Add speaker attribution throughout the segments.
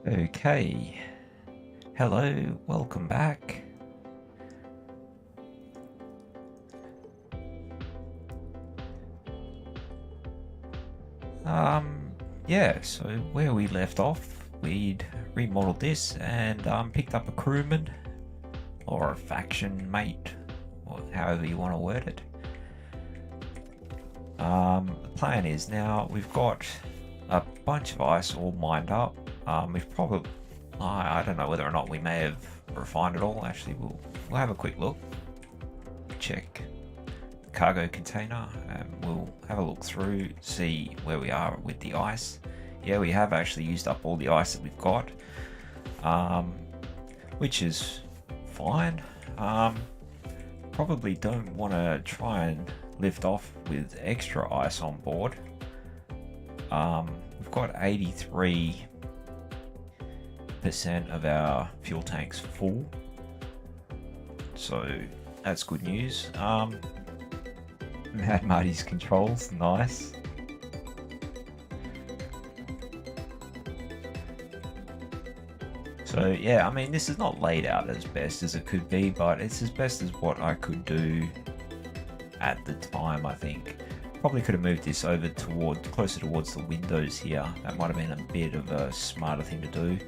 Speaker 1: Okay, hello, welcome back. Yeah, so where we left off, we'd remodeled this and picked up a crewman or a faction mate, or however you want to word it. The plan is now we've got a bunch of ice all mined up. We've probably, I don't know whether or not we may have refined it all. Actually, we'll have a quick look, check the cargo container, and we'll have a look through, see where we are with the ice. Yeah, we have actually used up all the ice that we've got, which is fine. Probably don't want to try and lift off with extra ice on board. We've got 83% of our fuel tanks full, so that's good news. MadMarty's controls, nice. So yeah, I mean, this is not laid out as best as it could be, but it's as best as what I could do at the time. I think probably could have moved this over closer towards the windows here. That might have been a bit of a smarter thing to do,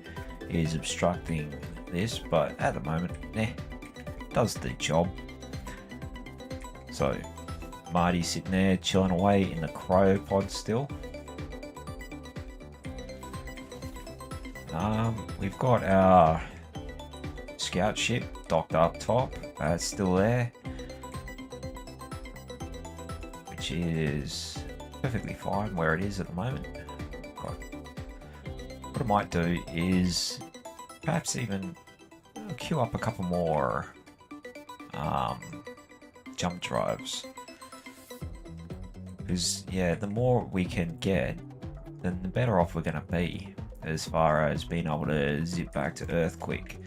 Speaker 1: is obstructing this, but at the moment, does the job. So Marty's sitting there chilling away in the cryopod still. We've got our scout ship docked up top. It's still there, which is perfectly fine where it is at the moment. What I might do is perhaps even queue up a couple more jump drives, because yeah, the more we can get, then the better off we're going to be as far as being able to zip back to Earth quick.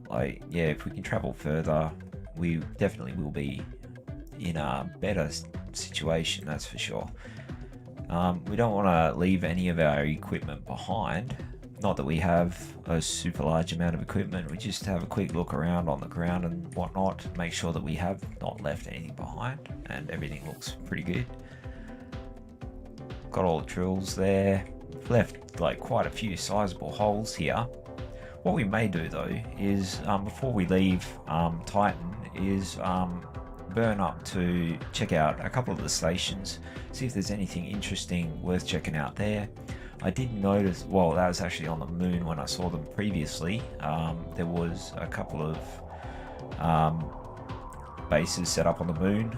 Speaker 1: Like, yeah, if we can travel further, we definitely will be in a better situation, that's for sure. We don't want to leave any of our equipment behind. Not that we have a super large amount of equipment, we just have a quick look around on the ground and whatnot, make sure that we have not left anything behind, and everything looks pretty good. Got all the drills there. We've left like quite a few sizable holes here. What we may do though is, before we leave Titan, is burn up to check out a couple of the stations, see if there's anything interesting worth checking out there. I did notice, well, that was actually on the moon when I saw them previously. There was a couple of bases set up on the moon.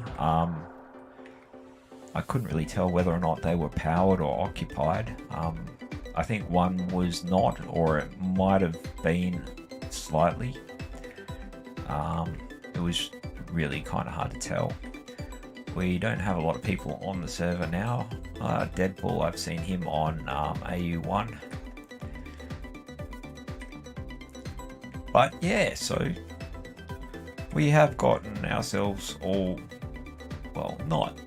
Speaker 1: I couldn't really tell whether or not they were powered or occupied. I think one was not, or it might have been slightly. It was really kind of hard to tell. We don't have a lot of people on the server now. Deadpool, I've seen him on AU1. But yeah, so we have gotten ourselves all, well, not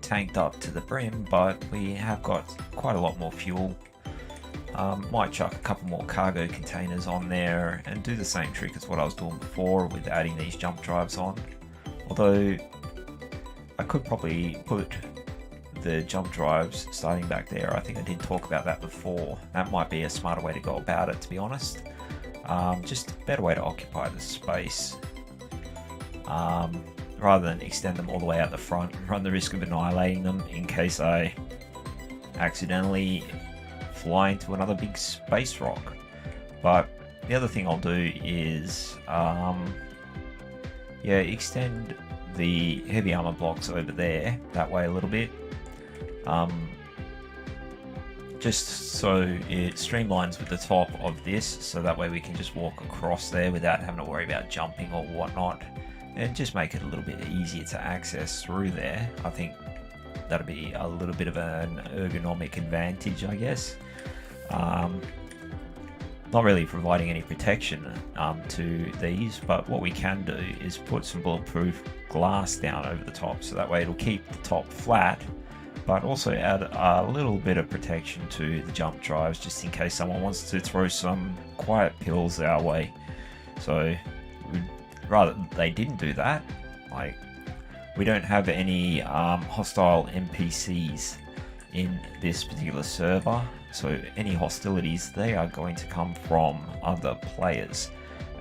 Speaker 1: tanked up to the brim, but we have got quite a lot more fuel. Might chuck a couple more cargo containers on there and do the same trick as what I was doing before with adding these jump drives on. Although I could probably put the jump drives starting back there. I think I did talk about that before. That might be a smarter way to go about it, to be honest. Just a better way to occupy the space. Rather than extend them all the way out the front, run the risk of annihilating them in case I accidentally fly into another big space rock. But the other thing I'll do is extend the heavy armor blocks over there that way a little bit, just so it streamlines with the top of this, so that way we can just walk across there without having to worry about jumping or whatnot, and just make it a little bit easier to access through there. I think that'll be a little bit of an ergonomic advantage, I guess. Not really providing any protection to these, but what we can do is put some bulletproof glass down over the top, so that way it'll keep the top flat, but also add a little bit of protection to the jump drives, just in case someone wants to throw some quiet pills our way. So we'd rather they didn't do that. Like, we don't have any hostile NPCs in this particular server, so any hostilities, they are going to come from other players,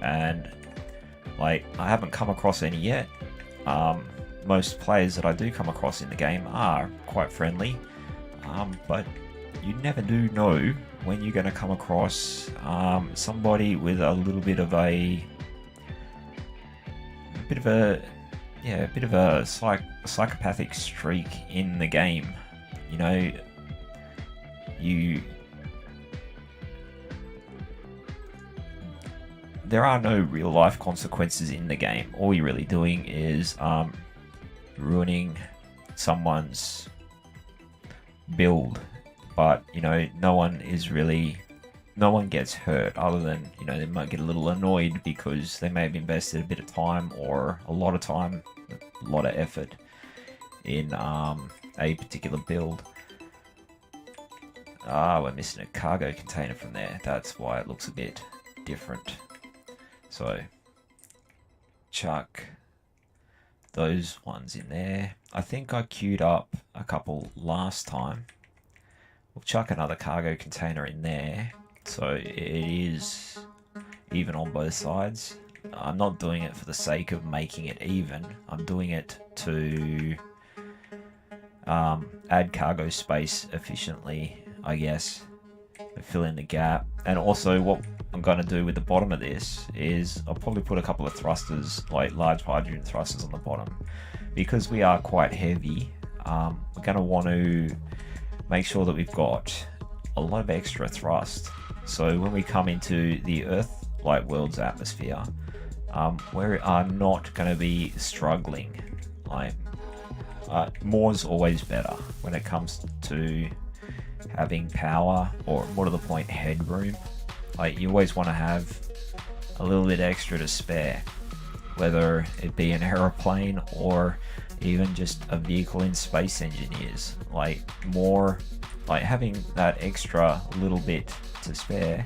Speaker 1: and like, I haven't come across any yet. Most players that I do come across in the game are quite friendly, but you never do know when you're going to come across somebody with a little bit of a psychopathic streak in the game. You know, there are no real life consequences in the game. All you're really doing is ruining someone's build, but you know, no one gets hurt, other than, you know, they might get a little annoyed because they may have invested a bit of time, or a lot of time, a lot of effort in a particular build. We're missing a cargo container from there. That's why it looks a bit different. So chuck those ones in there. I think I queued up a couple last time. We'll chuck another cargo container in there, so it is even on both sides. I'm not doing it for the sake of making it even. I'm doing it to add cargo space efficiently, I guess, fill in the gap. And also what I'm going to do with the bottom of this is I'll probably put a couple of thrusters, like large hydrogen thrusters, on the bottom, because we are quite heavy. We're going to want to make sure that we've got a lot of extra thrust, so when we come into the Earth-like world's atmosphere, we are not going to be struggling. Like, more's always better when it comes to having power, or more to the point, headroom. Like, you always want to have a little bit extra to spare, whether it be an aeroplane or even just a vehicle in Space Engineers. Like, more like having that extra little bit to spare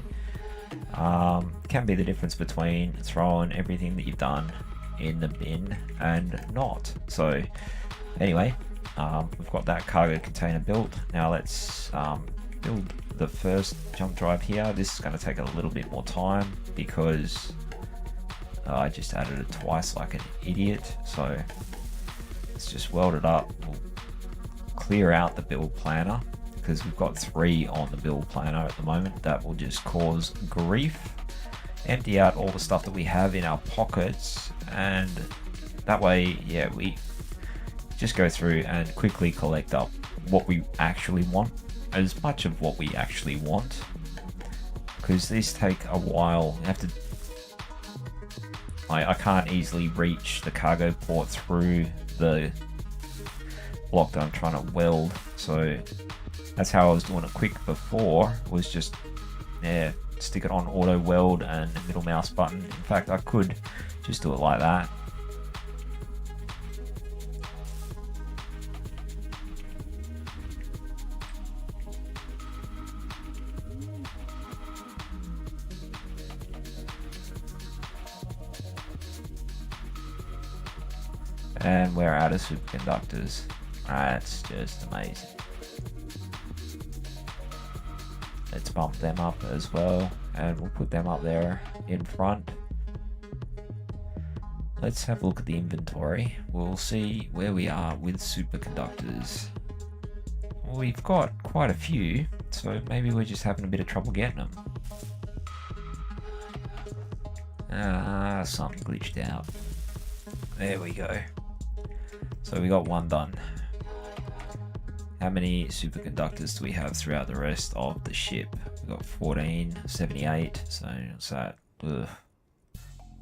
Speaker 1: can be the difference between throwing everything that you've done in the bin and not. So anyway, we've got that cargo container built. Now let's build the first jump drive here. This is going to take a little bit more time because I just added it twice like an idiot. So let's just weld it up. We'll clear out the build planner, because we've got 3 on the build planner at the moment. That will just cause grief. Empty out all the stuff that we have in our pockets, and that way, yeah, we just go through and quickly collect up what we actually want, as much of what we actually want, because these take a while. You have to, I can't easily reach the cargo port through the block that I'm trying to weld, so that's how I was doing it quick before, was just, yeah, stick it on auto weld and middle mouse button. In fact, I could just do it like that. And we're out of superconductors. That's just amazing. Let's bump them up as well, and we'll put them up there in front. Let's have a look at the inventory. We'll see where we are with superconductors. Well, we've got quite a few, so maybe we're just having a bit of trouble getting them. Something glitched out. There we go. So we got one done. How many superconductors do we have throughout the rest of the ship? We've got 14, 78, so what's that?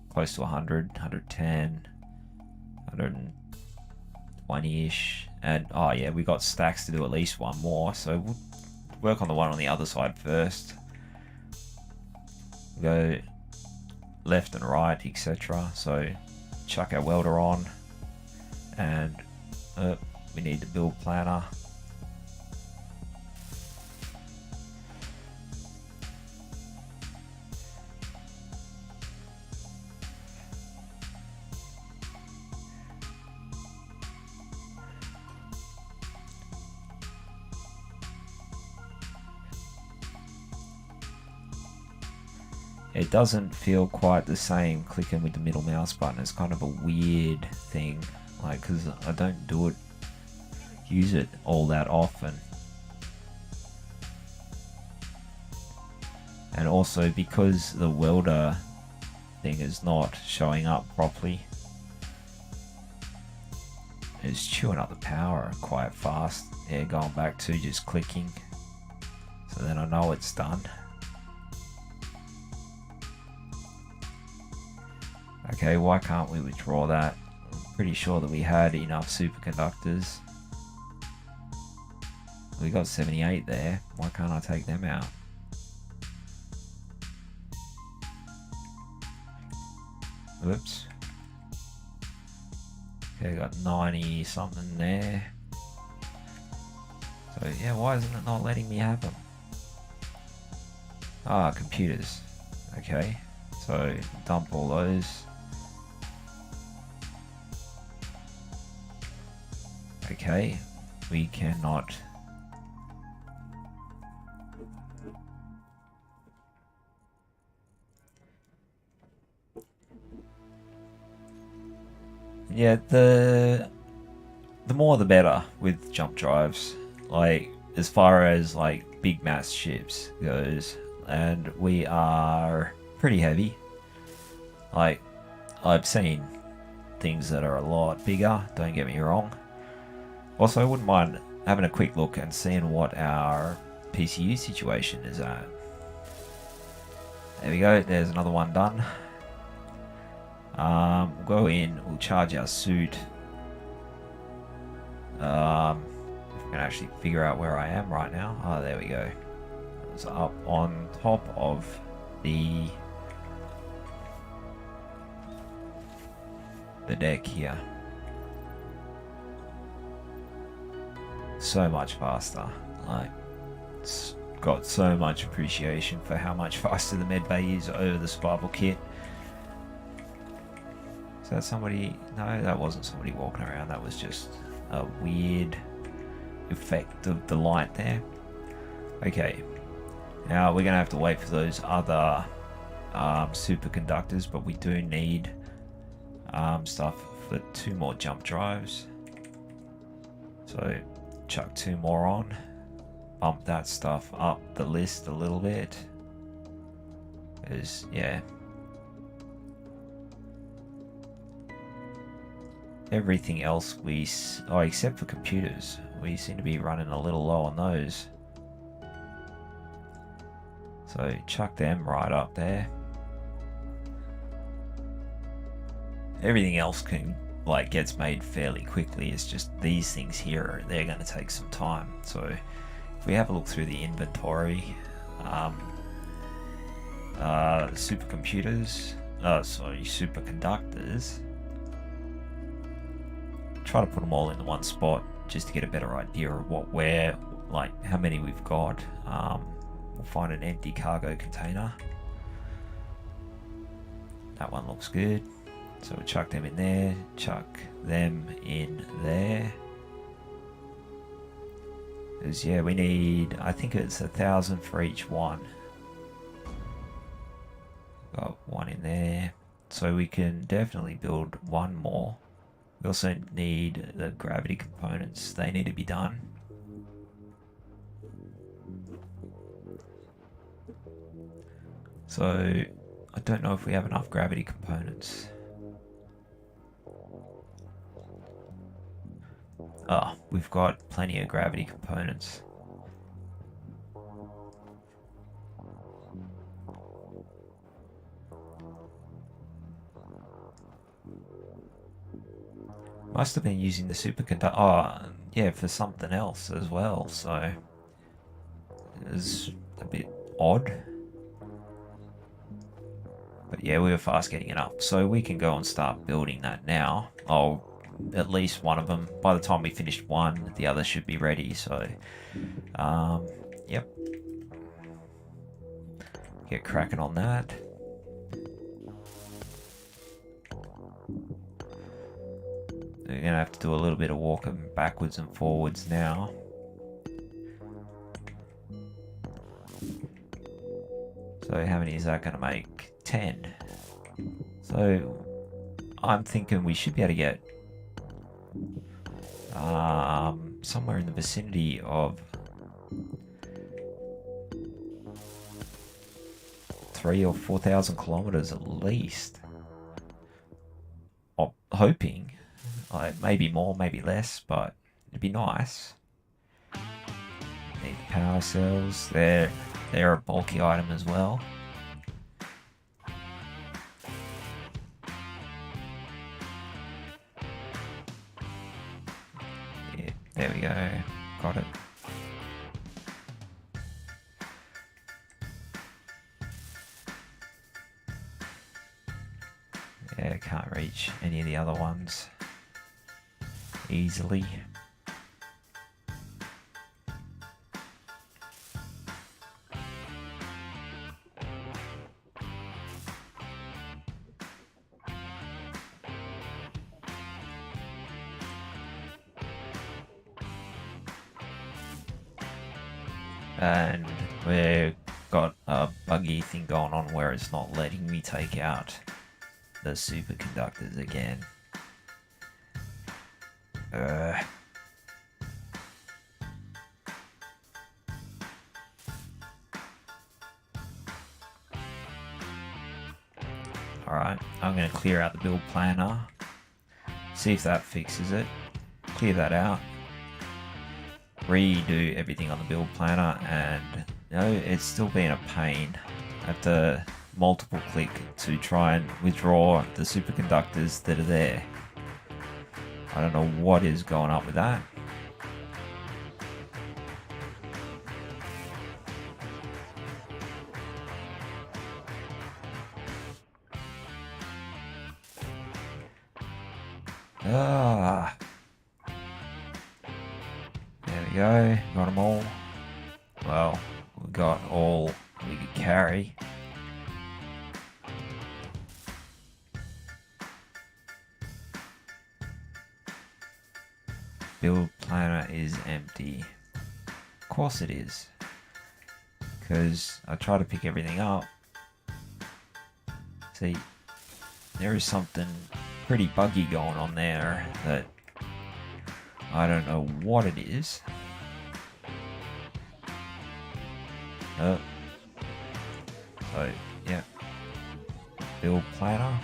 Speaker 1: Close to 100, 110, 120-ish. And, oh yeah, we got stacks to do at least one more, so we'll work on the one on the other side first. We'll go left and right, etc. So chuck our welder on, and we need to build planner. It doesn't feel quite the same clicking with the middle mouse button. It's kind of a weird thing, like, because I don't use it all that often. And also because the welder thing is not showing up properly, it's chewing up the power quite fast. Yeah, going back to just clicking, so then I know it's done. Okay, why can't we withdraw that? I'm pretty sure that we had enough superconductors. We got 78 there. Why can't I take them out? Whoops. Okay, got 90 something there. So yeah, why isn't it not letting me have them? Ah, computers. Okay, so dump all those. Okay, we cannot. Yeah, the more the better with jump drives. Like, as far as like big mass ships goes, and we are pretty heavy. Like, I've seen things that are a lot bigger, don't get me wrong. Also, I wouldn't mind having a quick look and seeing what our PCU situation is at. There we go, there's another one done. We'll go in, we'll charge our suit. If we can actually figure out where I am right now. Oh, there we go. It's up on top of the deck here. So much faster. Like, it's got so much appreciation for how much faster the medbay is over the survival kit. Is that somebody? No, that wasn't somebody walking around. That was just a weird effect of the light there. Okay, now we're gonna have to wait for those other superconductors, but we do need stuff for 2 more jump drives. So chuck 2 more on, bump that stuff up the list a little bit, because yeah, everything else except for computers, we seem to be running a little low on those. So chuck them right up there. Everything else gets made fairly quickly. It's just these things here, they're going to take some time. So if we have a look through the inventory, superconductors, try to put them all in one spot just to get a better idea of how many we've got. We'll find an empty cargo container. That one looks good. So we'll chuck them in there, chuck them in there. Because yeah, we need, I think it's 1,000 for each one. Got one in there. So we can definitely build one more. We also need the gravity components. They need to be done. So I don't know if we have enough gravity components. Oh, we've got plenty of gravity components. Must have been using the superconductor. Oh, yeah, for something else as well. So it's a bit odd. But yeah, we were fast getting it up. So we can go and start building that now. Oh, at least one of them. By the time we finished one, the other should be ready. So, yep. Get cracking on that. We're going to have to do a little bit of walking backwards and forwards now. So how many is that going to make? 10. So I'm thinking we should be able to get somewhere in the vicinity of 3,000 or 4,000 kilometers at least. I'm hoping. Maybe more, maybe less, but it'd be nice. Need power cells. They're a bulky item as well. Yeah, there we go. Got it. Yeah, can't reach any of the other ones easily. And we've got a buggy thing going on where it's not letting me take out the superconductors again. Alright, I'm going to clear out the build planner, see if that fixes it, clear that out, redo everything on the build planner, and it's still been a pain. I have to multiple click to try and withdraw the superconductors that are there. I don't know what is going up with that. There we go, got them all. Well, we got all we could carry. Build planner is empty. Of course it is. Because I try to pick everything up. See, there is something pretty buggy going on there that I don't know what it is. So, yeah. Build planner.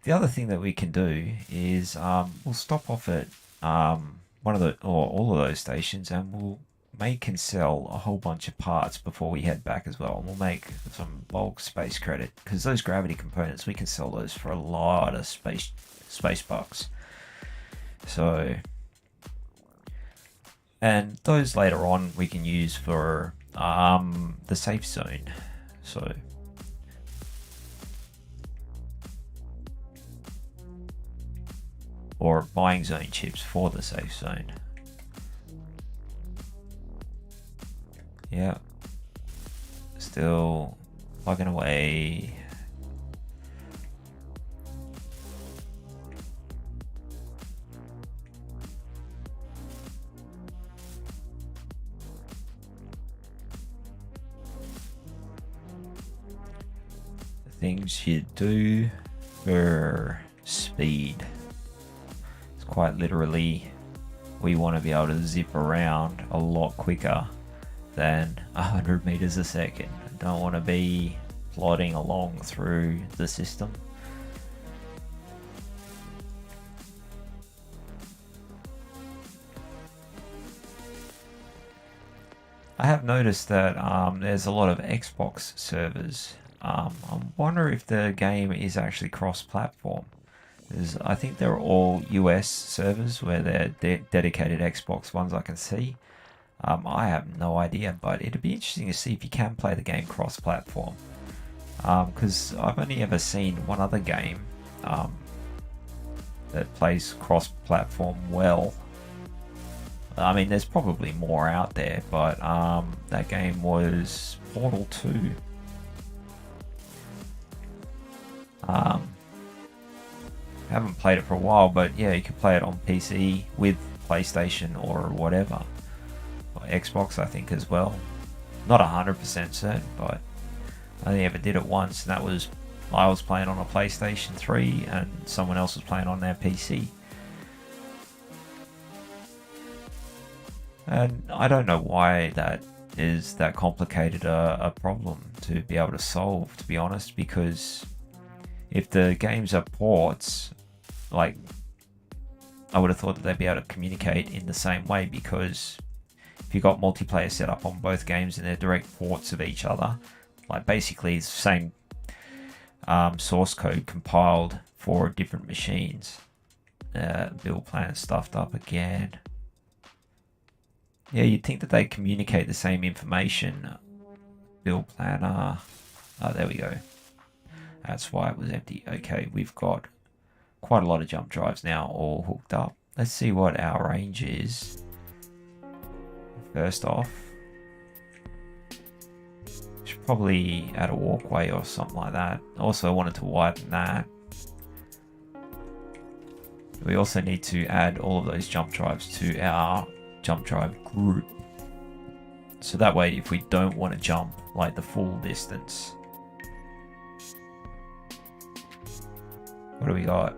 Speaker 1: The other thing that we can do is we'll stop off at one of the or all of those stations, and we'll make and sell a whole bunch of parts before we head back as well. And we'll make some bulk space credit, because those gravity components, we can sell those for a lot of space bucks. So, and those later on we can use for the safe zone. So. Or buying zone chips for the safe zone. Yeah. Still plugging away. things you do for speed. It's quite literally, we want to be able to zip around a lot quicker than 100 meters a second. Don't want to be plodding along through the system. I have noticed that there's a lot of Xbox servers. I wonder if the game is actually cross-platform. I think they're all US servers where they're dedicated Xbox ones I can see. I have no idea, but it'd be interesting to see if you can play the game cross-platform. Because I've only ever seen one other game that plays cross-platform well. I mean, there's probably more out there, but that game was Portal 2. Haven't played it for a while, but yeah, you can play it on PC with PlayStation or whatever. Or Xbox, I think, as well. Not 100% certain, but I only ever did it once, and that was I was playing on a PlayStation 3 and someone else was playing on their PC. And I don't know why that is that complicated a problem to be able to solve, to be honest, because if the games are ports, like, I would have thought that they'd be able to communicate in the same way, because if you've got multiplayer set up on both games and they're direct ports of each other, like basically it's the same source code compiled for different machines. Build plan stuffed up again. Yeah, you'd think that they communicate the same information. Build planner. Oh, there we go. That's why it was empty. Okay, we've got quite a lot of jump drives now all hooked up. Let's see what our range is. First off, should probably add a walkway or something like that. Also, I wanted to widen that. We also need to add all of those jump drives to our jump drive group, so that way if we don't want to jump like the full distance. What do we got?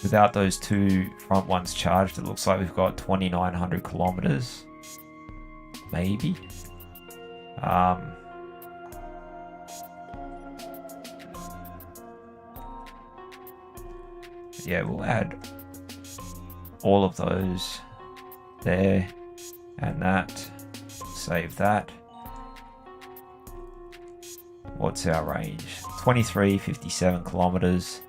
Speaker 1: Without those two front ones charged, it looks like we've got 2,900 kilometers, maybe. Yeah, we'll add all of those there and that. Save that. What's our range? 2357 kilometers,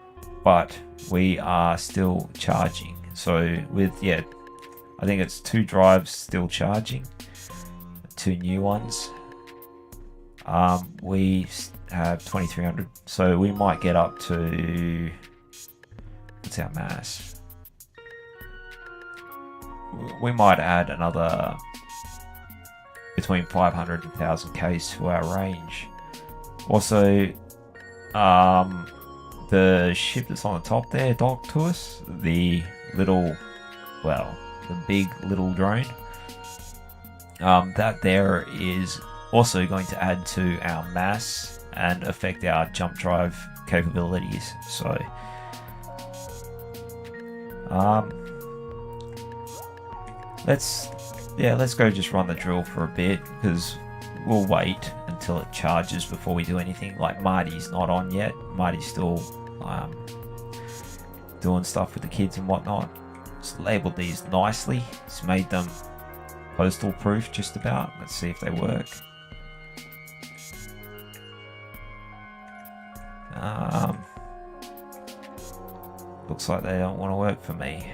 Speaker 1: but we are still charging. So with, yeah, I think it's 2 drives still charging, 2 new ones. We have 2300, so we might get up to, what's our mass? We might add another between 500 and 1000 k's to our range. Also, the ship that's on the top there docked to us, the little, well, the big little drone, that there is also going to add to our mass and affect our jump drive capabilities. So let's go just run the drill for a bit, because we'll wait until it charges before we do anything. Like, Marty's not on yet. Marty's still doing stuff with the kids and whatnot. Just labeled these nicely. It's made them postal proof just about. Let's see if they work. Looks like they don't want to work for me.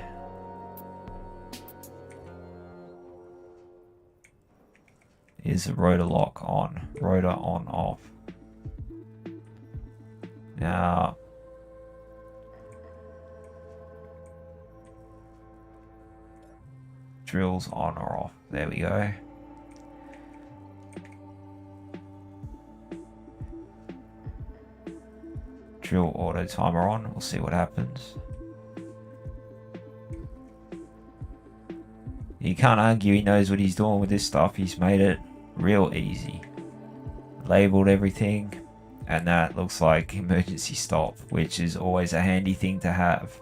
Speaker 1: Is the rotor lock on? Rotor on off. Now, drills on or off. There we go. Drill auto timer on. We'll see what happens. You can't argue he knows what he's doing with this stuff. He's made it real easy. Labeled everything. And that looks like emergency stop, which is always a handy thing to have.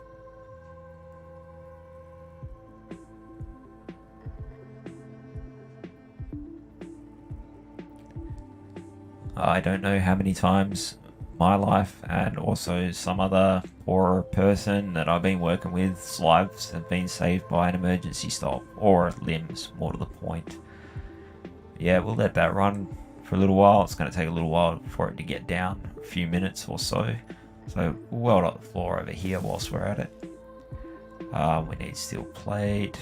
Speaker 1: I don't know how many times my life and also some other poorer person that I've been working with's lives have been saved by an emergency stop, or limbs, more to the point. Yeah, we'll let that run for a little while. It's going to take a little while for it to get down, a few minutes or so. So we'll weld up the floor over here whilst we're at it. We need steel plate.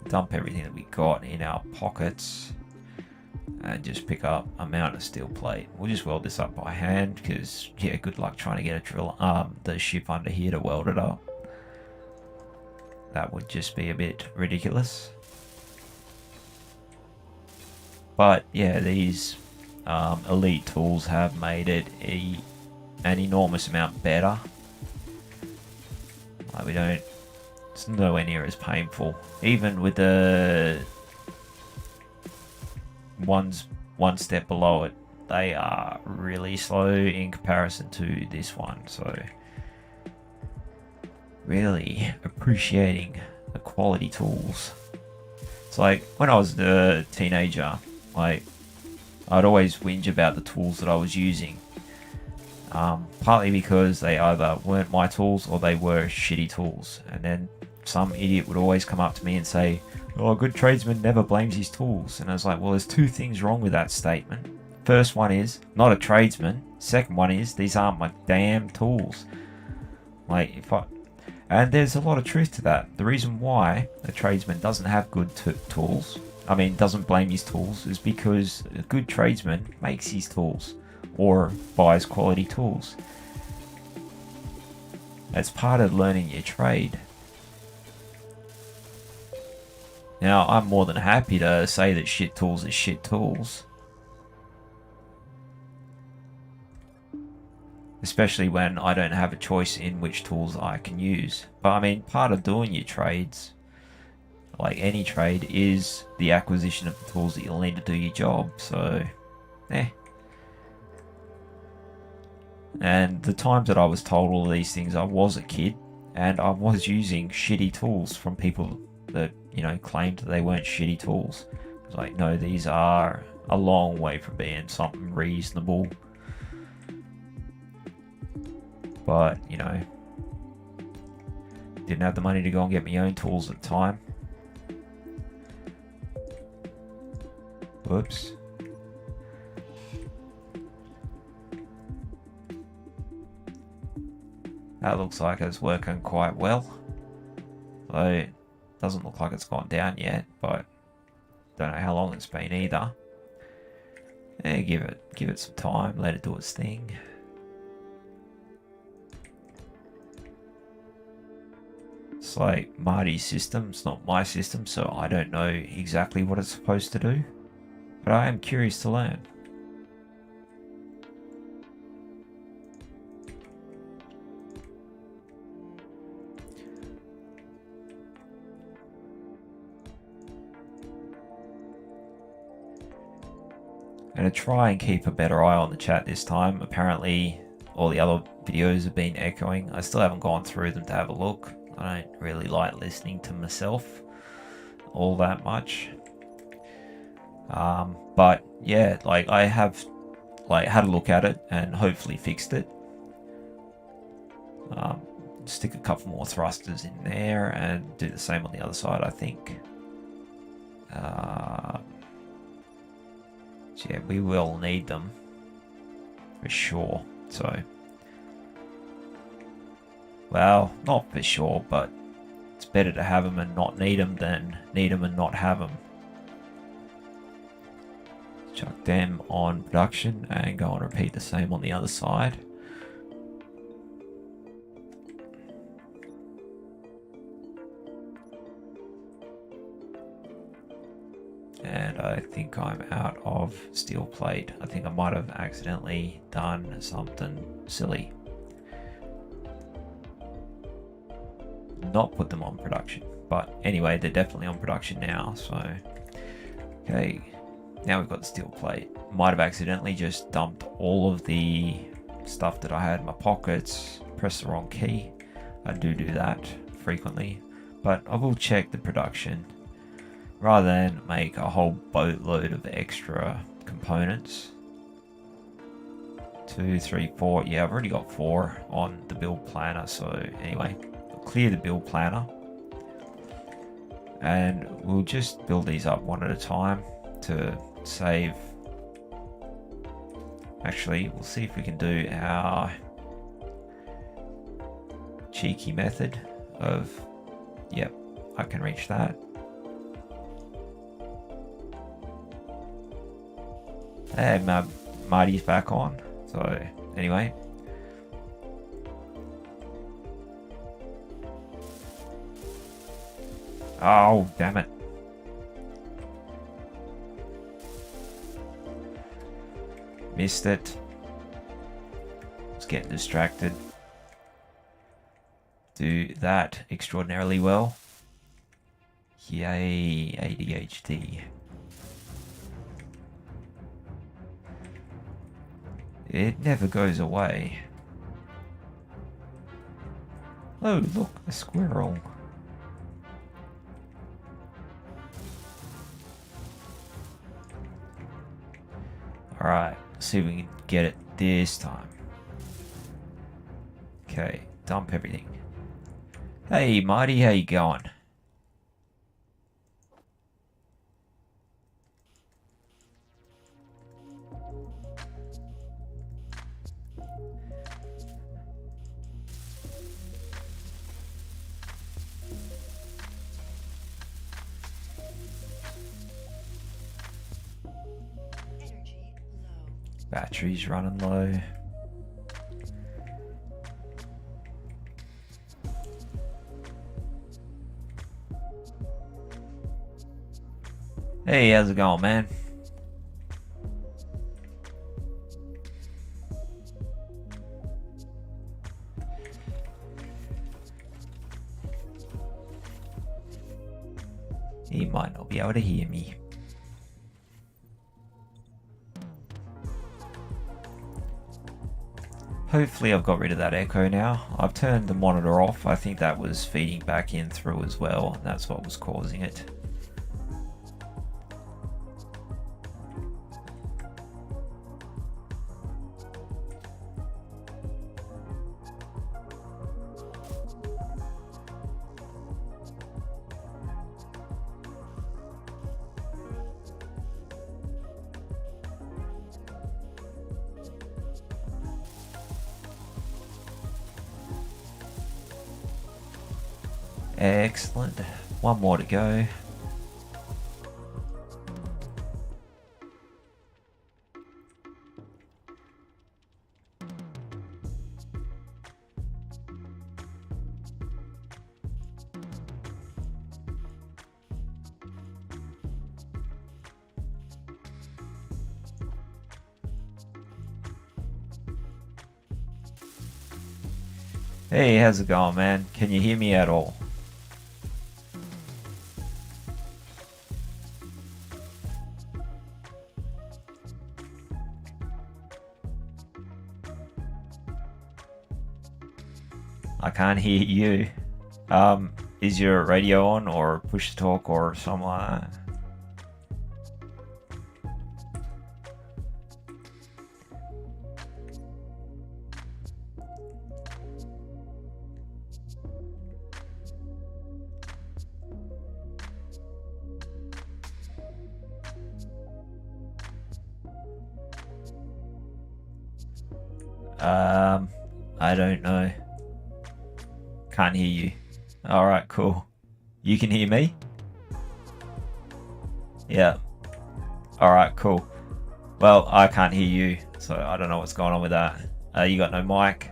Speaker 1: Dump everything that we got in our pockets. And just pick up a amount of steel plate. We'll just weld this up by hand because, yeah, good luck trying to get a drill, the ship under here to weld it up. That would just be a bit ridiculous. But yeah, these elite tools have made it an enormous amount better. Like it's nowhere near as painful. Even with the one step below it, they are really slow in comparison to this one. So really appreciating the quality tools. It's like when I was a teenager, like I'd always whinge about the tools that I was using, partly because they either weren't my tools or they were shitty tools. And then some idiot would always come up to me and say, "Oh, a good tradesman never blames his tools." And I was like, well, there's two things wrong with that statement. First one is, not a tradesman. Second one is, these aren't my damn tools. Like, and there's a lot of truth to that. The reason why a tradesman doesn't have good tools, doesn't blame his tools, is because a good tradesman makes his tools or buys quality tools. That's part of learning your trade. Now, I'm more than happy to say that shit tools are shit tools. Especially when I don't have a choice in which tools I can use. But I mean, part of doing your trades, like any trade, is the acquisition of the tools that you'll need to do your job. So, And the times that I was told all of these things, I was a kid, and I was using shitty tools from people that, claimed they weren't shitty tools. I was like, no, these are a long way from being something reasonable. But, didn't have the money to go and get my own tools at the time. Whoops. That looks like it's working quite well. Though it doesn't look like it's gone down yet, but don't know how long it's been either. Yeah, give it some time, let it do its thing. It's like Marty's system, it's not my system, so I don't know exactly what it's supposed to do. But I am curious to learn. I'm going to try and keep a better eye on the chat this time. Apparently all the other videos have been echoing. I still haven't gone through them to have a look. I don't really like listening to myself all that much. But yeah, like I have had a look at it and hopefully fixed it. Stick a couple more thrusters in there and do the same on the other side, I think. So yeah, we will need them for sure. So, well, not for sure, but it's better to have them and not need them than need them and not have them. Chuck them on production and go and repeat the same on the other side. And I think I'm out of steel plate. I think I might have accidentally done something silly. Not put them on production. But anyway, they're definitely on production now. So, okay. Now we've got the steel plate. Might have accidentally just dumped all of the stuff that I had in my pockets. Pressed the wrong key. I do that frequently, but I will check the production rather than make a whole boatload of extra components. 2, 3, 4. Yeah, I've already got 4 on the build planner. So anyway, I'll clear the build planner and we'll just build these up one at a time to save. Actually, we'll see if we can do our cheeky method of, yep, I can reach that. Hey, Marty's back on. So anyway, oh damn it. Missed it. Was getting distracted. Do that extraordinarily well. Yay, ADHD. It never goes away. Oh, look, a squirrel. Alright, see if we can get it this time. Okay, dump everything. Hey, Marty, how you going? Battery's running low. Hey, how's it going, man? He might not be able to hear me. Hopefully I've got rid of that echo now. I've turned the monitor off. I think that was feeding back in through as well, and that's what was causing it. Excellent. One more to go. Hey, how's it going, man? Can you hear me at all? I can't hear you. Is your radio on or push to talk or something like that? I don't know. Can't hear you. Alright, cool. You can hear me? Yeah. Alright, cool. Well, I can't hear you, so I don't know what's going on with that. You got no mic?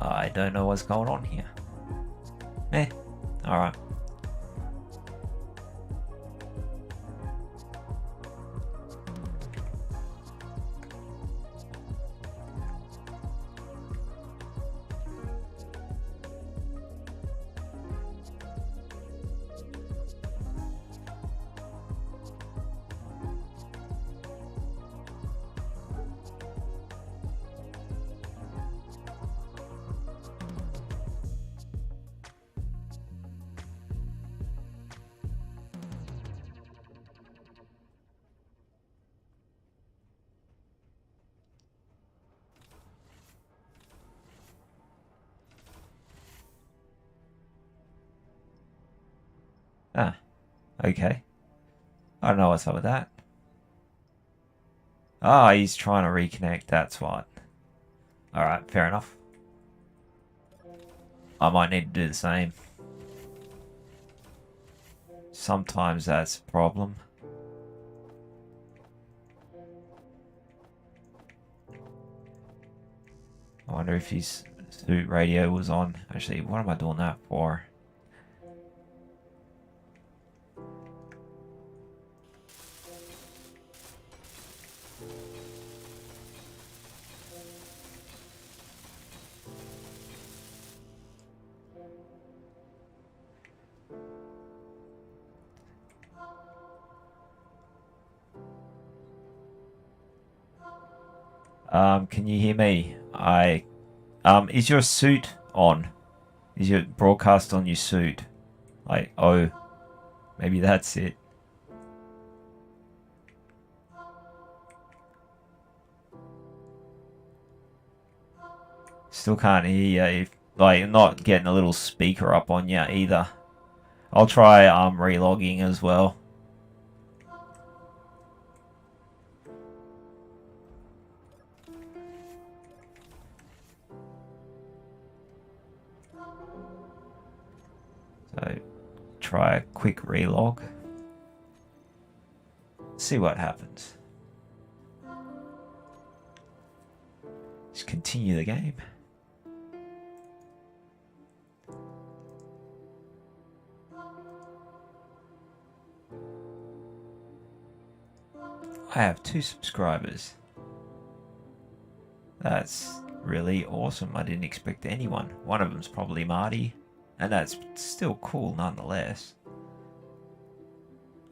Speaker 1: I don't know what's going on here. Alright. Ah, okay. I don't know what's up with that. Ah, he's trying to reconnect, that's what. Alright, fair enough. I might need to do the same. Sometimes that's a problem. I wonder if his suit radio was on. Actually, what am I doing that for? Can you hear me? Is your suit on? Is your broadcast on your suit? Like, oh, maybe that's it. Still can't hear you. Like, not getting a little speaker up on you either. I'll try relogging as well. So, try a quick relog. See what happens. Just continue the game. I have 2 subscribers. That's really awesome. I didn't expect anyone. One of them's probably Marty. And that's still cool nonetheless.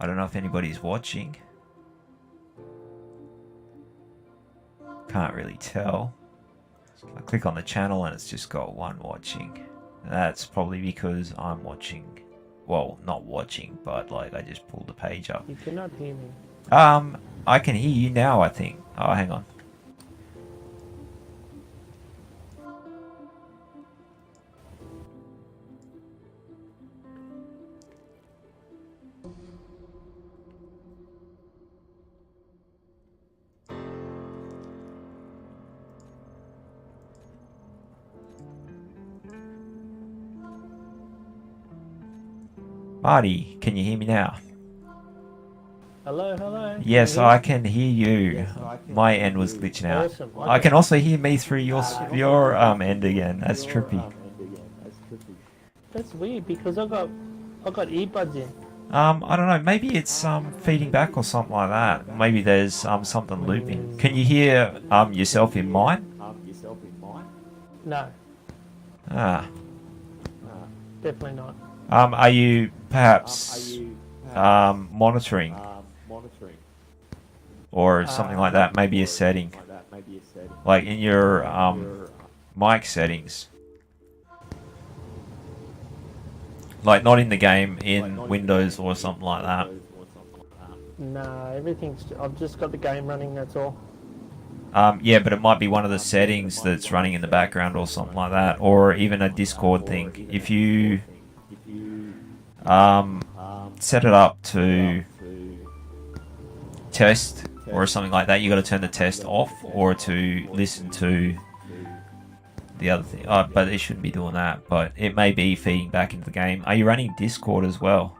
Speaker 1: I don't know if anybody's watching. Can't really tell. I click on the channel and it's just got 1 watching. That's probably because I'm watching. Well, not watching, but like I just pulled the page up.
Speaker 2: You cannot hear me.
Speaker 1: I can hear you now, I think. Oh, hang on. Marty, can you hear me now?
Speaker 2: Hello, hello.
Speaker 1: Yes, I can hear you. My end was glitching out.
Speaker 2: Awesome.
Speaker 1: I can also hear me through your end again. That's trippy.
Speaker 2: That's weird because I got earbuds in.
Speaker 1: I don't know. Maybe it's feeding back or something like that. Maybe there's something looping. Can you hear yourself in mine?
Speaker 2: No,
Speaker 1: Ah.
Speaker 2: definitely not.
Speaker 1: Are you perhaps monitoring or something like that? Maybe a setting, like in your mic settings, like not in the game, in Windows or something like that.
Speaker 2: No, everything's. I've just got the game running. That's all.
Speaker 1: Yeah, but it might be one of the settings that's running in the background or something like that, or even a Discord thing. If you set it up to test or something like that, you got to turn the test off or to listen to the other thing. But it shouldn't be doing that, but it may be feeding back into the game. Are you running Discord as well?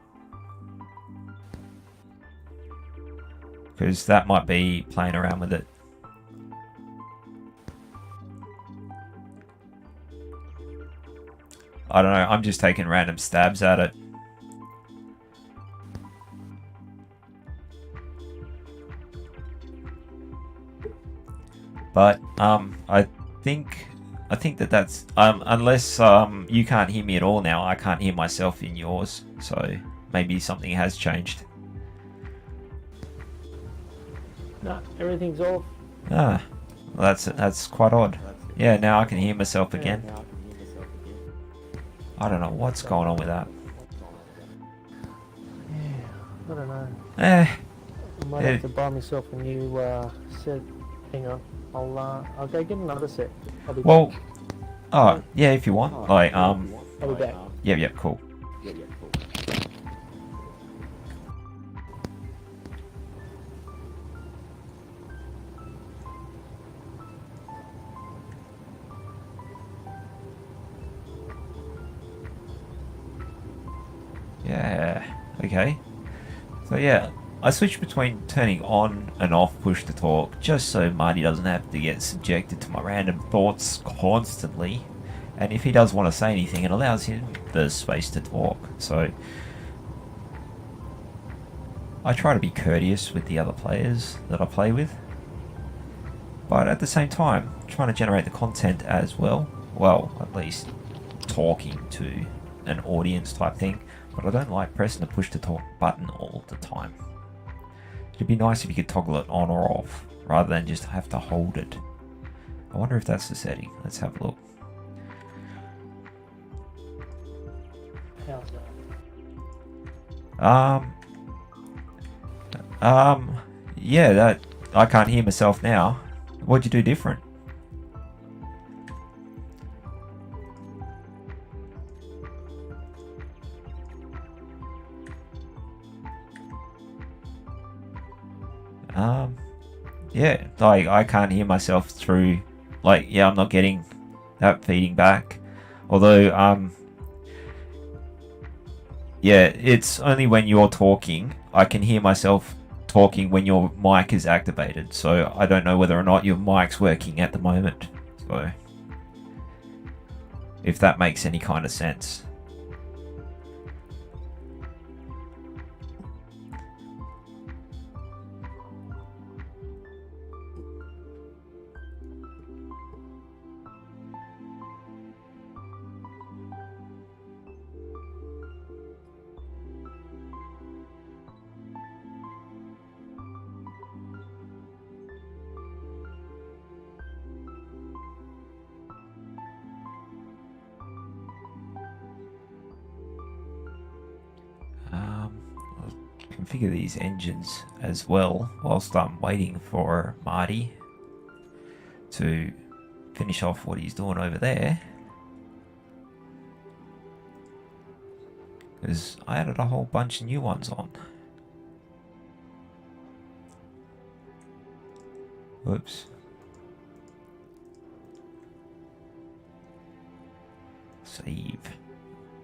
Speaker 1: Because that might be playing around with it. I don't know, I'm just taking random stabs at it. But I think that's unless you can't hear me at all now, I can't hear myself in yours. So maybe something has changed.
Speaker 2: No, everything's off.
Speaker 1: Ah, well, that's quite odd. Yeah, now I can hear myself again. I don't know what's going on with that.
Speaker 2: Yeah, I don't know. I might have to buy myself a new set. Hang on, I'll go get another set. I'll be
Speaker 1: Well,
Speaker 2: back.
Speaker 1: oh yeah, if you want, like
Speaker 2: I'll be back.
Speaker 1: yeah, cool. Yeah, okay. So yeah, I switch between turning on and off push to talk just so Marty doesn't have to get subjected to my random thoughts constantly. And if he does want to say anything, it allows him the space to talk. So I try to be courteous with the other players that I play with. But at the same time, trying to generate the content as well. Well, at least talking to an audience type thing. But I don't like pressing the push to talk button all the time. It'd be nice if you could toggle it on or off, rather than just have to hold it. I wonder if that's the setting. Let's have a look.
Speaker 2: How's that?
Speaker 1: Yeah, that I can't hear myself now. What'd you do different? Yeah, like I can't hear myself through, like, yeah, I'm not getting that feeding back. Although, yeah, it's only when you're talking, I can hear myself talking when your mic is activated. So I don't know whether or not your mic's working at the moment. So, if that makes any kind of sense. Configure these engines as well whilst I'm waiting for Marty to finish off what he's doing over there, because I added a whole bunch of new ones on. Whoops. Save.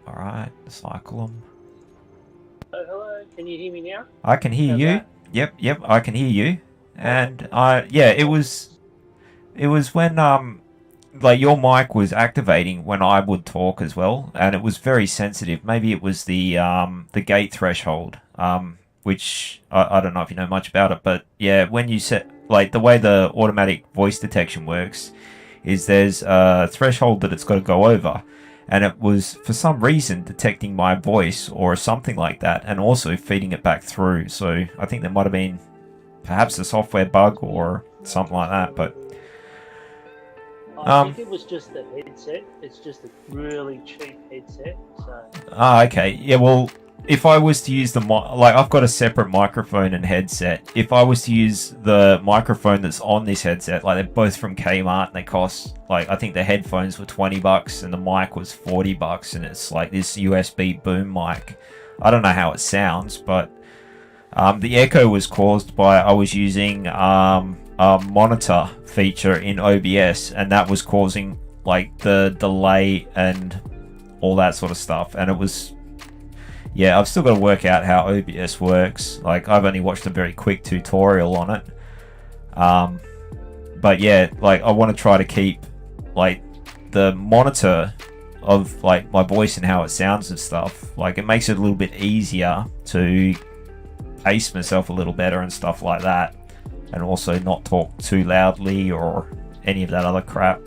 Speaker 1: Alright, cycle them.
Speaker 2: Oh, hello. Can you hear me now?
Speaker 1: I can hear
Speaker 2: How's
Speaker 1: you.
Speaker 2: that?
Speaker 1: Yep, I can hear you. And yeah, it was when like your mic was activating when I would talk as well, and it was very sensitive. Maybe it was the gate threshold, which I don't know if you know much about it, but yeah, when you set, like, the way the automatic voice detection works is there's a threshold that it's got to go over, and it was for some reason detecting my voice or something like that, and also feeding it back through. So I think there might have been perhaps a software bug or something like that, but
Speaker 2: I think it was just the headset. It's just a really cheap headset. So.
Speaker 1: Okay. Yeah, well, if I was to use the like, I've got a separate microphone and headset. If I was to use the microphone that's on this headset, like, they're both from Kmart, and they cost, like, I think the headphones were $20 and the mic was $40, and it's like this USB boom mic. I don't know how it sounds, but the echo was caused by I was using a monitor feature in OBS, and that was causing, like, the delay and all that sort of stuff. And it was, yeah, I've still got to work out how OBS works. Like, I've only watched a very quick tutorial on it. But yeah, like, I want to try to keep, like, the monitor of like my voice and how it sounds and stuff, like it makes it a little bit easier to pace myself a little better and stuff like that, and also not talk too loudly or any of that other crap.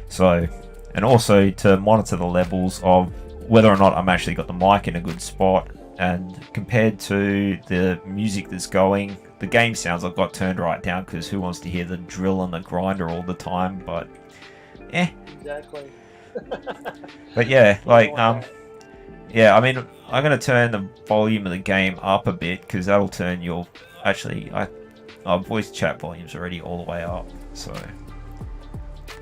Speaker 1: So, and also to monitor the levels of whether or not I'm actually got the mic in a good spot. And compared to the music that's going, the game sounds I've got turned right down, because who wants to hear the drill and the grinder all the time? But
Speaker 2: Exactly.
Speaker 1: but yeah, like yeah, I mean, I'm gonna turn the volume of the game up a bit, because that'll turn your our voice chat volume's already all the way up. So,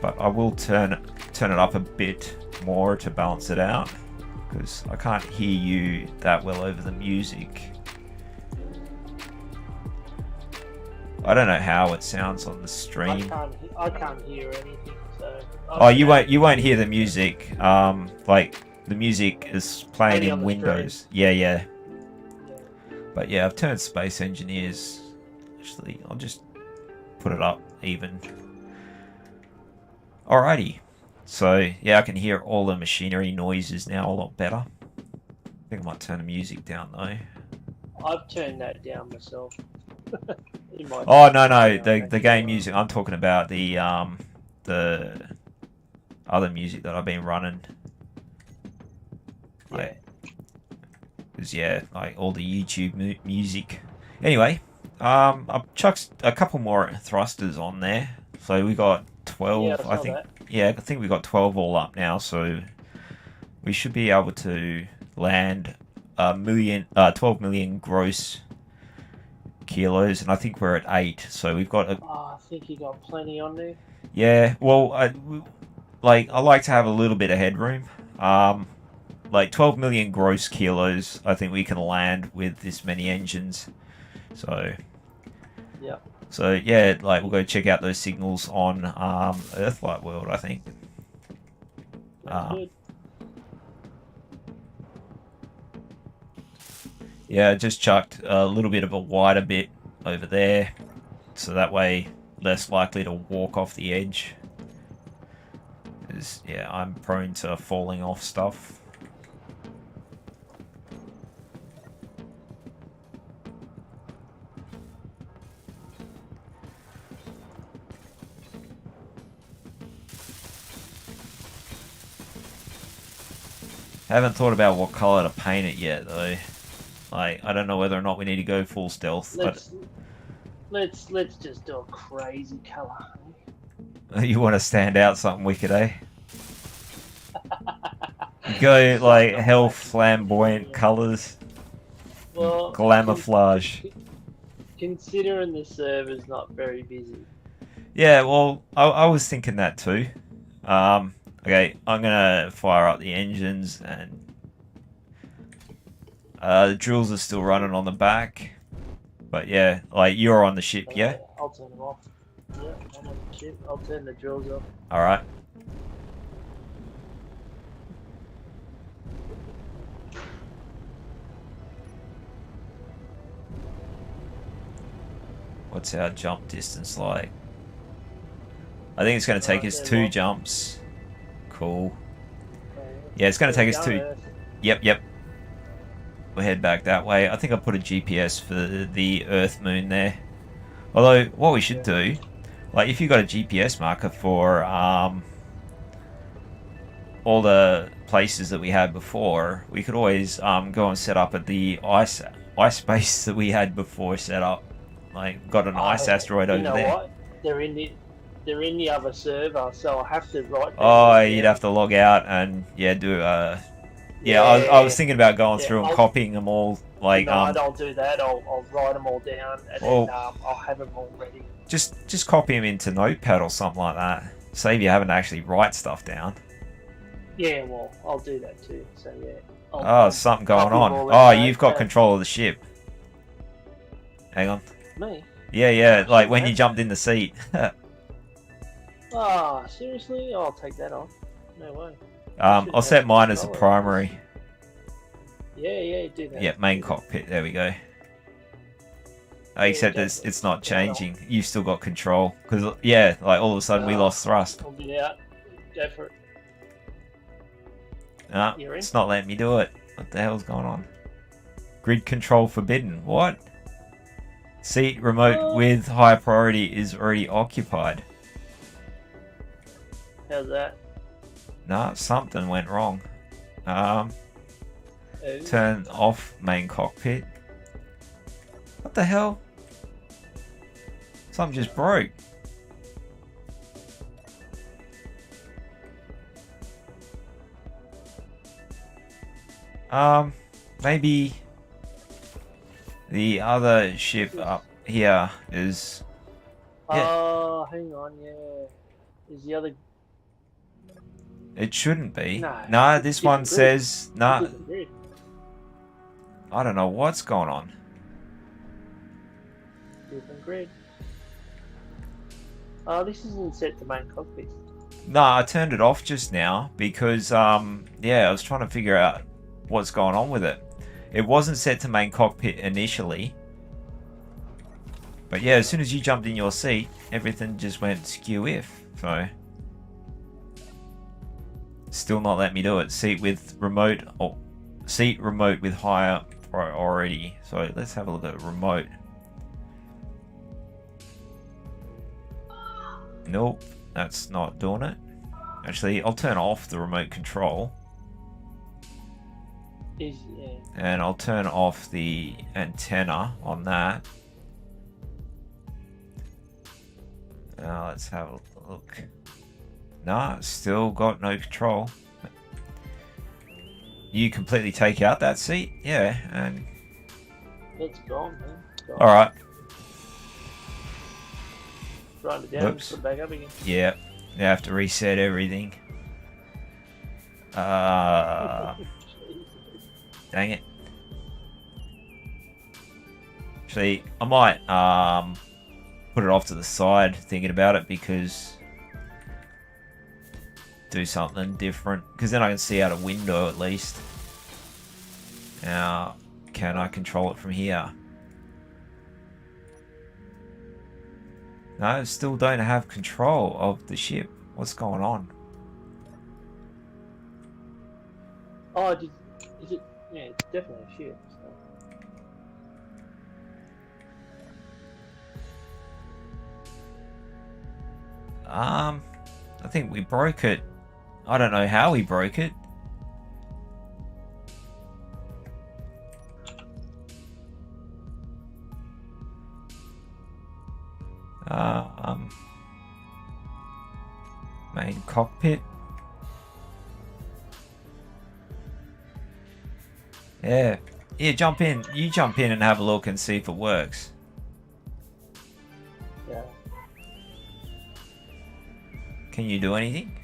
Speaker 1: but I will turn it up a bit more to balance it out, because I can't hear you that well over the music. I don't know how it sounds on the stream.
Speaker 2: I can't hear anything. So.
Speaker 1: Oh, you won't hear the music. Like the music is playing in Windows. Yeah. But yeah, I've turned Space Engineers. Actually, I'll just put it up even. Alrighty. So yeah, I can hear all the machinery noises now a lot better. I think I might turn the music down though.
Speaker 2: I've turned that down myself.
Speaker 1: Oh no, the game music. I'm talking about the other music that I've been running. Like, like all the YouTube music. Anyway, I've chucked a couple more thrusters on there. So we got 12. I think. Yeah, I think we got 12 all up now. So we should be able to land 12 million gross kilos, and I think we're at 8. So we've got
Speaker 2: I think you got plenty on there.
Speaker 1: Yeah, well, I like to have a little bit of headroom. Like 12 million gross kilos, I think we can land with this many engines. So
Speaker 2: yeah.
Speaker 1: So yeah, like we'll go check out those signals on Earthlight World, I think. Yeah, just chucked a little bit of a wider bit over there, so that way less likely to walk off the edge. Because yeah, I'm prone to falling off stuff. I haven't thought about what colour to paint it yet though. Like, I don't know whether or not we need to go full stealth.
Speaker 2: Let's just do a crazy colour.
Speaker 1: You want to stand out something wicked, eh? Go like hell flamboyant colours.
Speaker 2: Well,
Speaker 1: glamouflage.
Speaker 2: Considering the server's not very busy.
Speaker 1: Yeah, well, I was thinking that too. Okay, I'm gonna fire up the engines, and the drills are still running on the back. But yeah, like you're on the ship, yeah?
Speaker 2: I'll turn them off. Yeah, I'm on the ship. I'll turn the drills off.
Speaker 1: Alright. What's our jump distance like? I think it's going to take us 2 jumps. Cool. Yeah, it's going to take us 2. Yep. We'll head back that way. I think I put a GPS for the Earth Moon there. Although, what we should do, like if you got a GPS marker for all the places that we had before, we could always go and set up at the ice base that we had before set up. Like, got an ice asteroid over there.
Speaker 2: What? They're in the other server, so I have to write.
Speaker 1: Oh, you'd have to log out and do I was thinking about going through and copying them all. Like,
Speaker 2: no, I don't do that. I'll write them all down, and then I'll have them all ready.
Speaker 1: Just copy them into Notepad or something like that. Save you having to actually write stuff down.
Speaker 2: Yeah, well, I'll do that too. So yeah.
Speaker 1: There's something going on. Oh, you've got control of the ship. Hang on.
Speaker 2: Me?
Speaker 1: Yeah, like when you jumped in the seat.
Speaker 2: Seriously? I'll take that off. No way.
Speaker 1: I'll set mine as a primary.
Speaker 2: Yeah, do that.
Speaker 1: Yeah, main cockpit. There we go. Except it's not changing. You've still got control. Because, like all of a sudden we lost thrust.
Speaker 2: I'll get out. Go for it.
Speaker 1: No,
Speaker 2: You're in?
Speaker 1: it's not letting me do it. What the hell's going on? Grid control forbidden. What? Seat remote with high priority is already occupied.
Speaker 2: How's that?
Speaker 1: Nah, something went wrong.
Speaker 2: Oh.
Speaker 1: Turn off main cockpit. What the hell? Something just broke. Maybe the other ship up here is... Yeah.
Speaker 2: Oh, hang on, yeah. Is the other...
Speaker 1: It shouldn't be.
Speaker 2: No.
Speaker 1: Nah, this one
Speaker 2: Grid.
Speaker 1: says... Nah,
Speaker 2: Different grid.
Speaker 1: I don't know what's going on.
Speaker 2: Different grid. Oh, this isn't set to main cockpit.
Speaker 1: No, I turned it off just now because, yeah, I was trying to figure out what's going on with it. It wasn't set to main cockpit initially. But yeah, as soon as you jumped in your seat, everything just went skew-if. So, still not letting me do it. Seat with remote, or seat remote with higher priority. So let's have a look at remote. Nope, that's not doing it. Actually, I'll turn off the remote control.
Speaker 2: Yeah.
Speaker 1: And I'll turn off the antenna on that. Now let's have a look. Nah, still got no control. You completely take out that seat? Yeah, and...
Speaker 2: It's gone, man. It's gone.
Speaker 1: Alright.
Speaker 2: Grind it down and
Speaker 1: Oops.
Speaker 2: put it back up again.
Speaker 1: Yeah, you have to reset everything. Dang it. Actually, I might put it off to the side thinking about it, because do something different, because then I can see out a window at least. Now, can I control it from here? No, I still don't have control of the ship. What's going on?
Speaker 2: Oh, is it? Yeah, it's definitely a ship. So.
Speaker 1: I think we broke it. I don't know how we broke it. Main cockpit. Yeah. Yeah, jump in. You jump in and have a look and see if it works.
Speaker 2: Yeah.
Speaker 1: Can you do anything?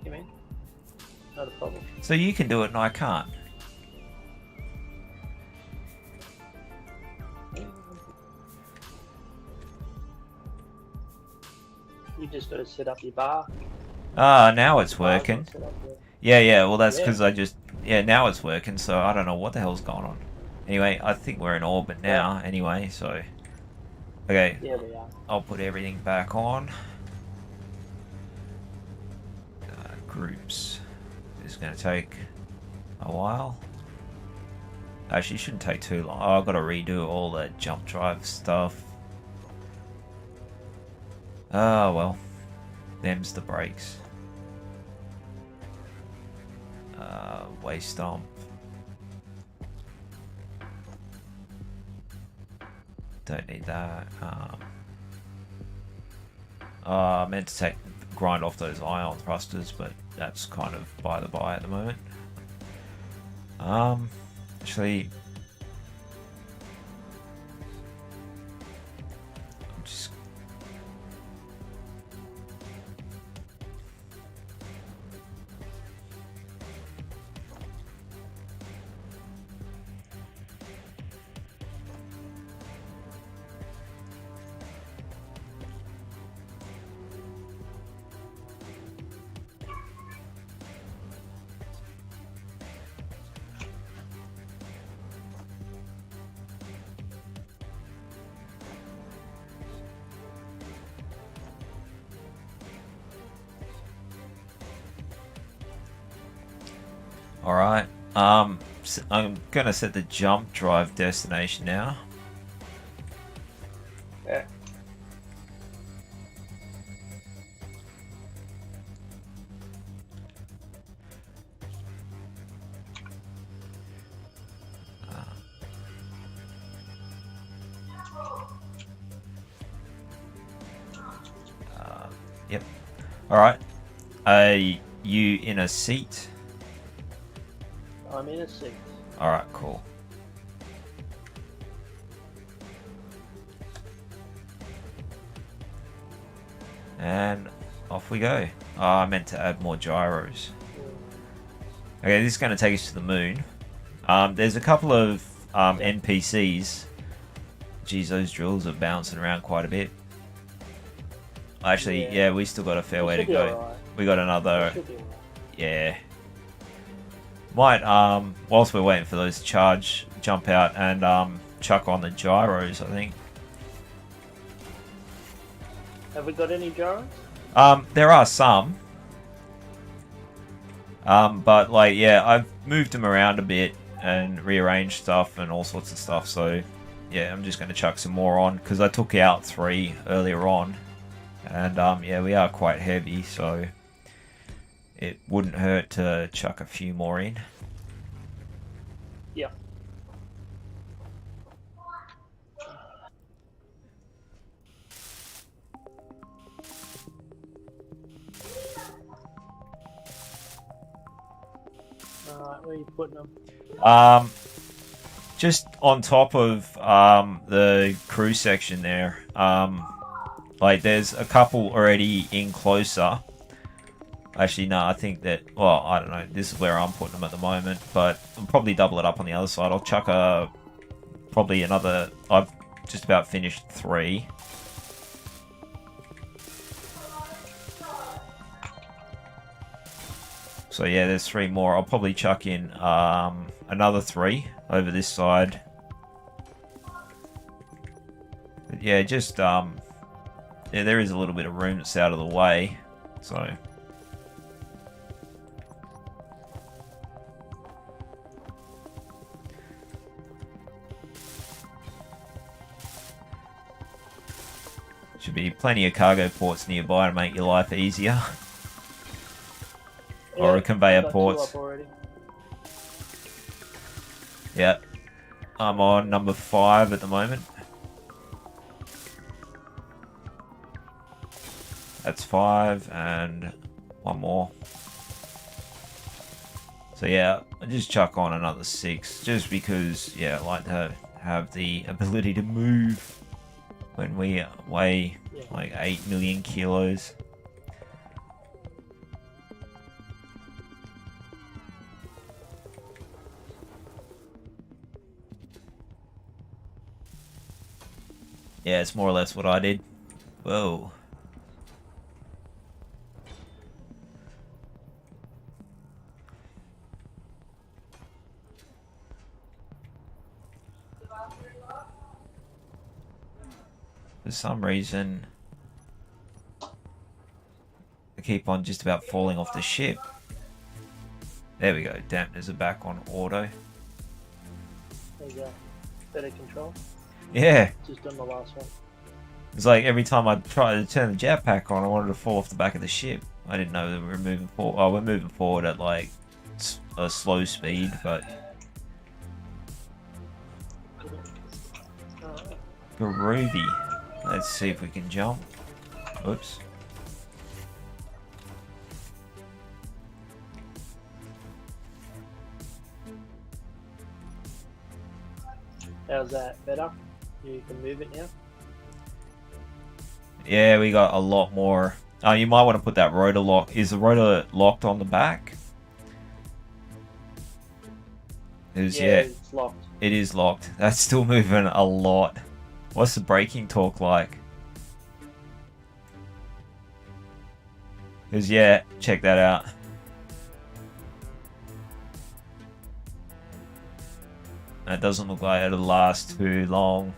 Speaker 2: You mean? Not a problem.
Speaker 1: So you can do it and I can't.
Speaker 2: You just got to set up your bar.
Speaker 1: Ah, now it's working.
Speaker 2: Bar's not set up yet.
Speaker 1: Yeah, well that's because
Speaker 2: Yeah.
Speaker 1: I just... Yeah, now it's working, so I don't know what the hell's going on. Anyway, I think we're in orbit now, anyway, so... Okay,
Speaker 2: Yeah, we are.
Speaker 1: I'll put everything back on. Groups. This is going to take a while. Actually, it shouldn't take too long. Oh, I've got to redo all the jump drive stuff. Oh, well. Them's the brakes. Waste dump. Don't need that. I meant to grind off those ion thrusters, but that's kind of by the by at the moment. Actually, I'm just... Alright. I'm gonna set the jump drive destination now.
Speaker 2: Yeah.
Speaker 1: Yep. Alright. Are you in a seat?
Speaker 2: I'm in a seat.
Speaker 1: Alright, cool. And off we go. Oh, I meant to add more gyros. Okay, this is going to take us to the moon. There's a couple of NPCs. Geez, those drills are bouncing around quite a bit. Actually, yeah, we still got a fair way to go.
Speaker 2: Right.
Speaker 1: We got another...
Speaker 2: Right.
Speaker 1: Yeah. Might, whilst we're waiting for those to charge, jump out and chuck on the gyros, I think.
Speaker 2: Have we got any gyros?
Speaker 1: There are some. But, like, yeah, I've moved them around a bit and rearranged stuff and all sorts of stuff, so... Yeah, I'm just going to chuck some more on, because I took out 3 earlier on. And, yeah, we are quite heavy, so... It wouldn't hurt to chuck a few more in.
Speaker 2: Yeah. Alright, where are you putting them?
Speaker 1: Just on top of the crew section there. Like, there's a couple already in closer. Actually, no, I think that... Well, I don't know. This is where I'm putting them at the moment. But I'll probably double it up on the other side. I'll chuck probably another... I've just about finished 3. So, yeah, there's 3 more. I'll probably chuck in another 3 over this side. But, yeah, just... yeah, there is a little bit of room that's out of the way. So... Should be plenty of cargo ports nearby to make your life easier. Or a conveyor ports. Yep. I'm on number 5 at the moment. That's 5 and 1 more. So yeah, I just chuck on another 6 just because, yeah, I like to have the ability to move when we weigh like 8 million kilos. Yeah, it's more or less what I did. Whoa. For some reason, I keep on just about falling off the ship. There we go. Dampeners are back on auto.
Speaker 2: There you go. Better control.
Speaker 1: Yeah.
Speaker 2: Just on the last one.
Speaker 1: It's like every time I try to turn the jetpack on, I wanted to fall off the back of the ship. I didn't know that we were moving forward. Oh, we're moving forward at like a slow speed, but... Groovy. Let's see if we can jump. Oops.
Speaker 2: How's that? Better? You can move it now?
Speaker 1: Yeah, we got a lot more. You might want to put that rotor lock. Is the rotor locked on the back? Yeah,
Speaker 2: it's locked.
Speaker 1: It is locked. That's still moving a lot. What's the braking torque like? Because, yeah, check that out. That doesn't look like it'll last too long.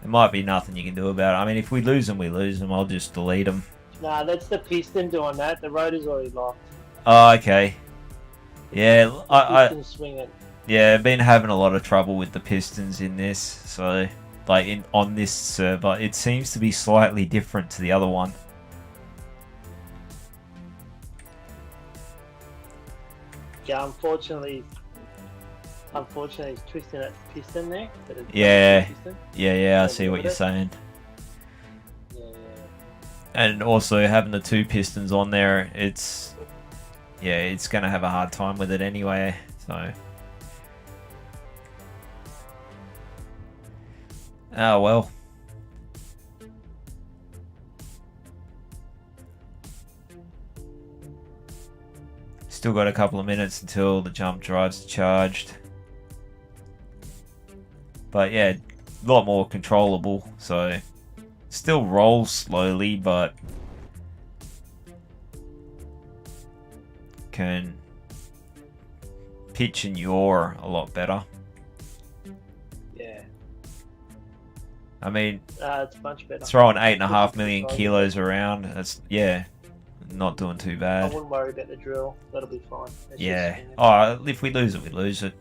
Speaker 1: there might be nothing you can do about it. I mean, if we lose them, we lose them. I'll just delete them.
Speaker 2: Nah, that's the piston doing that. The rotor's already locked.
Speaker 1: Oh, okay. Yeah,
Speaker 2: Piston swinging.
Speaker 1: Yeah, I've been having a lot of trouble with the pistons in this. So, like on this server, it seems to be slightly different to the other one.
Speaker 2: Yeah, unfortunately, it's twisting that piston there.
Speaker 1: Yeah, I see what you're saying.
Speaker 2: Yeah.
Speaker 1: And also having the 2 pistons on there, it's gonna have a hard time with it anyway. So, oh well. Still got a couple of minutes until the jump drive's charged. But yeah, a lot more controllable. So, still rolls slowly, but can pitch and yaw a lot better.
Speaker 2: Yeah.
Speaker 1: I mean,
Speaker 2: it's much better.
Speaker 1: Throwing 8.5 million kilos around, that's, not doing too
Speaker 2: I
Speaker 1: bad.
Speaker 2: wouldn't worry about the drill. That'll be fine.
Speaker 1: Yeah. Oh, if we lose it, we lose it.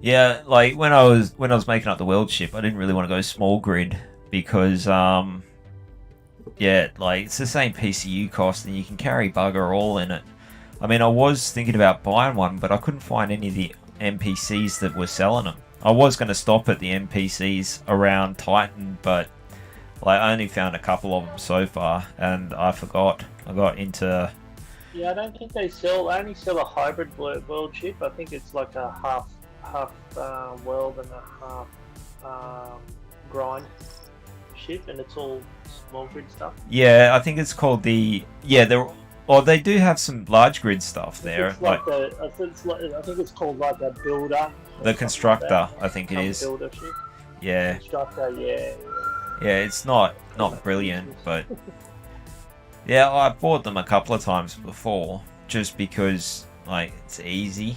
Speaker 1: Yeah, like when I was making up the world ship, I didn't really want to go small grid because like it's the same PCU cost and you can carry bugger all in it. I mean, I was thinking about buying one, but I couldn't find any of the NPCs that were selling them. I was going to stop at the NPCs around Titan, but like I only found a couple of them so far, and I forgot. I got into.
Speaker 2: Yeah, I don't think they sell. They only sell a hybrid world ship. I think it's like a half world and a half grind ship, and it's all small grid stuff.
Speaker 1: Yeah, I think it's called the. Yeah, they do have some large grid stuff there.
Speaker 2: I think it's called like a builder.
Speaker 1: The constructor, I think it is.
Speaker 2: Builder ship.
Speaker 1: Yeah.
Speaker 2: Constructor, yeah.
Speaker 1: Yeah, it's not brilliant, but yeah, I bought them a couple of times before just because like it's easy.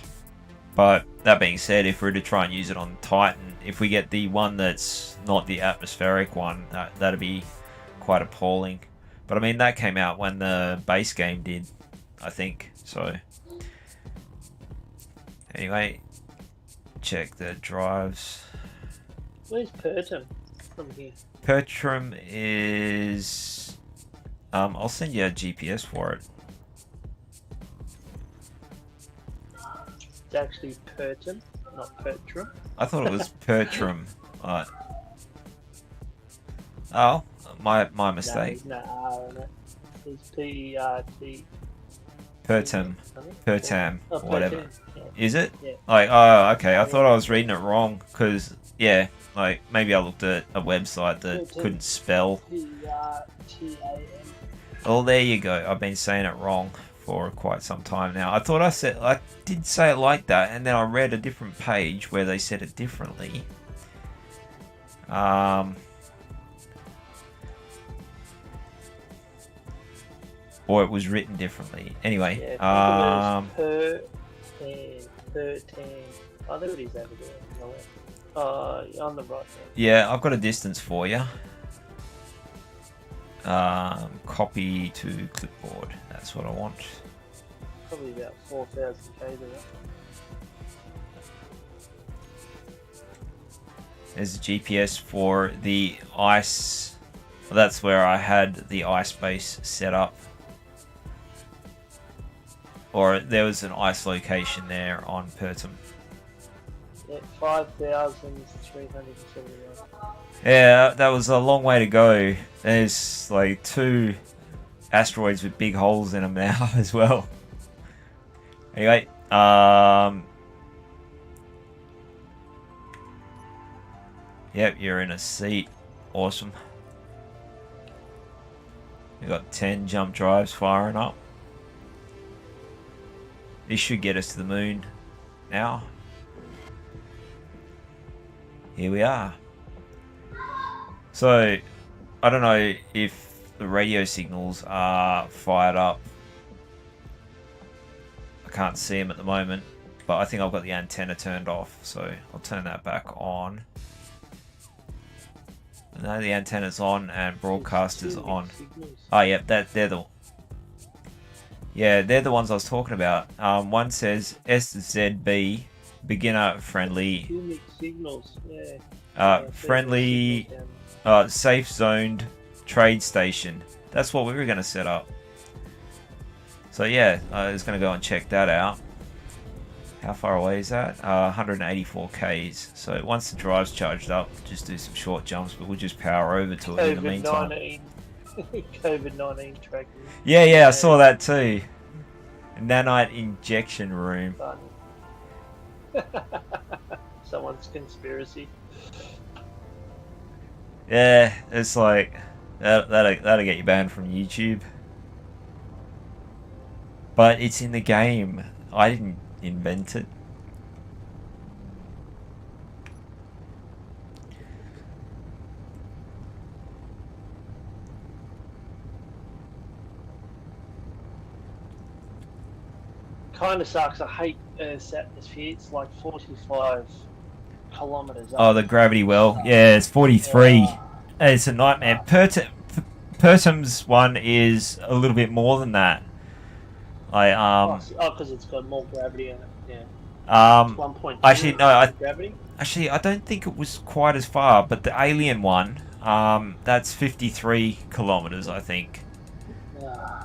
Speaker 1: But that being said, if we were to try and use it on Titan, if we get the one that's not the atmospheric one, that'd be quite appalling. But I mean, that came out when the base game did, I think. So anyway, check the drives.
Speaker 2: Where's Pertum from here?
Speaker 1: Pertram is. I'll send you a GPS for it.
Speaker 2: It's actually Pertum, not Pertram.
Speaker 1: I thought it was Pertram. Oh, my mistake.
Speaker 2: No, R in it. It's P-E-R-T.
Speaker 1: Pertam,
Speaker 2: Oh,
Speaker 1: whatever.
Speaker 2: Pertum, yeah.
Speaker 1: Is it?
Speaker 2: Yeah.
Speaker 1: Like, oh, okay. I thought I was reading it wrong because, yeah, like maybe I looked at a website that
Speaker 2: Pertum.
Speaker 1: couldn't spell.
Speaker 2: P-E-R-T-A-M.
Speaker 1: Oh, there you go. I've been saying it wrong for quite some time now. I thought I did say it like that, and then I read a different page where they said it differently. Or it was written differently. Anyway,
Speaker 2: yeah, Pertam. Oh, there it is over there. On the left. On the right.
Speaker 1: Yeah, I've got a distance for you. Copy to clipboard. That's what I want.
Speaker 2: Probably about 4,000 k's there.
Speaker 1: There's a GPS for the ice. Well, that's where I had the ice base set up. Or there was an ice location there on Pertum.
Speaker 2: Yeah, 5,371.
Speaker 1: Yeah, that was a long way to go. There's like 2 asteroids with big holes in them now as well. Anyway, yep, you're in a seat. Awesome. We got 10 jump drives firing up. This should get us to the moon now. Here we are. So, I don't know if the radio signals are fired up I can't see them at the moment, but I think I've got the antenna turned off, so I'll turn that back on. No, the antenna's on and broadcast is on. Oh, yeah, they're the ones I was talking about. One says SZB, beginner friendly.
Speaker 2: Two mixed signals, yeah.
Speaker 1: Friendly, safe zoned trade station. That's what we were going to set up. So yeah, I was going to go and check that out. How far away is that? 184 Ks. So once the drive's charged up, just do some short jumps, but we'll just power over to it in the meantime.
Speaker 2: COVID-19 tracking.
Speaker 1: Yeah, I saw that too. Nanite injection room.
Speaker 2: Someone's conspiracy.
Speaker 1: Yeah, it's like that'll get you banned from YouTube. But it's in the game. I didn't invent it.
Speaker 2: Kind of sucks. I hate Sapce. It's like 45 kilometers up.
Speaker 1: Oh, the gravity well. Yeah, it's 43. It's a nightmare. Pertum's one is a little bit more than that.
Speaker 2: Because it's got more gravity in it. Yeah. 1.2
Speaker 1: actually, no.
Speaker 2: Gravity.
Speaker 1: Actually, I don't think it was quite as far. But the alien one, that's 53 kilometers, I think.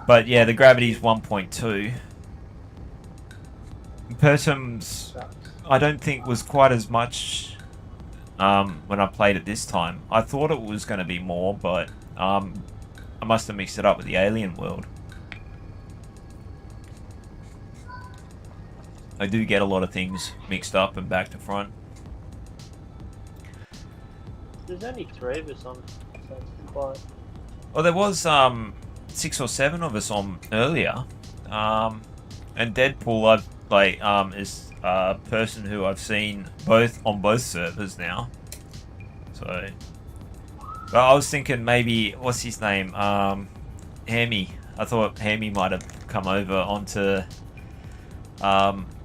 Speaker 1: But yeah, the gravity's 1.2. Pertum's, I don't think was quite as much when I played it this time. I thought it was going to be more, but I must have mixed it up with the alien world. I do get a lot of things mixed up and back to front.
Speaker 2: There's only 3 of us on, so it's quite...
Speaker 1: Well, there was 6 or 7 of us on earlier, and Deadpool is a person who I've seen on both servers now. So, but I was thinking maybe what's his name, Hammy. I thought Hammy might have come over onto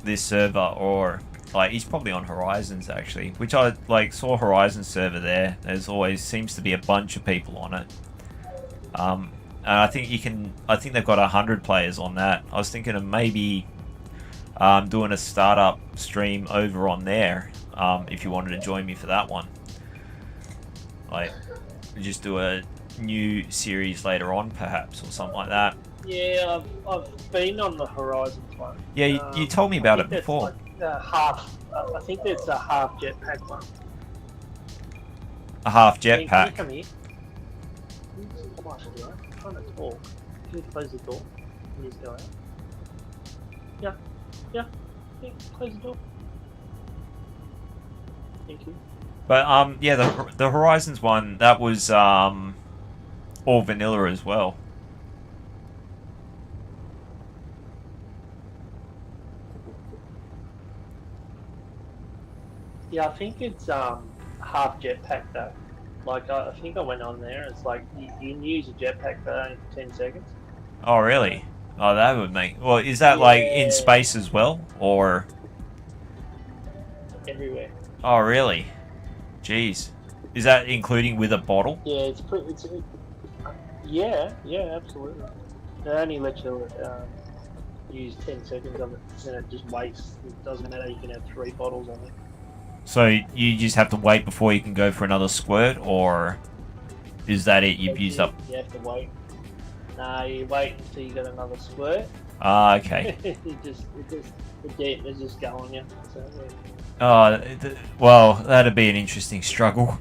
Speaker 1: this server, or he's probably on Horizons actually, which I saw Horizons server there. There's always seems to be a bunch of people on it. And I think they've got 100 players on that. I was thinking of maybe doing a startup stream over on there, if you wanted to join me for that one. Just do a new series later on perhaps, or something like that.
Speaker 2: Yeah, I've been on the Horizons one.
Speaker 1: Yeah, you told me about it before.
Speaker 2: I think that's a half jetpack one.
Speaker 1: A half jetpack?
Speaker 2: Come here. Come on, I'm trying to talk. Can you close the door? Can you just go out? Yeah, close the door. Thank you.
Speaker 1: But yeah, the Horizons one, that was all vanilla as well.
Speaker 2: Yeah, I think it's half jetpack though. I think I went on there. It's like you can use a jetpack for only 10 seconds.
Speaker 1: Oh really? Oh, that would make... Well, is that in space as well, or...
Speaker 2: Everywhere.
Speaker 1: Oh really? Jeez. Is that including with a bottle?
Speaker 2: Yeah, it's pretty... yeah, absolutely. They only let you use 10 seconds of it, and it just wastes. It doesn't matter, you can have 3 bottles on it.
Speaker 1: So you just have to wait before you can go for another squirt, or is that it? You've used up...
Speaker 2: You have to wait. No, you wait until you get another squirt.
Speaker 1: Ah, okay.
Speaker 2: The dent is just going you. So,
Speaker 1: Oh,
Speaker 2: yeah.
Speaker 1: well, that'd be an interesting struggle.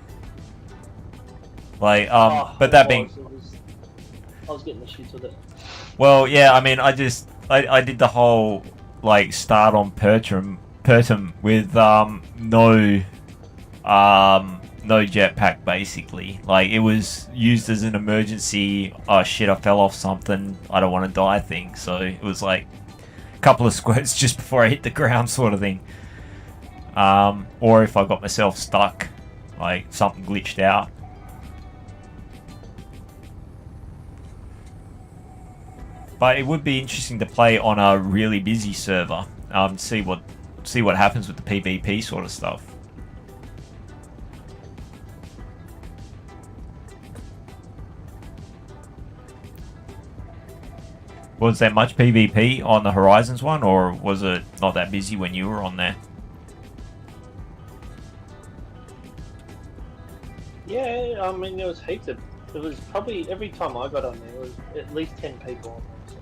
Speaker 1: But that being...
Speaker 2: I was getting the shits with it.
Speaker 1: Well, yeah, I mean, I did the whole, start on Pertum with, no jetpack, basically. It was used as an emergency, oh shit, I fell off something, I don't want to die thing. So it was a couple of squirts just before I hit the ground sort of thing. Or if I got myself stuck, something glitched out. But it would be interesting to play on a really busy server. See what happens with the PvP sort of stuff. Was there much PvP on the Horizons one, or was it not that busy when you were on there?
Speaker 2: Yeah, I mean, there was heaps of... It was probably, every time I got on there, it was at least 10 people on there.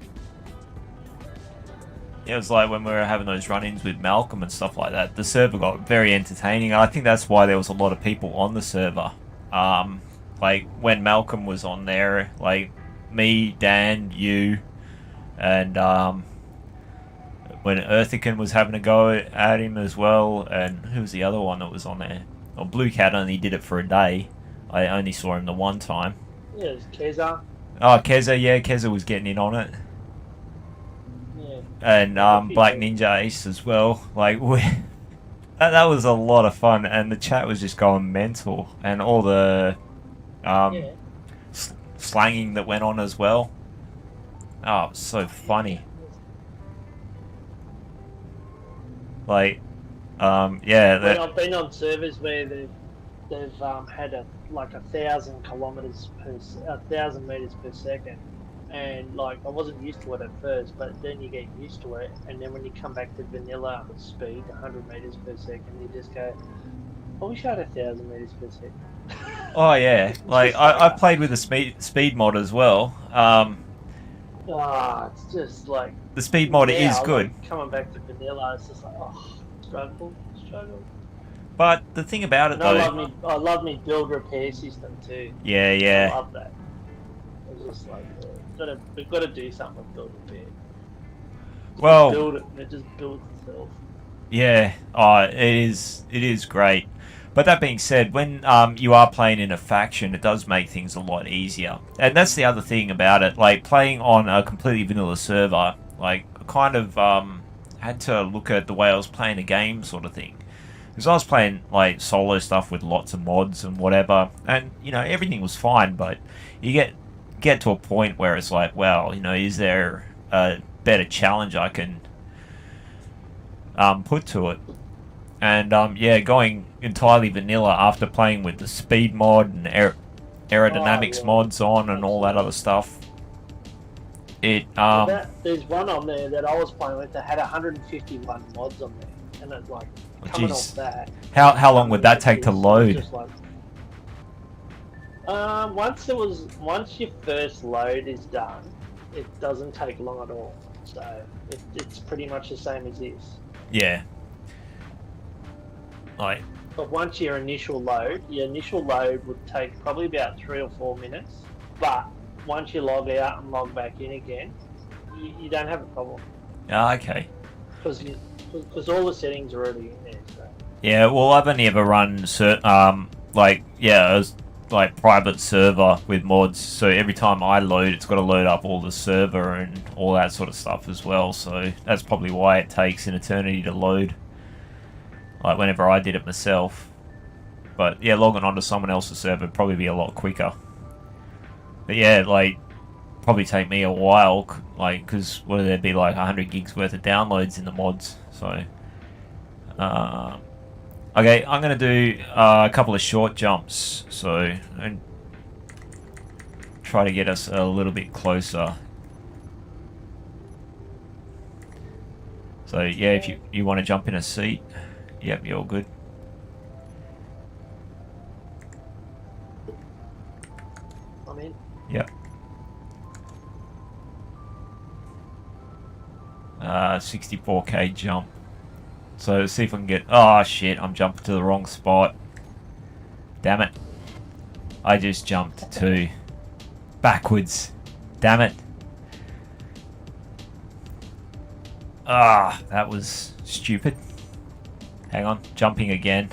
Speaker 1: Yeah, it was like when we were having those run-ins with Malcolm and stuff like that. The server got very entertaining. I think that's why there was a lot of people on the server. Like, when Malcolm was on there, like, me, Dan, you... And when Earthican was having a go at him as well, and who was the other one that was on there? Well, Blue Cat only did it for a day. I only saw him the one time.
Speaker 2: Yeah, it was Keza.
Speaker 1: Oh, Keza, yeah, Keza was getting in on it.
Speaker 2: Yeah.
Speaker 1: And Black Ninja Ace as well. Like, that was a lot of fun, and the chat was just going mental, and all the slanging that went on as well. Oh, it was so funny. Like, yeah.
Speaker 2: When I've been on servers where they've had like 1,000 kilometers per 1,000 meters per second, and like I wasn't used to it at first, but then you get used to it, and then when you come back to vanilla speed, 100 meters per second, you just go, I wish I had 1,000 meters per second.
Speaker 1: Oh yeah, like I played with the speed mod as well.
Speaker 2: It's just like
Speaker 1: the speed mod is good.
Speaker 2: Like, coming back to vanilla, it's just like struggle.
Speaker 1: But the thing about it, though,
Speaker 2: I love me build repair system too.
Speaker 1: Yeah.
Speaker 2: I love that. It's just like we've got to do something with build repair.
Speaker 1: Well,
Speaker 2: build it, and it just builds itself.
Speaker 1: Yeah, it is great. But that being said, when you are playing in a faction, it does make things a lot easier. And that's the other thing about it. Like, playing on a completely vanilla server, like, I kind of had to look at the way I was playing a game sort of thing. Because I was playing, like, solo stuff with lots of mods and whatever. And, you know, everything was fine. But you get to a point where it's like, well, you know, is there a better challenge I can put to it? And yeah, going entirely vanilla after playing with the speed mod and aerodynamics mods on and all that other stuff. There's
Speaker 2: one on there that I was playing with that had 151 mods on there, and it's like coming off that.
Speaker 1: How long would that take to load?
Speaker 2: Just like, once your first load is done, it doesn't take long at all. So it's pretty much the same as this.
Speaker 1: Yeah. Like,
Speaker 2: but once your initial load would take probably about 3 or 4 minutes. But once you log out and log back in again, you don't have a problem.
Speaker 1: Okay.
Speaker 2: Because all the settings are already in there. So.
Speaker 1: Yeah, well, I've only ever run private server with mods. So every time I load, it's got to load up all the server and all that sort of stuff as well. So that's probably why it takes an eternity to load. Like whenever I did it myself. But yeah, logging onto someone else's server would probably be a lot quicker. But yeah, like, probably take me a while, like, because what would there be, like 100 gigs worth of downloads in the mods? So, okay, I'm going to do a couple of short jumps, so, and try to get us a little bit closer. So yeah, if you want to jump in a seat, yep, you're all good.
Speaker 2: I'm in.
Speaker 1: Yep. 64k jump. So let's see if I can get... Oh shit, I'm jumping to the wrong spot. Damn it. I just jumped to backwards. Damn it. Ah, that was stupid. Hang on, jumping again.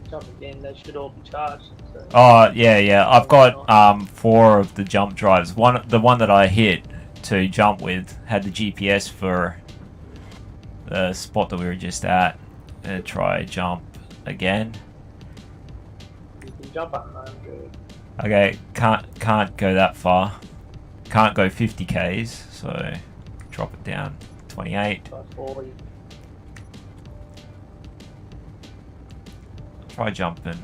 Speaker 2: Jump again, they should all be charged. So.
Speaker 1: Oh, yeah. I've got 4 of the jump drives. The one that I hit to jump with had the GPS for the spot that we were just at. Try jump again.
Speaker 2: You can jump 100.
Speaker 1: Okay, can't go that far. Can't go 50 k's, so drop it down 28.
Speaker 2: Try 40.
Speaker 1: Try jumping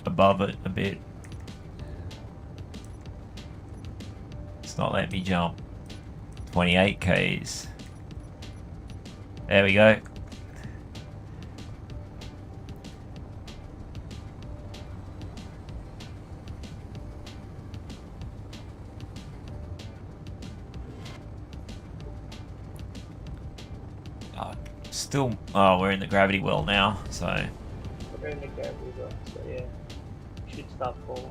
Speaker 1: above it a bit. It's not letting me jump. 28 k's. There we go. Still, oh, we're in the gravity well now, so.
Speaker 2: We're in the gravity well, so yeah. Should start falling.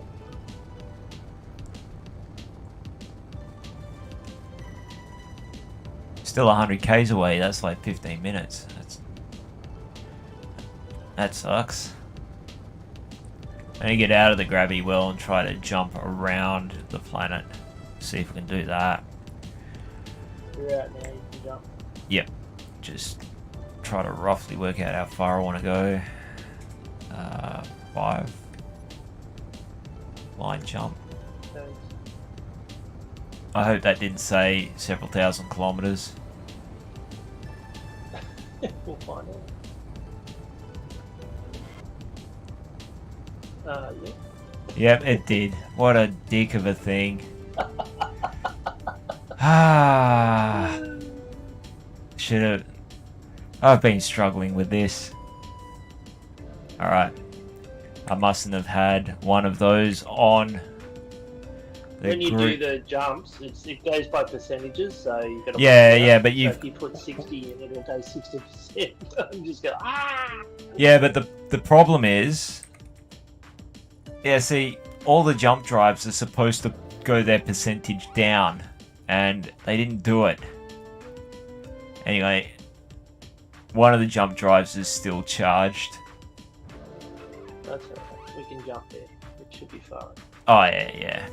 Speaker 1: Still 100 k's away, that's like 15 minutes. That sucks. I'm gonna get out of the gravity well and try to jump around the planet. See if we can do that.
Speaker 2: You're out now, you can jump.
Speaker 1: Yep. Just try to roughly work out how far I want to go. 5. Line jump.
Speaker 2: Thanks.
Speaker 1: I hope that didn't say several thousand kilometers.
Speaker 2: We'll find out. Yeah.
Speaker 1: Yep, it did. What a dick of a thing. Ah. Should have. I've been struggling with this. Alright. I mustn't have had one of those on the
Speaker 2: When you
Speaker 1: group.
Speaker 2: do the jumps, it goes by percentages, so you've got to
Speaker 1: Yeah, but
Speaker 2: so
Speaker 1: you've...
Speaker 2: if you put 60 in, it'll go 60%. I'm just going, ah!
Speaker 1: Yeah, but the problem is... Yeah, see, all the jump drives are supposed to go their percentage down, and they didn't do it. Anyway, one of the jump drives is still charged.
Speaker 2: That's alright. We can jump there. It should be fine.
Speaker 1: Oh, yeah.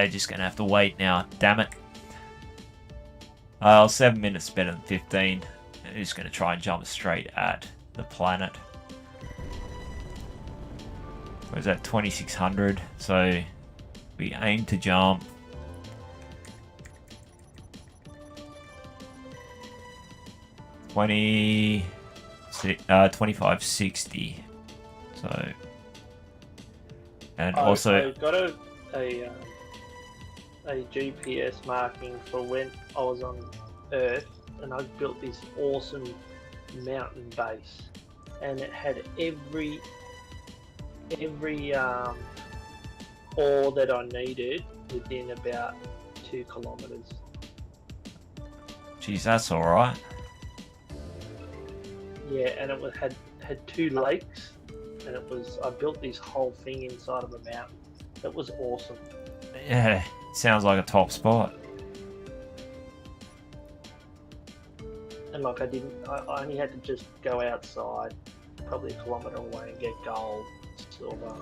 Speaker 1: Just gonna have to wait now. Damn it. 7 minutes better than 15. I'm just gonna try and jump straight at the planet. What is that? 2600. So we aim to jump. $25.60. So, and also
Speaker 2: I've got a GPS marking for when I was on Earth, and I built this awesome mountain base, and it had every ore that I needed within about 2 kilometers.
Speaker 1: geez, that's all right.
Speaker 2: Yeah, and it had 2 lakes, and I built this whole thing inside of a mountain. It was awesome.
Speaker 1: Yeah, sounds like a top spot.
Speaker 2: And like I only had to just go outside, probably a kilometre away, and get gold, silver.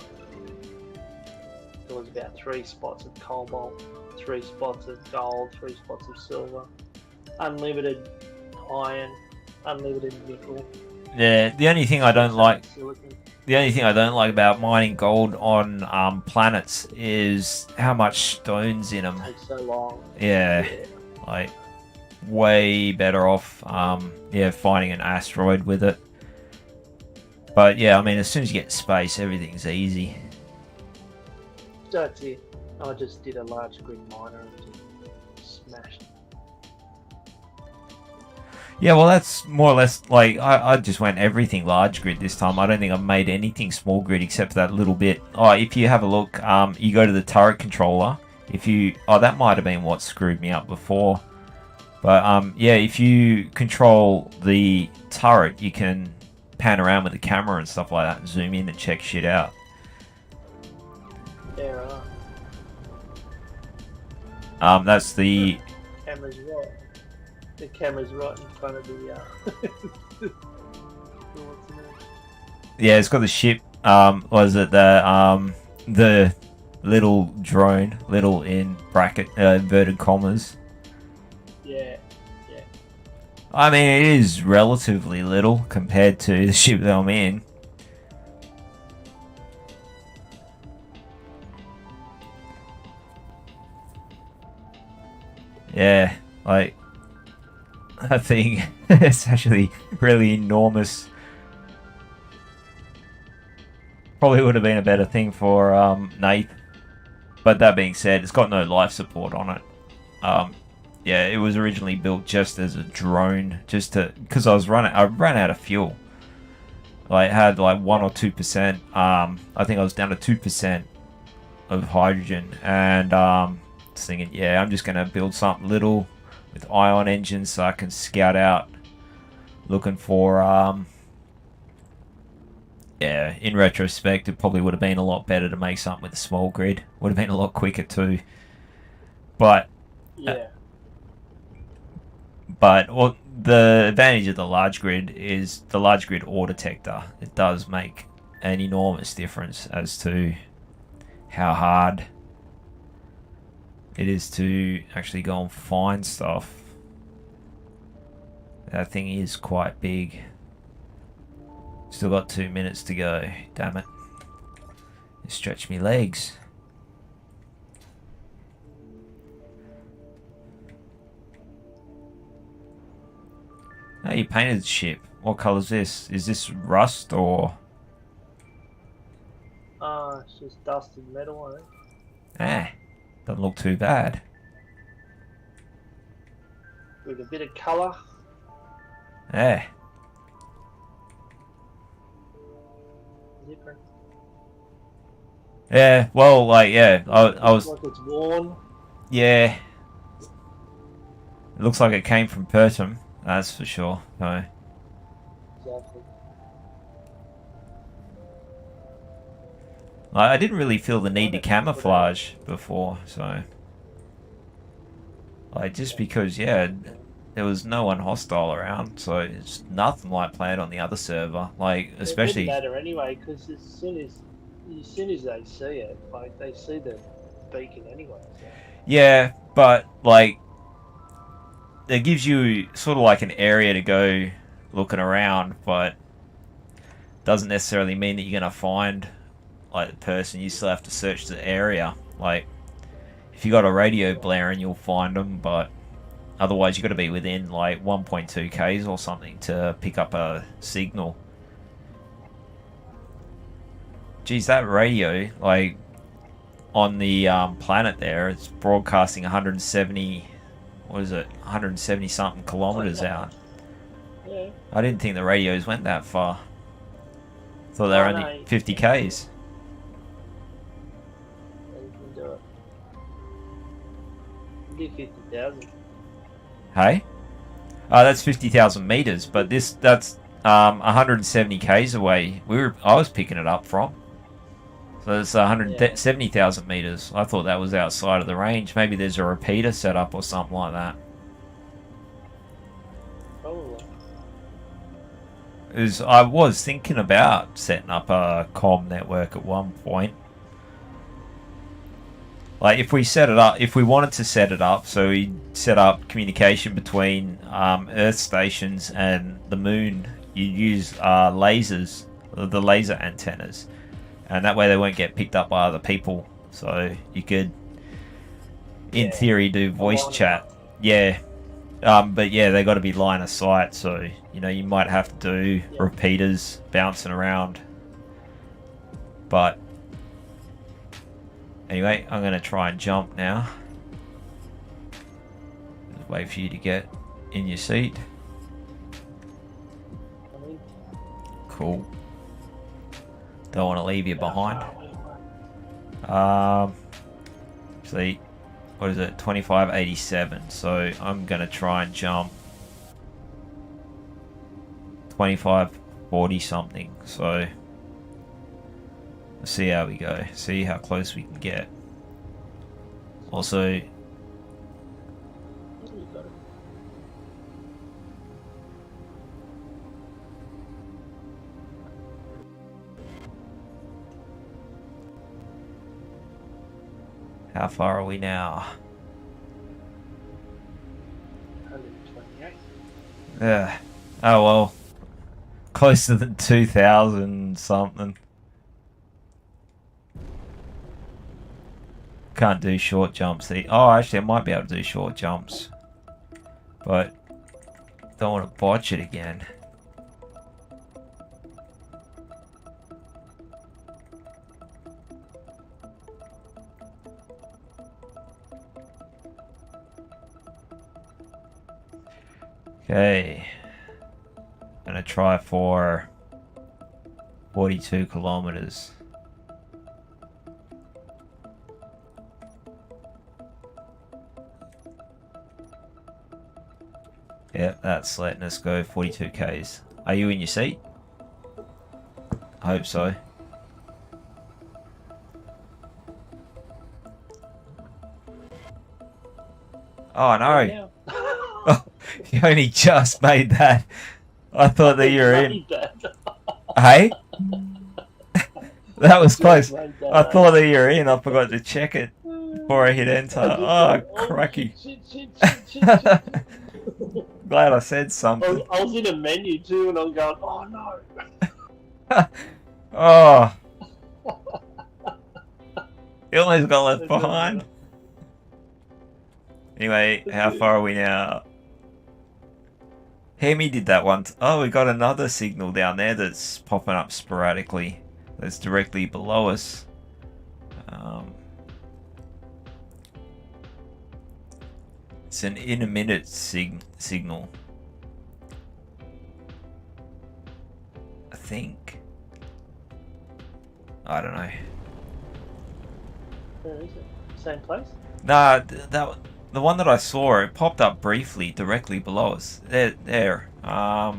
Speaker 2: There was about 3 spots of cobalt, 3 spots of gold, 3 spots of silver, unlimited iron, unlimited nickel.
Speaker 1: Yeah, the only thing I don't like,
Speaker 2: silicon.
Speaker 1: the only thing I don't like about mining gold on planets is how much stone's in them.
Speaker 2: It takes so long.
Speaker 1: Yeah, like way better off, finding an asteroid with it. But yeah, I mean, as soon as you get space, everything's easy.
Speaker 2: That's it. I just did a large grid miner and just smashed.
Speaker 1: Yeah, well, that's more or less like I just went everything large grid this time. I don't think I've made anything small grid except for that little bit. Oh, if you have a look, you go to the turret controller. That might have been what screwed me up before. But yeah, if you control the turret, you can pan around with the camera and stuff like that and zoom in and check shit out.
Speaker 2: Yeah,
Speaker 1: That's the...
Speaker 2: camera's right. The camera's right in front of the what's the name?
Speaker 1: Yeah, it's got the ship. Was it the little drone, little in bracket inverted commas?
Speaker 2: Yeah.
Speaker 1: I mean, it is relatively little compared to the ship that I'm in. Yeah, like, I think it's actually really enormous. Probably would have been a better thing for Nape. But that being said, it's got no life support on it. Yeah, it was originally built just as a drone, just to because I ran out of fuel. Like, it had like 1 or 2%. I think I was down to 2% of hydrogen, and thinking, yeah, I'm just gonna build something little with ion engines so I can scout out, looking for yeah, in retrospect, it probably would have been a lot better to make something with a small grid. Would have been a lot quicker too. But
Speaker 2: Yeah.
Speaker 1: well, the advantage of the large grid is the large grid ore detector. It does make an enormous difference as to how hard it is to actually go and find stuff. That thing is quite big. Still got 2 minutes to go. Damn it. Stretch me legs. Oh, you painted the ship. What colour's this? Is this rust or...
Speaker 2: It's just dusted metal, I think.
Speaker 1: Eh, doesn't look too bad.
Speaker 2: With a bit of colour.
Speaker 1: Eh.
Speaker 2: Different.
Speaker 1: Yeah, well, like, yeah, I was...
Speaker 2: Like it's worn.
Speaker 1: Yeah. It looks like it came from Pertham, that's for sure. No.
Speaker 2: Exactly.
Speaker 1: I didn't really feel the need to camouflage before, so... Like, just because, yeah, there was no one hostile around, so it's nothing like playing on the other server. Like, especially...
Speaker 2: It wouldn't matter anyway, because as soon as they see it, like, they see the beacon anyway. So.
Speaker 1: Yeah, but, like, it gives you sort of like an area to go looking around, but doesn't necessarily mean that you're going to find, like, the person. You still have to search the area. Like, if you got a radio blaring, you'll find them, but otherwise you got to be within, like, 1.2 Ks or something to pick up a signal. Geez, that radio, like, on the planet there, it's broadcasting 170... What is it? 170 something kilometers out.
Speaker 2: Yeah.
Speaker 1: I didn't think the radios went that far. Thought they were only 50 Ks.
Speaker 2: Yeah, you can do it. You do 50,000.
Speaker 1: Hey? Oh, that's 50,000 meters, but that's 170 Ks away. I was picking it up from. So it's 170,000 meters. I thought that was outside of the range. Maybe there's a repeater set up or something like that.
Speaker 2: Probably.
Speaker 1: I was thinking about setting up a comm network at one point. Like, if we set it up, if we wanted to set it up, so we set up communication between Earth stations and the moon, you use lasers, the laser antennas. And that way they won't get picked up by other people. So you could, in theory, do voice chat. Yeah. But yeah, they got to be line of sight. So, you know, you might have to do repeaters bouncing around. But anyway, I'm going to try and jump now. Just wait for you to get in your seat. Cool. Don't want to leave you behind. See, what is it? 2587. So I'm gonna try and jump 2540 something. So let's see how we go. See how close we can get. Also, how far are we now?
Speaker 2: 128.
Speaker 1: Oh well. Closer than 2,000 something. Can't do short jumps. Oh, actually, I might be able to do short jumps. But don't want to botch it again. Okay. Gonna try for 42 kilometers. Yep, that's letting us go 42 k's. Are you in your seat? I hope so. Oh no! Oh, you only just made that. I thought that you were in. Hey? That was close. I thought that you were in. I forgot to check it before I hit enter. Oh, cracky. Glad I said something.
Speaker 2: I was in a menu too, and I was going, oh no.
Speaker 1: Oh. You almost got left behind. Anyway, how far are we now? Hemi did that once. Oh, we got another signal down there that's popping up sporadically. That's directly below us. It's an intermittent signal. I think. I don't know.
Speaker 2: Where is it? Same place?
Speaker 1: Nah, the one that I saw, it popped up briefly directly below us. There. Oh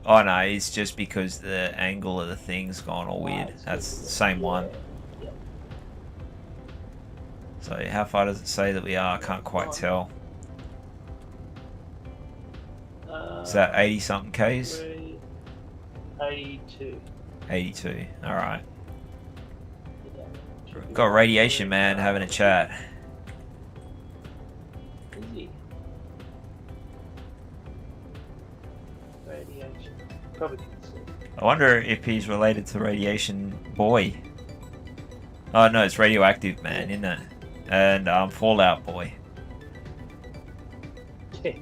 Speaker 1: no, it's just because the angle of the thing's gone all weird. That's the same one. So how far does it say that we are? I can't quite tell. Is that 80 something k's?
Speaker 2: 82.
Speaker 1: 82, alright. Got Radiation Man having a chat.
Speaker 2: Is he? Radiation. Probably can see.
Speaker 1: I wonder if he's related to Radiation Boy. Oh no, it's Radioactive Man, isn't it? And Fallout Boy.
Speaker 2: Yeah.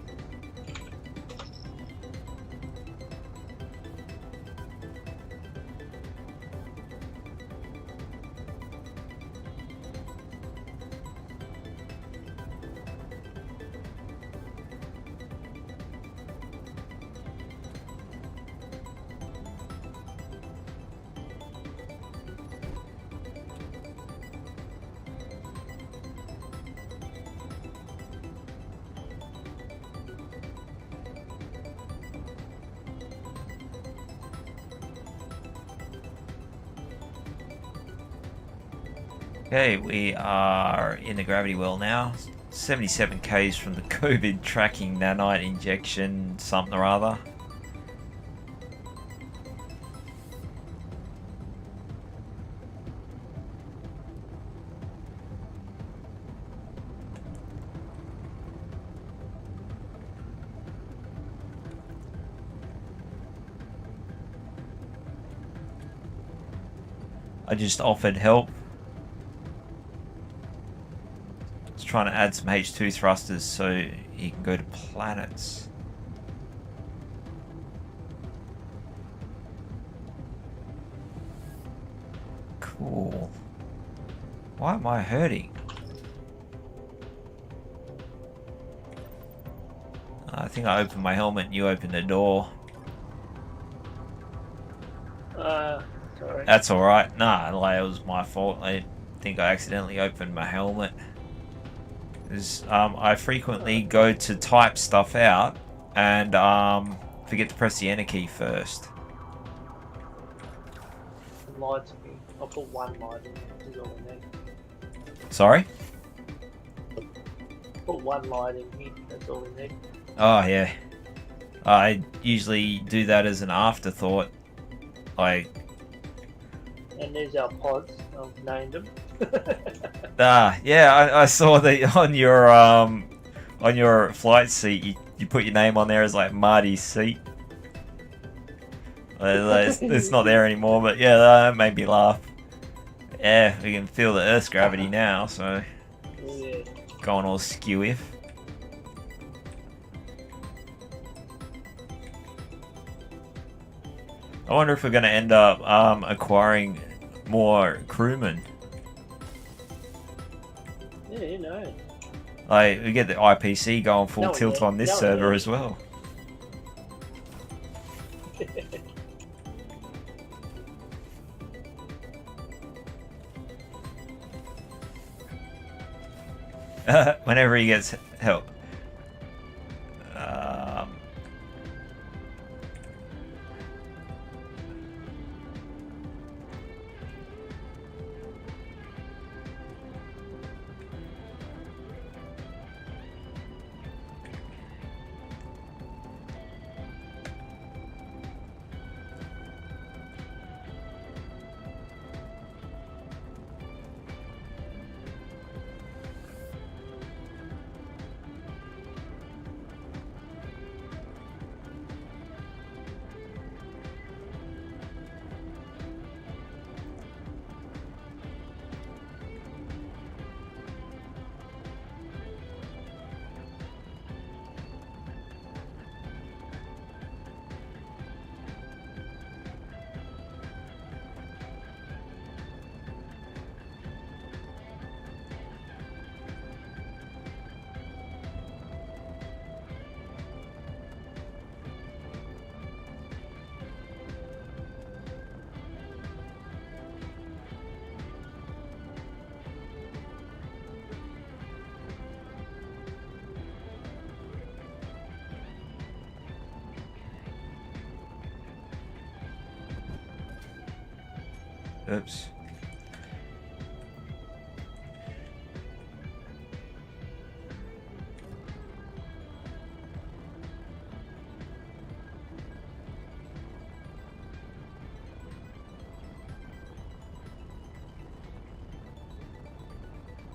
Speaker 1: Okay, we are in the gravity well now. 77 k's from the COVID tracking nanite injection something or other. I just offered help. Trying to add some H2 thrusters so he can go to planets. Cool. Why am I hurting? I think I opened my helmet and you opened the door.
Speaker 2: Sorry.
Speaker 1: That's alright. Nah, like, it was my fault. I think I accidentally opened my helmet. I frequently go to type stuff out and forget to press the enter key first.
Speaker 2: Lied to me. I'll put one light in. Is all I need.
Speaker 1: Sorry?
Speaker 2: Put one light in here. That's all we need.
Speaker 1: Oh yeah. I usually do that as an afterthought. Like.
Speaker 2: And there's our pods. I've named them.
Speaker 1: Yeah, I saw that on your flight seat. You put your name on there as like Marty's seat. It's not there anymore, but yeah, that made me laugh. Yeah, we can feel the Earth's gravity now, so
Speaker 2: Yeah.
Speaker 1: going all skew-if. I wonder if we're going to end up acquiring more crewmen.
Speaker 2: Yeah, you know.
Speaker 1: Like, we get the IPC going full
Speaker 2: No,
Speaker 1: tilt
Speaker 2: yeah.
Speaker 1: on this
Speaker 2: No,
Speaker 1: server
Speaker 2: yeah.
Speaker 1: as well. Whenever he gets help. Oops.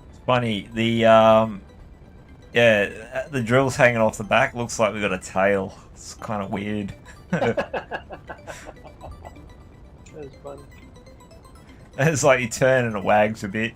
Speaker 1: It's funny, yeah, the drill's hanging off the back. Looks like we got a tail. It's kind of weird.
Speaker 2: That was funny.
Speaker 1: It's like you turn and it wags a bit.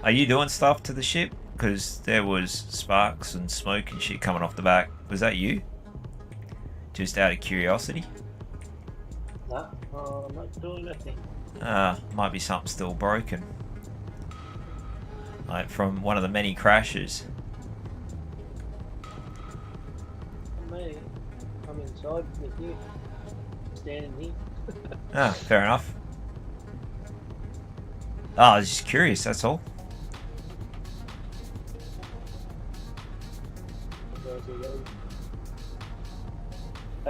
Speaker 1: Are you doing stuff to the ship? Because there was sparks and smoke and shit coming off the back. Was that you? Just out of curiosity?
Speaker 2: No, I'm not doing nothing.
Speaker 1: Might be something still broken. Like from one of the many crashes.
Speaker 2: Mate, I'm inside with you. Standing here.
Speaker 1: Fair enough. I was just curious, that's all.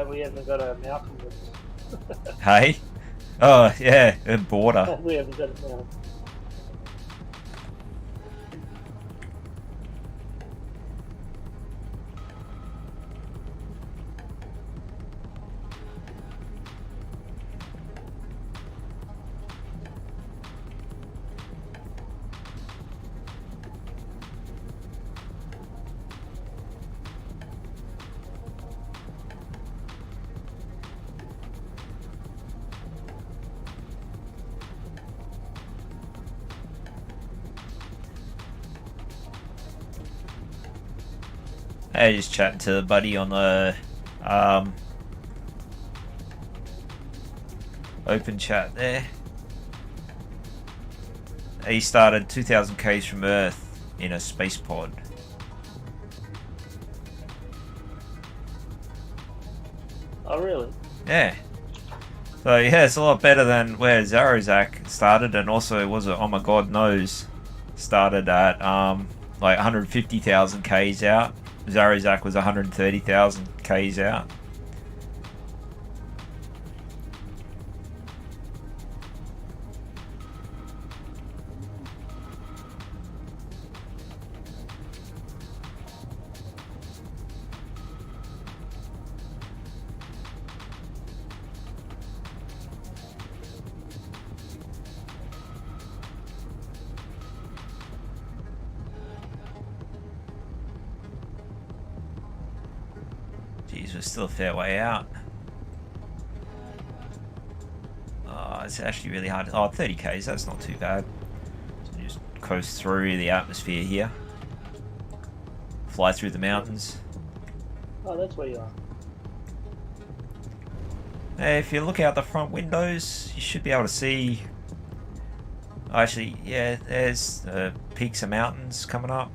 Speaker 2: We haven't got a Malcolm with us.
Speaker 1: Hey? Oh, yeah, a border.
Speaker 2: We haven't got a Malcolm.
Speaker 1: Hey, just chatting to the buddy on the open chat there. He started 2,000 k's from Earth in a space pod.
Speaker 2: Oh, really?
Speaker 1: Yeah. So yeah, it's a lot better than where Zarozak started, and also was it Oh My God Knows started at like 150,000 Ks out. Zarizak was 130,000 Ks out. Geez, we're still a fair way out. Oh, it's actually really hard. Oh, 30 Ks, that's not too bad. So just coast through the atmosphere here. Fly through the mountains.
Speaker 2: Oh, that's where you are.
Speaker 1: Hey, if you look out the front windows, you should be able to see... Actually, yeah, there's peaks of mountains coming up.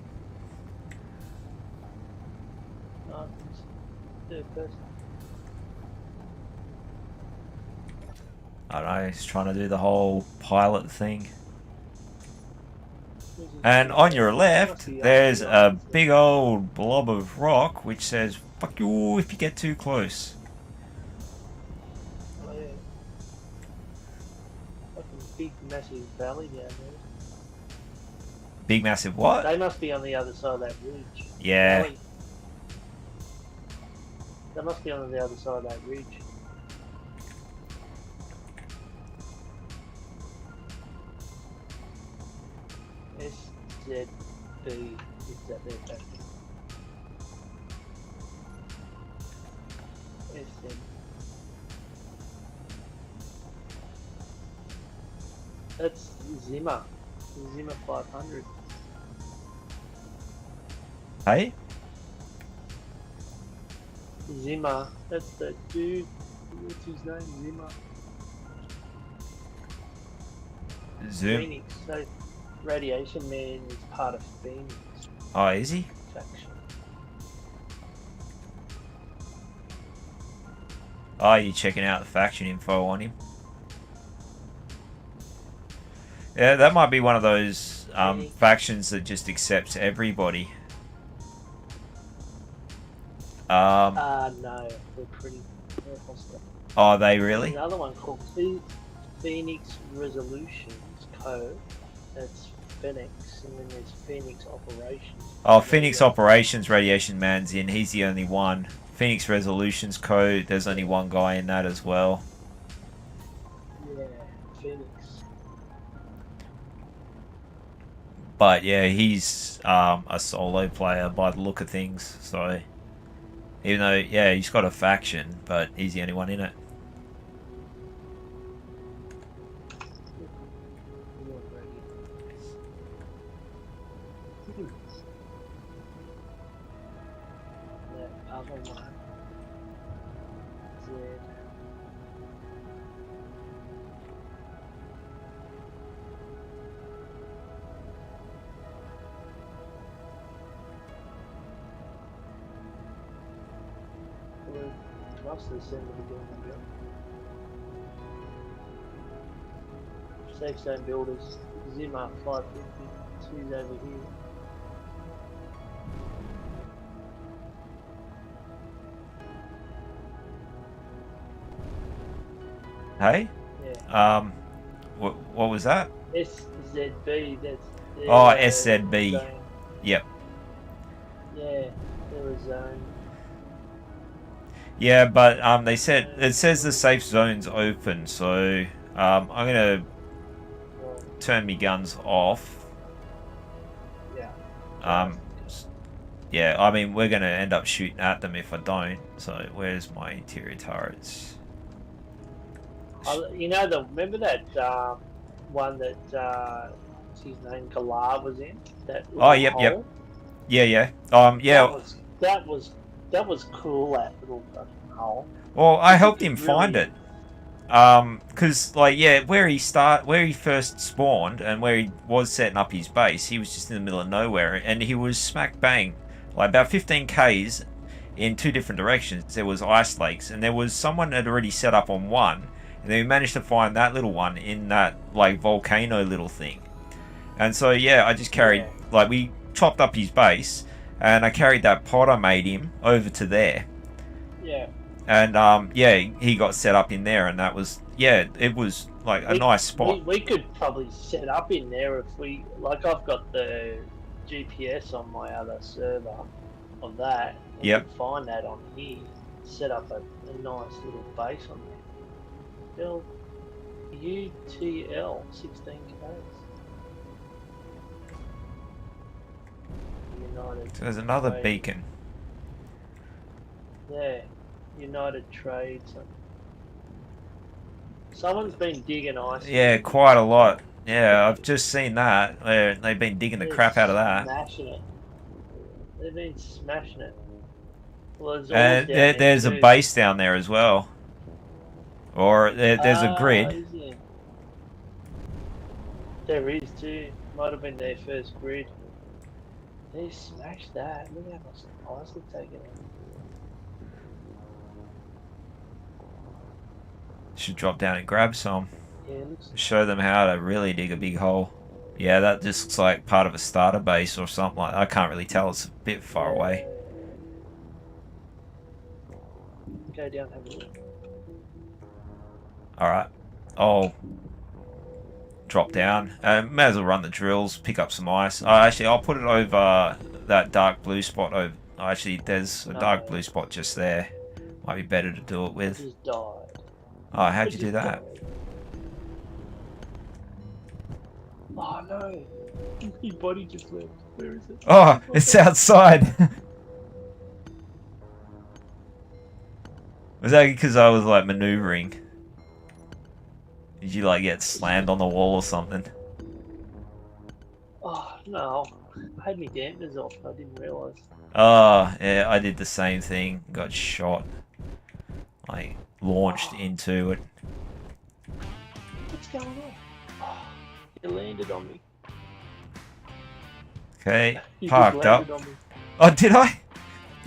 Speaker 1: I don't know, he's trying to do the whole pilot thing. And on your left, there's a big old blob of rock which says, fuck you if you get too close.
Speaker 2: Oh, yeah. Fucking big, massive valley down there.
Speaker 1: Big, massive what?
Speaker 2: They must be on the other side of that ridge.
Speaker 1: Yeah.
Speaker 2: Valley. They must be on the other side of that ridge. SZB is that their factory? SZ. That's Zimmer. Zimmer 500.
Speaker 1: Hey?
Speaker 2: Zimmer. That's the dude. What's his name? Zimmer.
Speaker 1: Zoom.
Speaker 2: Phoenix. So Radiation Man is part of Phoenix
Speaker 1: Oh, is he?
Speaker 2: faction.
Speaker 1: Oh, you're checking out the faction info on him. Yeah, that might be one of those factions that just accepts everybody.
Speaker 2: No, they're pretty hostile.
Speaker 1: Oh, are they really?
Speaker 2: There's another one called Phoenix Resolutions Code. That's Phoenix, and then there's Phoenix Operations.
Speaker 1: Oh, Phoenix Operations Radiation Man's in. He's the only one. Phoenix Resolutions Code, there's only one guy in that as well.
Speaker 2: Yeah, Phoenix.
Speaker 1: But yeah, he's a solo player by the look of things. So even though, yeah, he's got a faction, but he's the only one in it.
Speaker 2: That other one. Must have sent me doing the job. Safe zone builders. Zimmer 550. Who's over here?
Speaker 1: Hey?
Speaker 2: Yeah.
Speaker 1: What was that?
Speaker 2: SZB. That's.
Speaker 1: Oh, SZB.
Speaker 2: Zone.
Speaker 1: Yep.
Speaker 2: Yeah, there was zone.
Speaker 1: Yeah, but they said it says the safe zone's open, so I'm gonna turn me guns off.
Speaker 2: Yeah.
Speaker 1: Yeah, I mean we're gonna end up shooting at them if I don't. So where's my interior turrets?
Speaker 2: You know remember that one that what's his name Galar was in? That
Speaker 1: Oh, yep,
Speaker 2: hole?
Speaker 1: yep. Yeah, yeah. Yeah.
Speaker 2: That was cool, that little fucking hole.
Speaker 1: Well, I helped him
Speaker 2: Really?
Speaker 1: find it. Cause like yeah, where he first spawned and where he was setting up his base, he was just in the middle of nowhere, and he was smack bang, like about 15 k's in two different directions. There was ice lakes, and there was someone that had already set up on one, and then we managed to find that little one in that like volcano little thing. And so yeah, I just carried like we chopped up his base, and I carried that pod I made him over to there.
Speaker 2: Yeah.
Speaker 1: And he got set up in there, and that was it was like a nice spot.
Speaker 2: We could probably set up in there if we like. I've got the GPS on my other server of that. We
Speaker 1: Yep.
Speaker 2: could find that on here. Set up a nice little base on there. Build UTL 16 k's. United.
Speaker 1: So there's another
Speaker 2: Trade.
Speaker 1: beacon.
Speaker 2: Yeah, United Trade. Someone's been digging ice.
Speaker 1: Yeah, quite a lot. Yeah, I've just seen that. They've been digging the
Speaker 2: They're
Speaker 1: crap out of that.
Speaker 2: Smashing it. They've been smashing it. Well,
Speaker 1: And there's a base down there as well. Or there's a grid.
Speaker 2: There is too. Might have been their first grid. They smashed that. Look how much ice they've taken out.
Speaker 1: Should drop down and grab some.
Speaker 2: Yeah, it looks.
Speaker 1: Show them how to really dig a big hole. Yeah, that just looks like part of a starter base or something like that. I can't really tell. It's a bit far away.
Speaker 2: Go down, have a look.
Speaker 1: Alright. I'll drop down. May as well run the drills, pick up some ice. Actually, I'll put it over that dark blue spot. Over. Actually, there's a dark blue spot just there. Might be better to do it with.
Speaker 2: Just died.
Speaker 1: Oh, how'd you do that?
Speaker 2: Oh no! Your body just left. Where is it?
Speaker 1: Oh, it's outside. Was that because I was like maneuvering? Did you like get slammed on the wall or something?
Speaker 2: Oh no! I had my dampers off. I didn't realise.
Speaker 1: Oh, yeah, I did the same thing. Got shot. Like, launched into it.
Speaker 2: What's going on? Oh, you landed on me.
Speaker 1: Okay,
Speaker 2: You
Speaker 1: parked
Speaker 2: just
Speaker 1: up.
Speaker 2: landed on me.
Speaker 1: Oh, did I?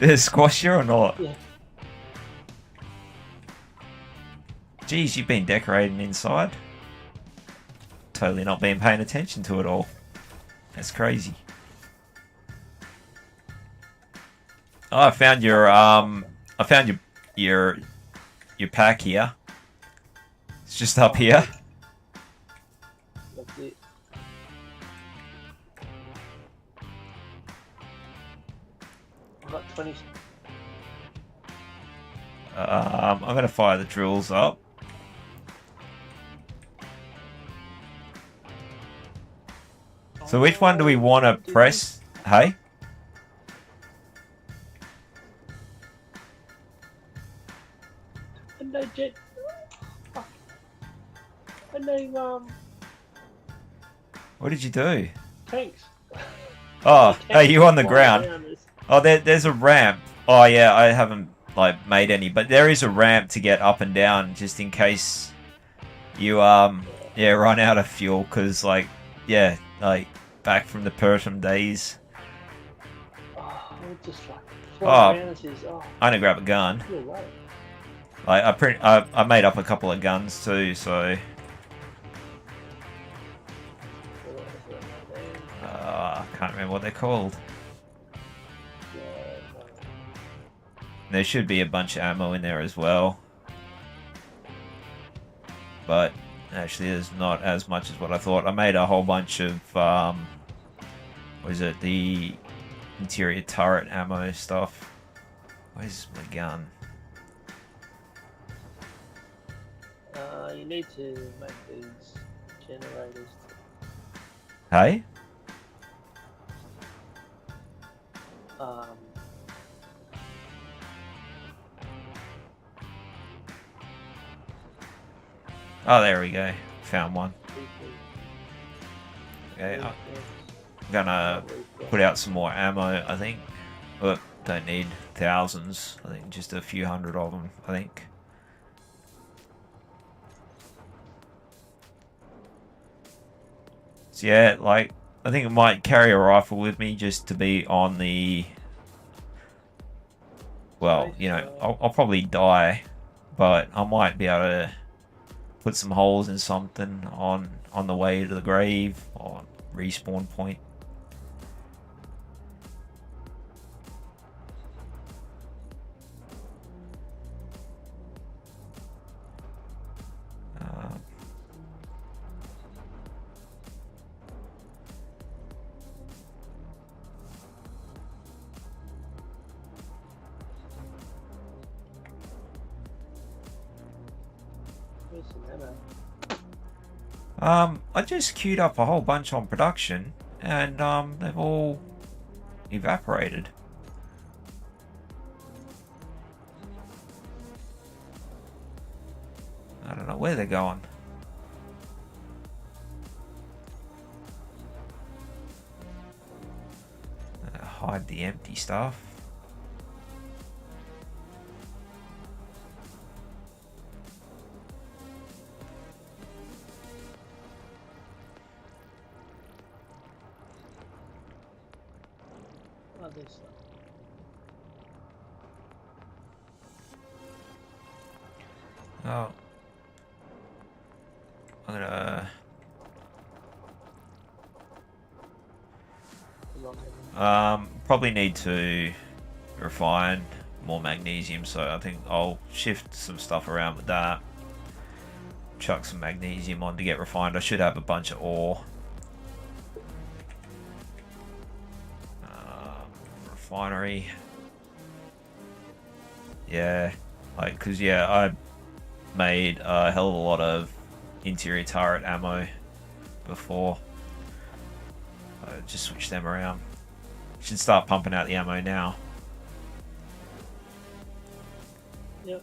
Speaker 1: Did it squash you or not?
Speaker 2: Yeah.
Speaker 1: Geez, you've been decorating inside. Totally not been paying attention to it all. That's crazy. Oh, I found your pack here. It's just up here.
Speaker 2: That's it. I've got 20.
Speaker 1: I'm gonna fire the drills up. So which one do we want to press? Hey?
Speaker 2: And no jet. And no
Speaker 1: What did you do?
Speaker 2: tanks.
Speaker 1: Oh, hey, you on the
Speaker 2: Flying
Speaker 1: ground.
Speaker 2: around us.
Speaker 1: Oh, there's a ramp. Oh yeah, I haven't like made any, but there is a ramp to get up and down just in case you run out of fuel, because like back from the Persian days.
Speaker 2: Oh, we're just like
Speaker 1: Oh.
Speaker 2: flying around us is, oh,
Speaker 1: I'm gonna grab a gun.
Speaker 2: you're right.
Speaker 1: Like I made up a couple of guns too, so I can't remember what they're called. There should be a bunch of ammo in there as well, but actually there's not as much as what I thought. I made a whole bunch of what is it, the interior turret ammo stuff. Where's my gun?
Speaker 2: You need to make these generators.
Speaker 1: Hey? Oh, there we go. Found one. Okay, I'm gonna put out some more ammo, I think. But don't need thousands. I think just a few hundred of them, I think. So yeah, like, I think I might carry a rifle with me just to be on the... Well, you know, I'll probably die, but I might be able to put some holes in something on the way to the grave or respawn point.
Speaker 2: missing ammo.
Speaker 1: I just queued up a whole bunch on production, and they've all evaporated. I don't know where they're going. Hide the empty stuff.
Speaker 2: Oh, there's some.
Speaker 1: Oh. I'm gonna... probably need to refine more magnesium, so I think I'll shift some stuff around with that. Chuck some magnesium on to get refined. I should have a bunch of ore. Refinery. Yeah, like, cause yeah, I made a hell of a lot of interior turret ammo before. Just switch them around. Should start pumping out the ammo now.
Speaker 2: Yep.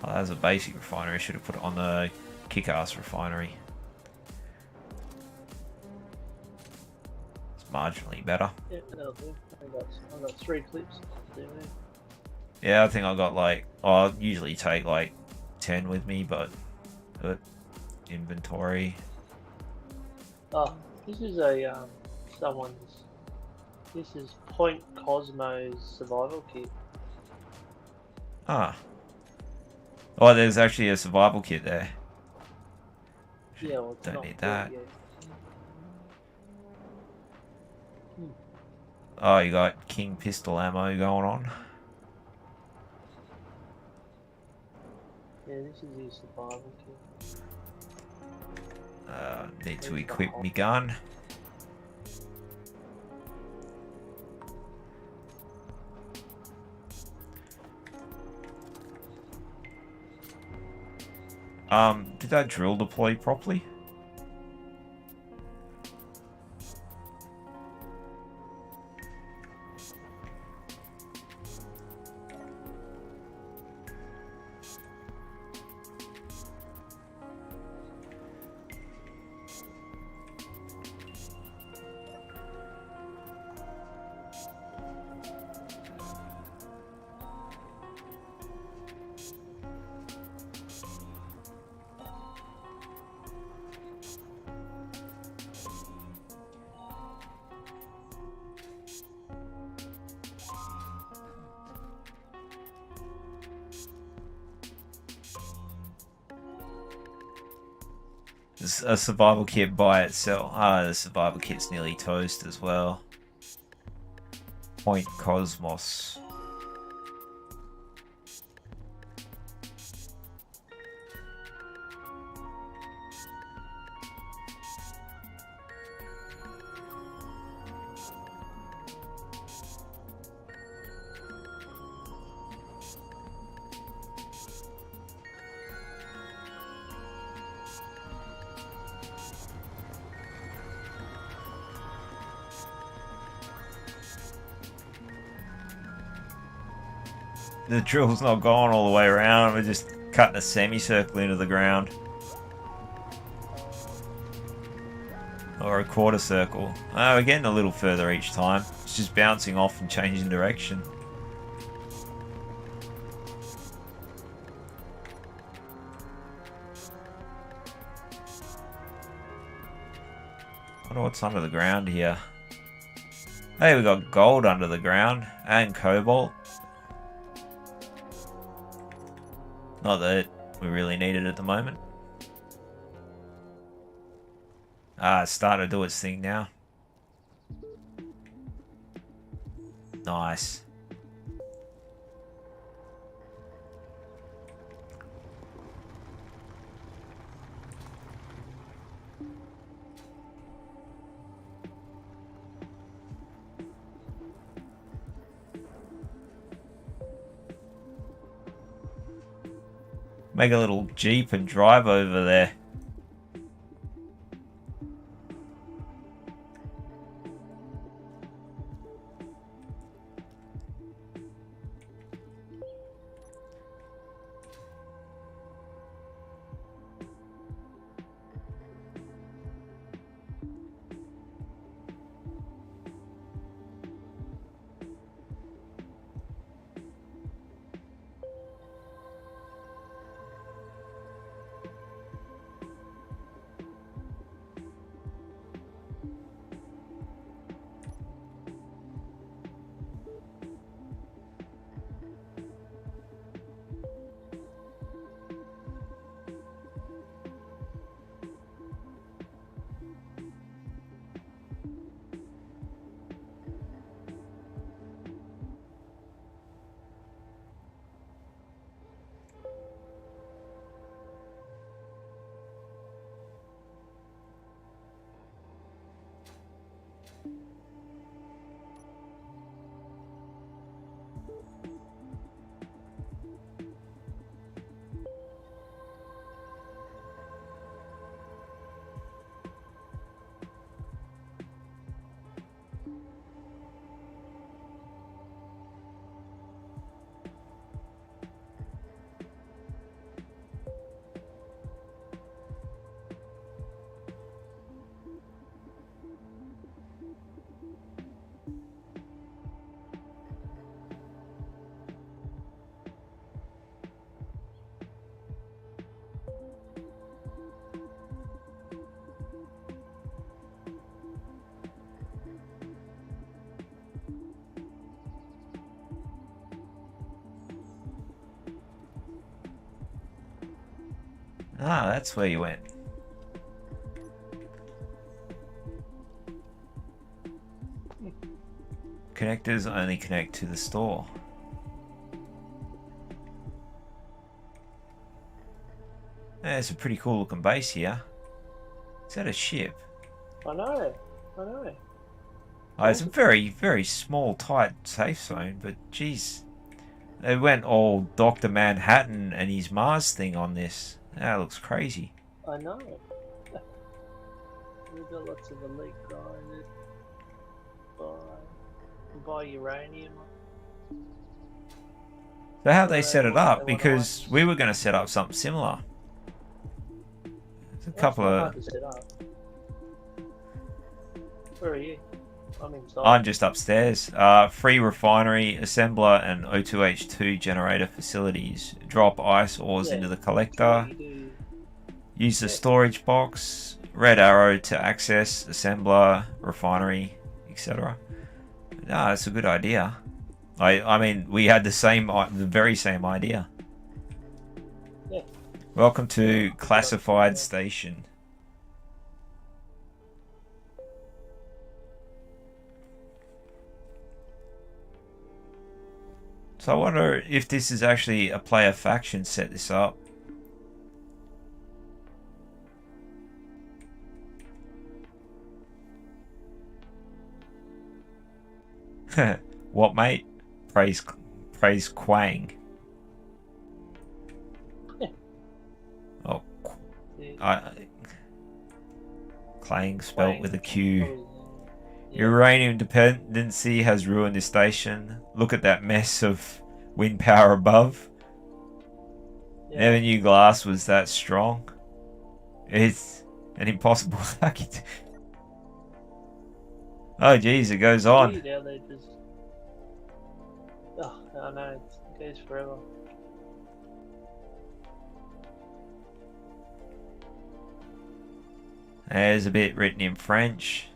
Speaker 1: Oh, that was a basic refinery. Should have put it on the kick-ass refinery. It's marginally better.
Speaker 2: Yeah, that'll do. I got 3 clips.
Speaker 1: Yeah, I think I got like... I usually take like 10 with me, but inventory.
Speaker 2: Oh, this is a someone's. This is Point Cosmo's survival kit.
Speaker 1: Ah. Oh, there's actually a survival kit there.
Speaker 2: Yeah, well, it's
Speaker 1: Don't
Speaker 2: not
Speaker 1: need that.
Speaker 2: yet.
Speaker 1: Oh, you got King pistol ammo going on.
Speaker 2: Yeah, this is his survival kit.
Speaker 1: Need to equip me gun. Did that drill deploy properly? A survival kit by itself. The survival kit's nearly toast as well. Point Cosmos. The drill's not going all the way around, we're just cutting a semicircle into the ground. Or a quarter circle. We're getting a little further each time. It's just bouncing off and changing direction. I wonder what's under the ground here. Hey, we got gold under the ground and cobalt. Not that we really need it at the moment. It's starting to do its thing now. Nice. Make a little Jeep and drive over there. Ah, that's where you went. Connectors only connect to the store. There's a pretty cool looking base here. Is that a ship?
Speaker 2: I know.
Speaker 1: Oh, it's a very, very small, tight safe zone, but geez. They went all Dr. Manhattan and his Mars thing on this. That looks crazy.
Speaker 2: I know. We've got lots of elite guys. Buy uranium.
Speaker 1: So how'd they set it up? Because we were going to set up something similar. There's a couple of...
Speaker 2: Where are you? I'm inside.
Speaker 1: I'm just upstairs. Free refinery, assembler, and O2H2 generator facilities. Drop ice ores into the collector. Use the storage box. Red arrow to access assembler, refinery, etc. No, that's a good idea. I mean, we had the very same idea.
Speaker 2: Yeah.
Speaker 1: Welcome to classified station. So I wonder if this is actually a player faction set this up. What, mate? Praise Quang.
Speaker 2: Yeah.
Speaker 1: Oh, Clang spelt with a Q. Uranium dependency has ruined this station. Look at that mess of wind power above. Yeah. Never knew glass was that strong. It's an impossible target. Oh geez, it goes on.
Speaker 2: Oh, I know, it goes forever.
Speaker 1: There's a bit written in French.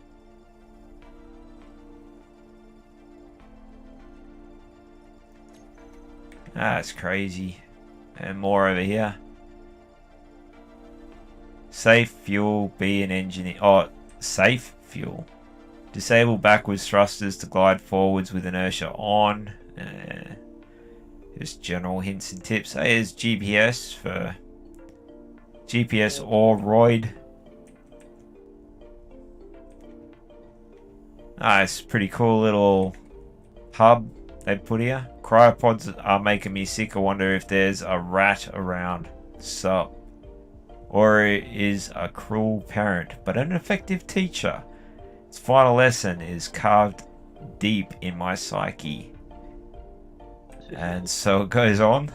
Speaker 1: That's crazy. And more over here. Safe fuel, be an engineer. Oh, safe fuel. Disable backwards thrusters to glide forwards with inertia on. Just general hints and tips. Here's GPS for GPS or Roid. It's a pretty cool little hub they put here. Cryopods are making me sick. I wonder if there's a rat around. Sup? Ori is a cruel parent, but an effective teacher. Its final lesson is carved deep in my psyche. And so it goes on.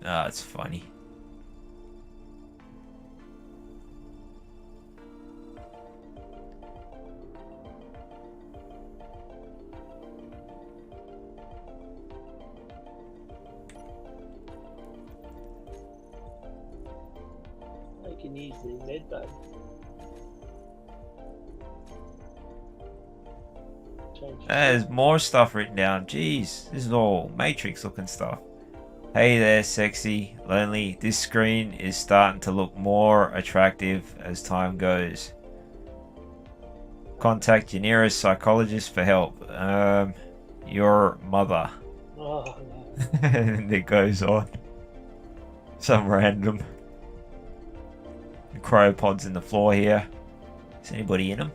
Speaker 1: Ah, it's funny.
Speaker 2: I can easily medbay.
Speaker 1: There's more stuff written down. Jeez, this is all Matrix looking stuff. Hey there, sexy, lonely. This screen is starting to look more attractive as time goes. Contact your nearest psychologist for help. Your mother.
Speaker 2: Oh, no.
Speaker 1: And it goes on. Some random cryopods in the floor here. Is anybody in them?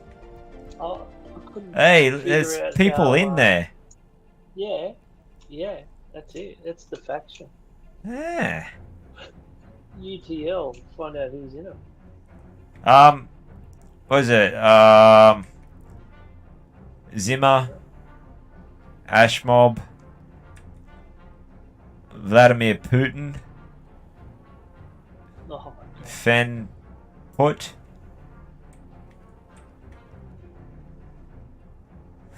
Speaker 2: Oh, I couldn't
Speaker 1: Hey,
Speaker 2: figure
Speaker 1: there's
Speaker 2: out
Speaker 1: people
Speaker 2: how,
Speaker 1: in there.
Speaker 2: Yeah, that's it. That's the faction.
Speaker 1: Yeah.
Speaker 2: UTL. Find out who's in them.
Speaker 1: What is it? Zimmer, Ashmob, Vladimir Putin,
Speaker 2: Oh my god.
Speaker 1: Fen Put.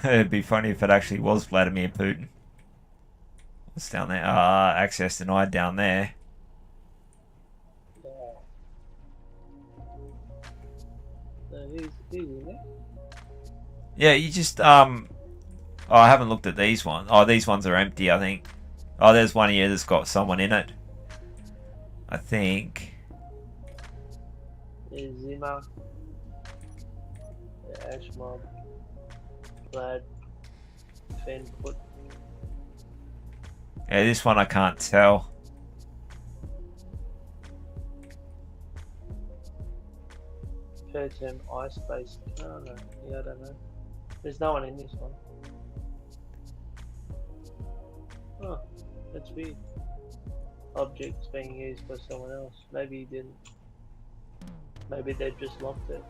Speaker 1: It'd be funny if it actually was Vladimir Putin. What's down there? Access denied down there.
Speaker 2: Yeah. So who's in there?
Speaker 1: Yeah, you just Oh, I haven't looked at these ones. Oh, these ones are empty, I think. Oh, there's one here that's got someone in it. I think.
Speaker 2: There's Zimmer. Ashmob. Vlad. Fenput.
Speaker 1: Yeah, this one I can't tell.
Speaker 2: Pertem Ice Base. Oh no. Yeah, I don't know. There's no one in this one. Oh, that's weird. Objects being used by someone else. Maybe he didn't. Maybe they just locked it.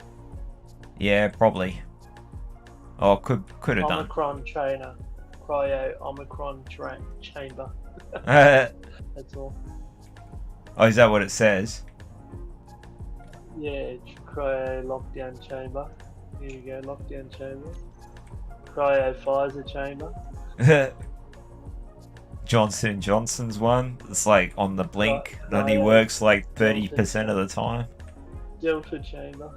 Speaker 1: Yeah, probably. Oh, could have done.
Speaker 2: Omicron trainer. Cryo Omicron chamber.
Speaker 1: Oh,
Speaker 2: That's all.
Speaker 1: is that what it says?
Speaker 2: Yeah, cryo lockdown chamber. Here you go, lockdown chamber. Cryo Pfizer chamber.
Speaker 1: Johnson & Johnson's one. It's like on the blink. It only
Speaker 2: no,
Speaker 1: works like 30% of the time.
Speaker 2: Delta chamber.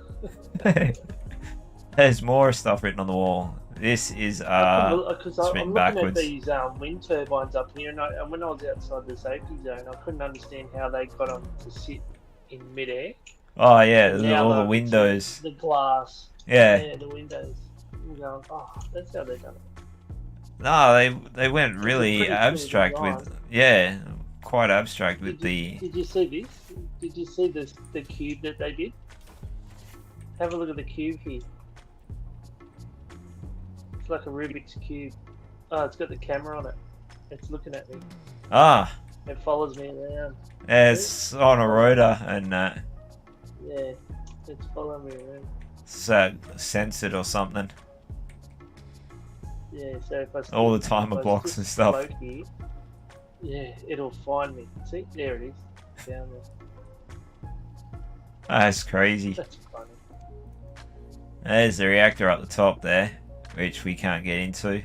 Speaker 1: There's more stuff written on the wall. This is
Speaker 2: Because I'm
Speaker 1: written
Speaker 2: looking
Speaker 1: backwards.
Speaker 2: at these wind turbines up here, and when I was outside the safety zone, I couldn't understand how they got them to sit in midair.
Speaker 1: Oh yeah,
Speaker 2: Now
Speaker 1: all the
Speaker 2: they're-
Speaker 1: windows.
Speaker 2: The glass.
Speaker 1: Yeah.
Speaker 2: The windows. I'm going, oh, that's how they done it.
Speaker 1: No, they went really
Speaker 2: pretty cool
Speaker 1: abstract
Speaker 2: design.
Speaker 1: with quite abstract with
Speaker 2: Did you see this? Did you see the cube that they did? Have a look at the cube here. It's like a Rubik's cube. Oh, it's got the camera on it. It's looking at me.
Speaker 1: It
Speaker 2: follows me around.
Speaker 1: it's on a rotor and
Speaker 2: Yeah, it's following me around.
Speaker 1: censored or something.
Speaker 2: Yeah, so if I
Speaker 1: All the
Speaker 2: if
Speaker 1: timer
Speaker 2: I
Speaker 1: blocks
Speaker 2: just
Speaker 1: and stuff.
Speaker 2: float here, yeah, it'll find me. See, there it is, down there.
Speaker 1: That's crazy.
Speaker 2: That's funny.
Speaker 1: There's the reactor up the top there, which we can't get into.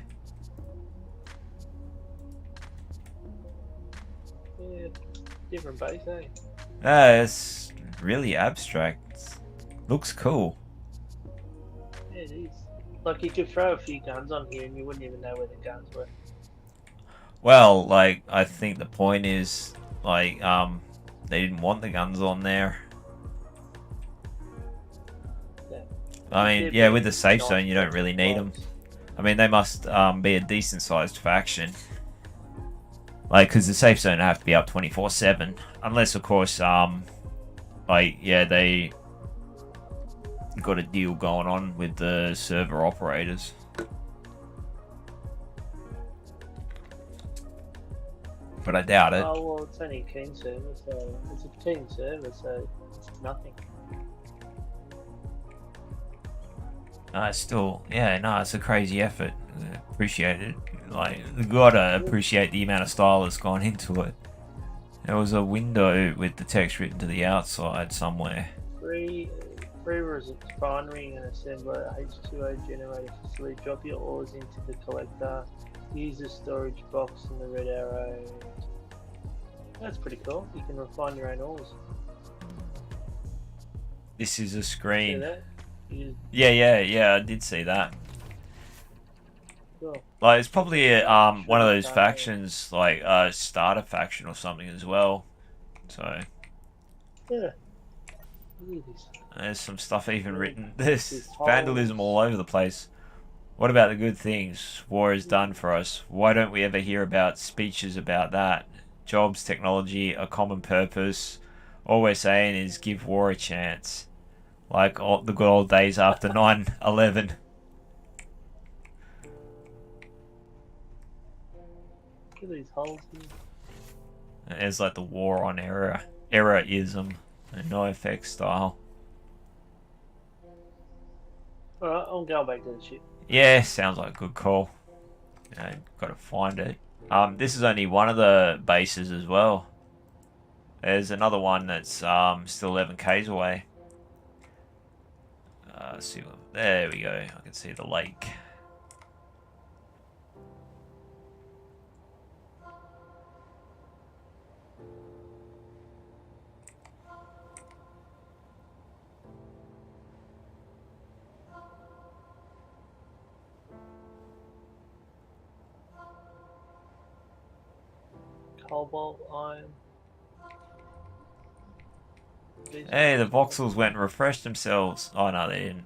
Speaker 2: Yeah, different base, eh?
Speaker 1: It's really abstract. Looks cool.
Speaker 2: Yeah, it is. Like you could throw a few guns on here and you wouldn't even know where the guns were.
Speaker 1: Well, like, I think the point is, like, they didn't want the guns on there.
Speaker 2: Yeah.
Speaker 1: I mean, yeah, with the safe zone, you don't really need them. I mean, they must be a decent-sized faction. Like, because the safe zone have to be up 24/7. Unless, of course, like, yeah, they got a deal going on with the server operators. but I doubt it.
Speaker 2: Oh well, it's only a keen server, so it's a keen server, so it's nothing.
Speaker 1: No, it's still, yeah, no, it's a crazy effort. Appreciate it. Like, you gotta appreciate the amount of style that's gone into it. There was a window with the text written to the outside somewhere.
Speaker 2: Free refinery and assembler H2O generator facility. Drop your ores into the collector. Use the storage box and the red arrow. That's pretty cool. You can refine your own ores.
Speaker 1: This is a
Speaker 2: See
Speaker 1: screen.
Speaker 2: that?
Speaker 1: Yeah, I did see that.
Speaker 2: Cool.
Speaker 1: Like, it's probably one of those factions, like a starter faction or something as well. So
Speaker 2: Yeah. Look at this.
Speaker 1: there's some stuff even written. There's vandalism all over the place. What about the good things war has done for us? Why don't we ever hear about speeches about that? Jobs, technology, a common purpose. All we're saying is give war a chance. Like the good old days after 9/11.
Speaker 2: Look at these holes here.
Speaker 1: There's like the war on error-ism and no effect style.
Speaker 2: Alright, I'll go back to the ship.
Speaker 1: Yeah, sounds like a good call. Gotta find it. This is only one of the bases as well. There's another one that's still 11 k's away. See, there we go. I can see the lake.
Speaker 2: Cobalt, iron.
Speaker 1: Hey, the voxels went and refreshed themselves. Oh no, they didn't.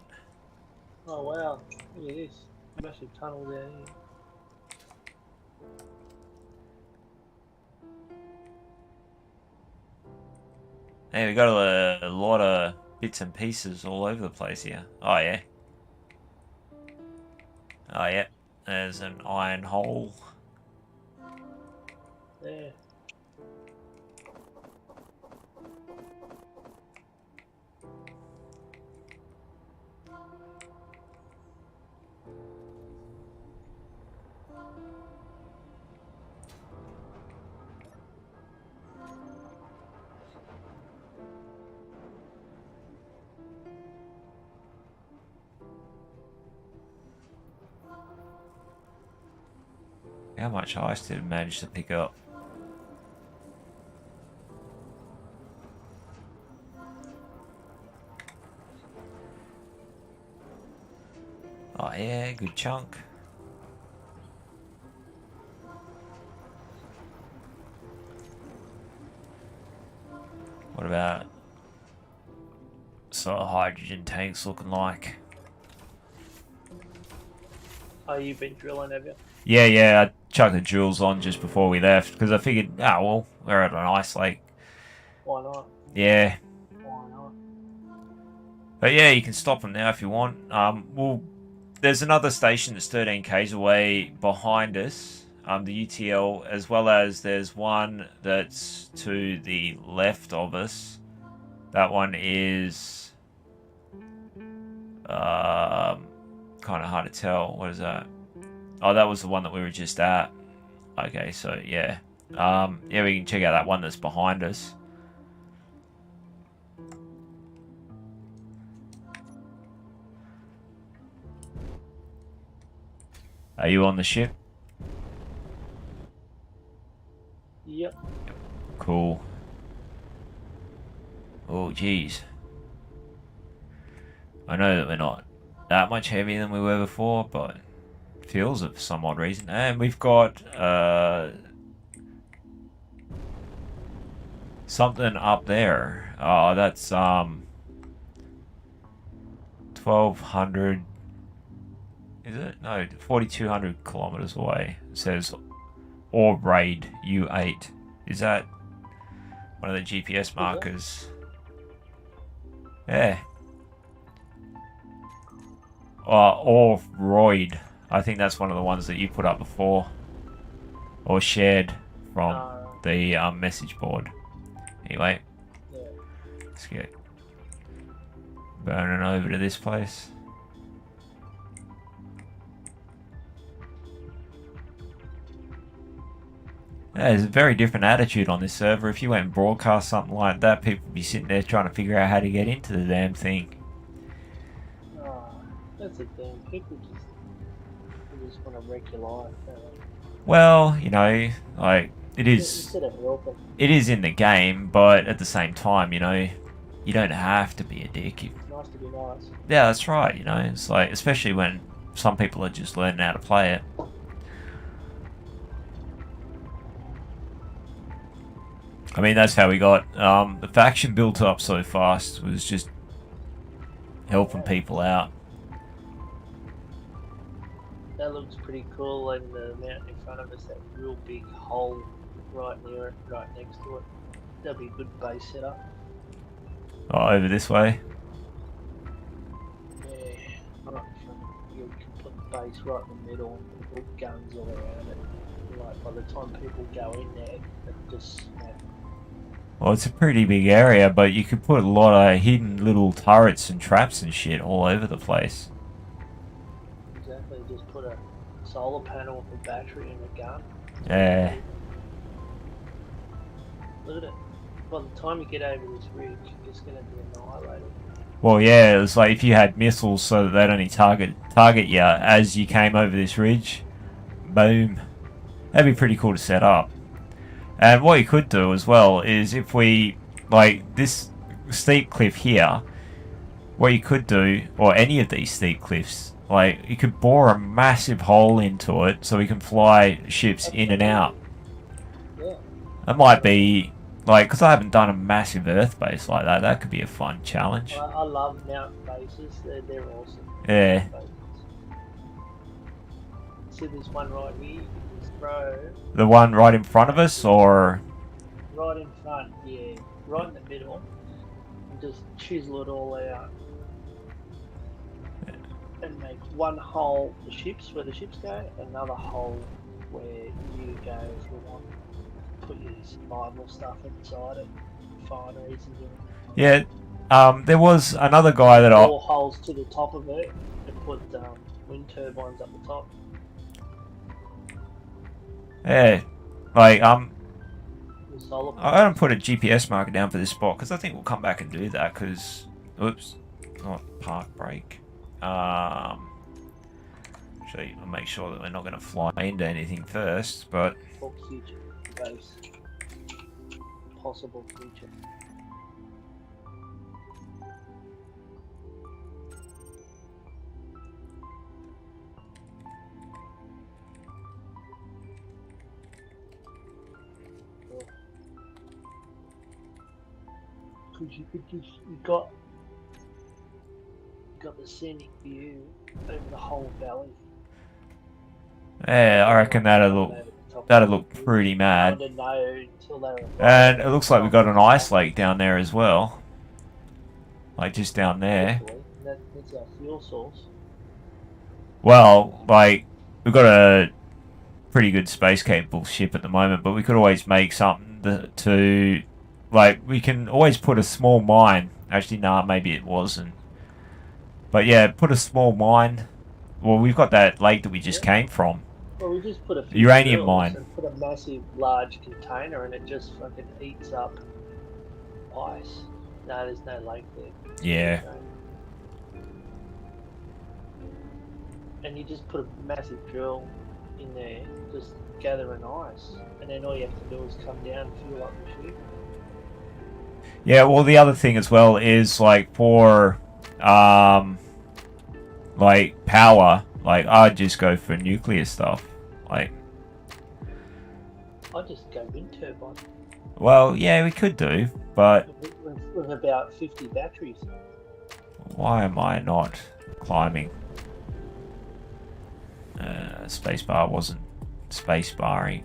Speaker 2: Oh wow, look at this. Massive tunnel down here.
Speaker 1: Hey, we got a lot of bits and pieces all over the place here. Oh yeah. Oh yeah. There's an iron hole.
Speaker 2: There.
Speaker 1: How much ice did it manage to pick up? Oh yeah, good chunk. What about sort of hydrogen tanks looking like?
Speaker 2: Oh, you've been drilling, have you?
Speaker 1: Yeah, I chucked the jewels on just before we left because I figured, oh well, we're at an ice lake.
Speaker 2: Why not?
Speaker 1: Yeah.
Speaker 2: Why not?
Speaker 1: But yeah, you can stop them now if you want. Well, there's another station that's 13 k's away behind us, the UTL, as well as there's one that's to the left of us. That one is kind of hard to tell. What is that? Oh, that was the one that we were just at. Okay, so yeah. Yeah, we can check out that one that's behind us. Are you on the ship?
Speaker 2: Yep.
Speaker 1: Cool. Oh, geez. I know that we're not that much heavier than we were before, but it feels for some odd reason. And we've got something up there. Oh, that's 1200. Is it? No, 4200 kilometers away. It says Orb Raid U8. Is that one of the GPS markers? Yeah. Or Roid. I think that's one of the ones that you put up before. Or shared from. the message board. Anyway,
Speaker 2: Yeah.
Speaker 1: let's get burning over to this place. Yeah, there's a very different attitude on this server. If you went and broadcast something like that, people would be sitting there trying to figure out how to get into the damn thing.
Speaker 2: Oh, that's the thing. People just want to wreck your life. Don't they?
Speaker 1: Well, you know, like it is.
Speaker 2: Instead of helping.
Speaker 1: It is in the game, but at the same time, you know, you don't have to be a dick.
Speaker 2: It's nice to be nice.
Speaker 1: Yeah, that's right. You know, it's like, especially when some people are just learning how to play it. I mean, that's how we got the faction built up so fast. Was just helping people out.
Speaker 2: That looks pretty cool, and the mountain in front of us, that real big hole right near it, right next to it. That'll be a good base setup.
Speaker 1: Oh, over this way.
Speaker 2: Yeah, right in front. You can put the base right in the middle and put guns all around it. Like by the time people go in there, it just
Speaker 1: Well, it's a pretty big area, but you could put a lot of hidden little turrets and traps and shit all over the place.
Speaker 2: exactly just put a solar panel with a battery and a gun.
Speaker 1: Yeah.
Speaker 2: Look at it. By the time you get over this ridge, it's going to be annihilated.
Speaker 1: Well, yeah, it was like if you had missiles so that they'd only target you as you came over this ridge. Boom. That'd be pretty cool to set up. And what you could do as well is if we, like this steep cliff here, what you could do, or any of these steep cliffs, like you could bore a massive hole into it so we can fly ships in and out.
Speaker 2: Yeah.
Speaker 1: That might be, like, because I haven't done a massive Earth base like that, that could be a fun challenge.
Speaker 2: I love mountain bases, they're awesome.
Speaker 1: Yeah.
Speaker 2: See this one right here? You can just throw
Speaker 1: The one right in front of us, or...
Speaker 2: right in front, yeah, right in the middle, and just chisel it all out. And make one hole for ships, where the ships go, another hole where you go if you want to put your survival stuff inside it, fineries and everything.
Speaker 1: Yeah, there was another guy that I...
Speaker 2: Four holes to the top of it, and put wind turbines up the top.
Speaker 1: Yeah, like,
Speaker 2: The solar
Speaker 1: I don't put a GPS marker down for this spot, because I think we'll come back and do that, because... Oops, not park brake. Actually, I'll make sure that we're not going to fly into anything first, but...
Speaker 2: for future base. Possible future. Because you could just, you got the scenic view over the whole valley.
Speaker 1: Yeah, I reckon that'll look pretty
Speaker 2: I
Speaker 1: mad.
Speaker 2: didn't know until they were
Speaker 1: And it looks like we've got an ice lake down there as well. Like, just down there.
Speaker 2: That's our fuel source.
Speaker 1: Well, like, we've got a pretty good space-capable ship at the moment, but we could always make something to... Like, we can always put a small mine. Actually, nah, maybe it wasn't. But yeah, put a small mine. Well, we've got that lake that we just came from.
Speaker 2: Well, we just put a few
Speaker 1: Uranium
Speaker 2: drills
Speaker 1: mine.
Speaker 2: and put a massive, large container, and it just fucking eats up ice. No, there's no lake there.
Speaker 1: Yeah.
Speaker 2: And you just put a massive drill in there, just gathering ice, and then all you have to do is come down and fuel up the ship.
Speaker 1: Yeah, well, the other thing as well is, like, for, like, power, like, I'd just go for nuclear stuff. Like,
Speaker 2: I'd just go wind turbine
Speaker 1: well, yeah, we could do, but
Speaker 2: with about 50 batteries.
Speaker 1: why am I not climbing? Spacebar wasn't spacebarring.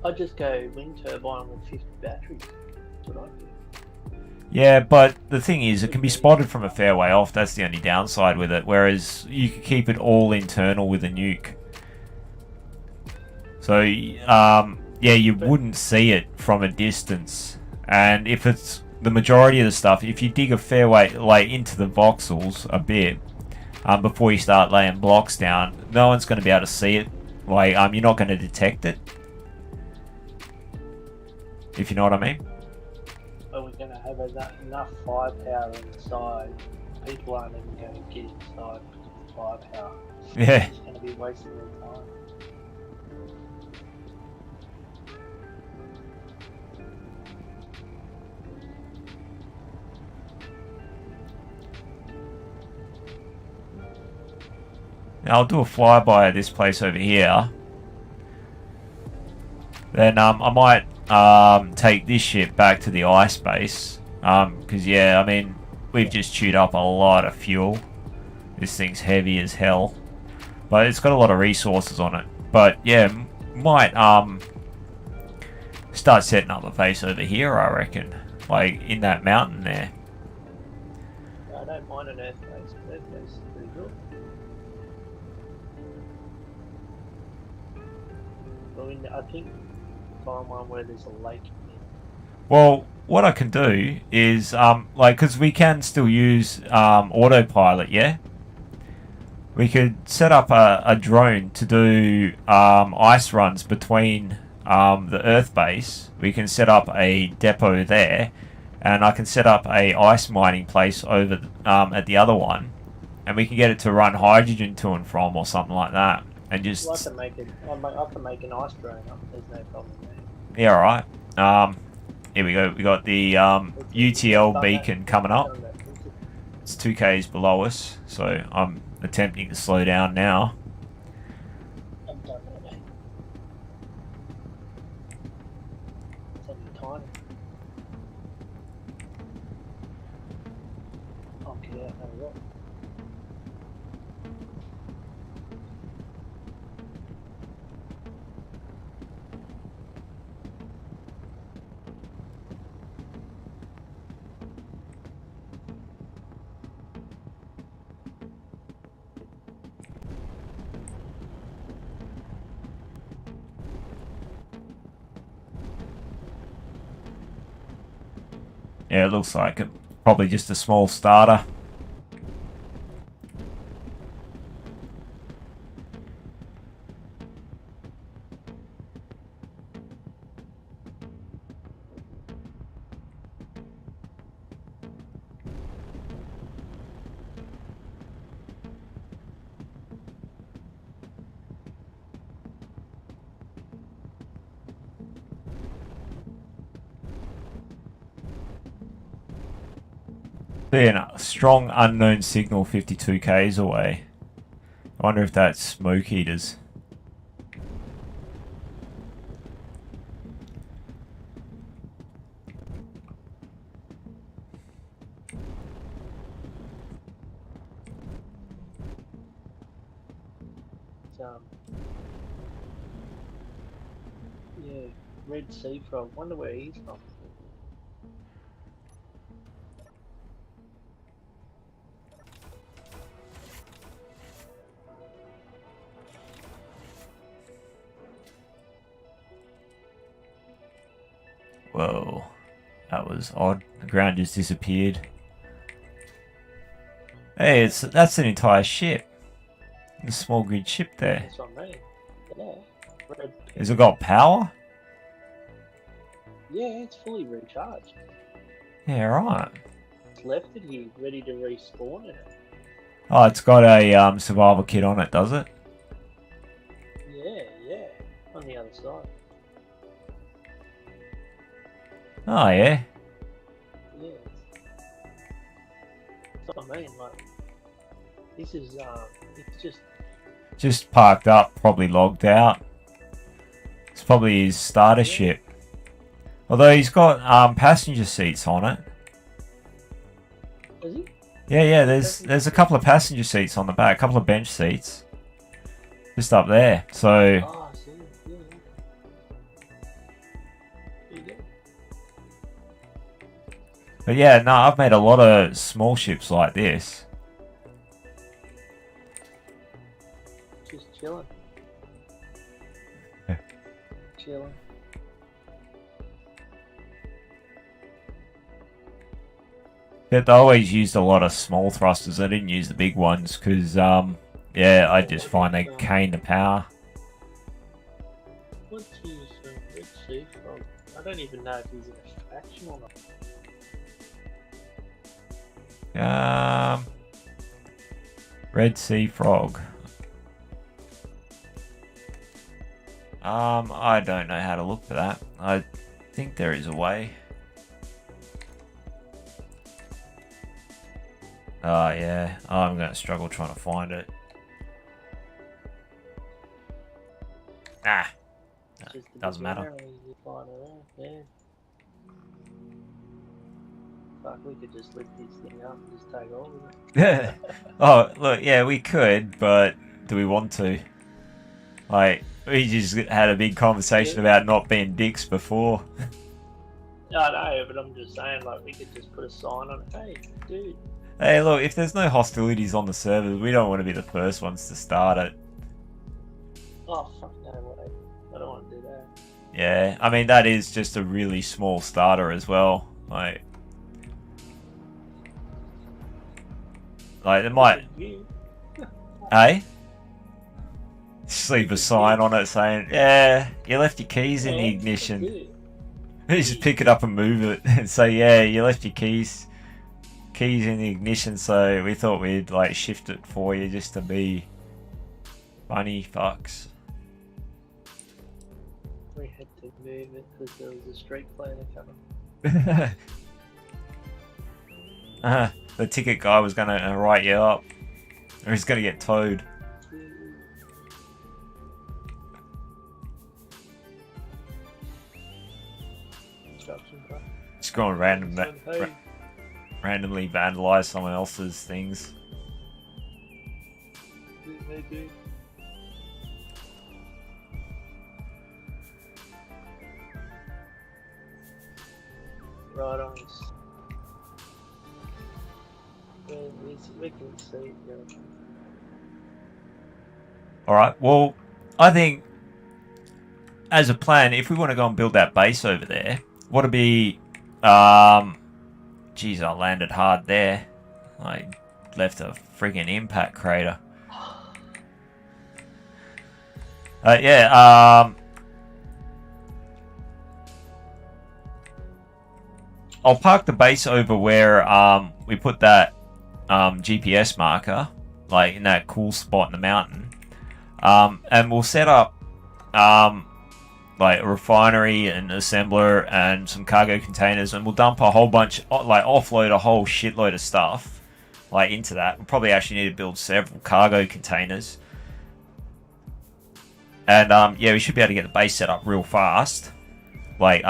Speaker 2: I'd just go wind turbine with 50 batteries. That's what I'd do.
Speaker 1: Yeah, but the thing is, it can be spotted from a fair way off. That's the only downside with it. Whereas you could keep it all internal with a nuke. So, yeah, you wouldn't see it from a distance. And if it's the majority of the stuff, if you dig a fair way like into the voxels a bit before you start laying blocks down, no one's going to be able to see it. Like you're not going to detect it, if you know what I mean.
Speaker 2: But we're going to have enough firepower inside. People aren't even going to get inside because of firepower.
Speaker 1: Yeah.
Speaker 2: It's going to be wasting their time.
Speaker 1: Now I'll do a flyby of this place over here. Then I might take this ship back to the ice base. Because yeah, I mean, we've just chewed up a lot of fuel. This thing's heavy as hell. But it's got a lot of resources on it. But yeah, might start setting up a base over here, I reckon. Like in that mountain there.
Speaker 2: I don't mind an earth base. Earth base is pretty good. I think find one where there's a lake in it.
Speaker 1: Well, what I can do is, like, because we can still use autopilot, yeah? We could set up a drone to do ice runs between the Earth base. We can set up a depot there, and I can set up a ice mining place over at the other one, and we can get it to run hydrogen to and from or something like that. And just...
Speaker 2: I'll have to make an ice drone up. There's no problem there.
Speaker 1: Yeah, alright. Here we go. We got the UTL beacon coming up. It's 2 k's below us, so I'm attempting to slow down now.
Speaker 2: I've done that. Take your time. Okay, yeah, have a look.
Speaker 1: Yeah, it looks like it. Probably just a small starter. Seeing a strong unknown signal 52 k's away. I wonder if that's smoke heaters.
Speaker 2: Yeah, red sea frog. Wonder where he's from.
Speaker 1: Whoa, that was odd. The ground just disappeared. Hey, that's an entire ship. A small grid ship there.
Speaker 2: That's what I mean. Yeah. Red.
Speaker 1: Has it got power?
Speaker 2: Yeah, it's fully recharged.
Speaker 1: Yeah, right.
Speaker 2: It's left it here, ready to respawn in it.
Speaker 1: Oh, it's got a survival kit on it, does it?
Speaker 2: Yeah, on the other side.
Speaker 1: Oh, yeah.
Speaker 2: Yeah. That's what I mean, like, this is, it's
Speaker 1: just parked up, probably logged out. It's probably his starter ship. Although he's got passenger seats on it.
Speaker 2: Is he?
Speaker 1: Yeah, there's a couple of passenger seats on the back, a couple of bench seats. Just up there. So
Speaker 2: Oh, I see. Yeah. There you go.
Speaker 1: but yeah, no, I've made a lot of small ships like this.
Speaker 2: Just chilling.
Speaker 1: Yeah.
Speaker 2: Chilling.
Speaker 1: Yeah, they always used a lot of small thrusters. I didn't use the big ones because, yeah, I just find they cane the power.
Speaker 2: Let's use Red Sea Frog. I don't even know if he's in a faction or not.
Speaker 1: Red Sea Frog. I don't know how to look for that. I think there is a way. Oh, yeah. I'm going to struggle trying to find it. Ah. Doesn't matter.
Speaker 2: Yeah. Fuck, we could just lift this thing up and just take all of it.
Speaker 1: Oh, look, yeah, we could, but do we want to? Like, we just had a big conversation about not being dicks before.
Speaker 2: I know, but I'm just saying, like, we could just put a sign on it. Hey, dude.
Speaker 1: Hey, look, if there's no hostilities on the servers, we don't want to be the first ones to start it.
Speaker 2: Oh, fuck no way. I don't want to do that.
Speaker 1: Yeah, I mean, that is just a really small starter as well. Like it might... Hey? Just leave a sign on it saying, yeah, you left your keys in the ignition. You just pick it up and move it and say, yeah, you left your keys in the ignition, so we thought we'd like shift it for you just to be funny fucks.
Speaker 2: We had to move it because there was a street player coming.
Speaker 1: The ticket guy was going to write you up, or he's going to get towed. Just go and randomly vandalize someone else's things.
Speaker 2: Right on. We can see. Yeah.
Speaker 1: Alright, well, I think as a plan, if we want to go and build that base over there, what would be... Geez, I landed hard there. I left a friggin' impact crater. Yeah, I'll park the base over where we put that GPS marker, like in that cool spot in the mountain. And we'll set up like a refinery and assembler and some cargo containers, and we'll dump a whole bunch, like offload a whole shitload of stuff like into that. We'll probably actually need to build several cargo containers. And yeah, we should be able to get the base set up real fast. Like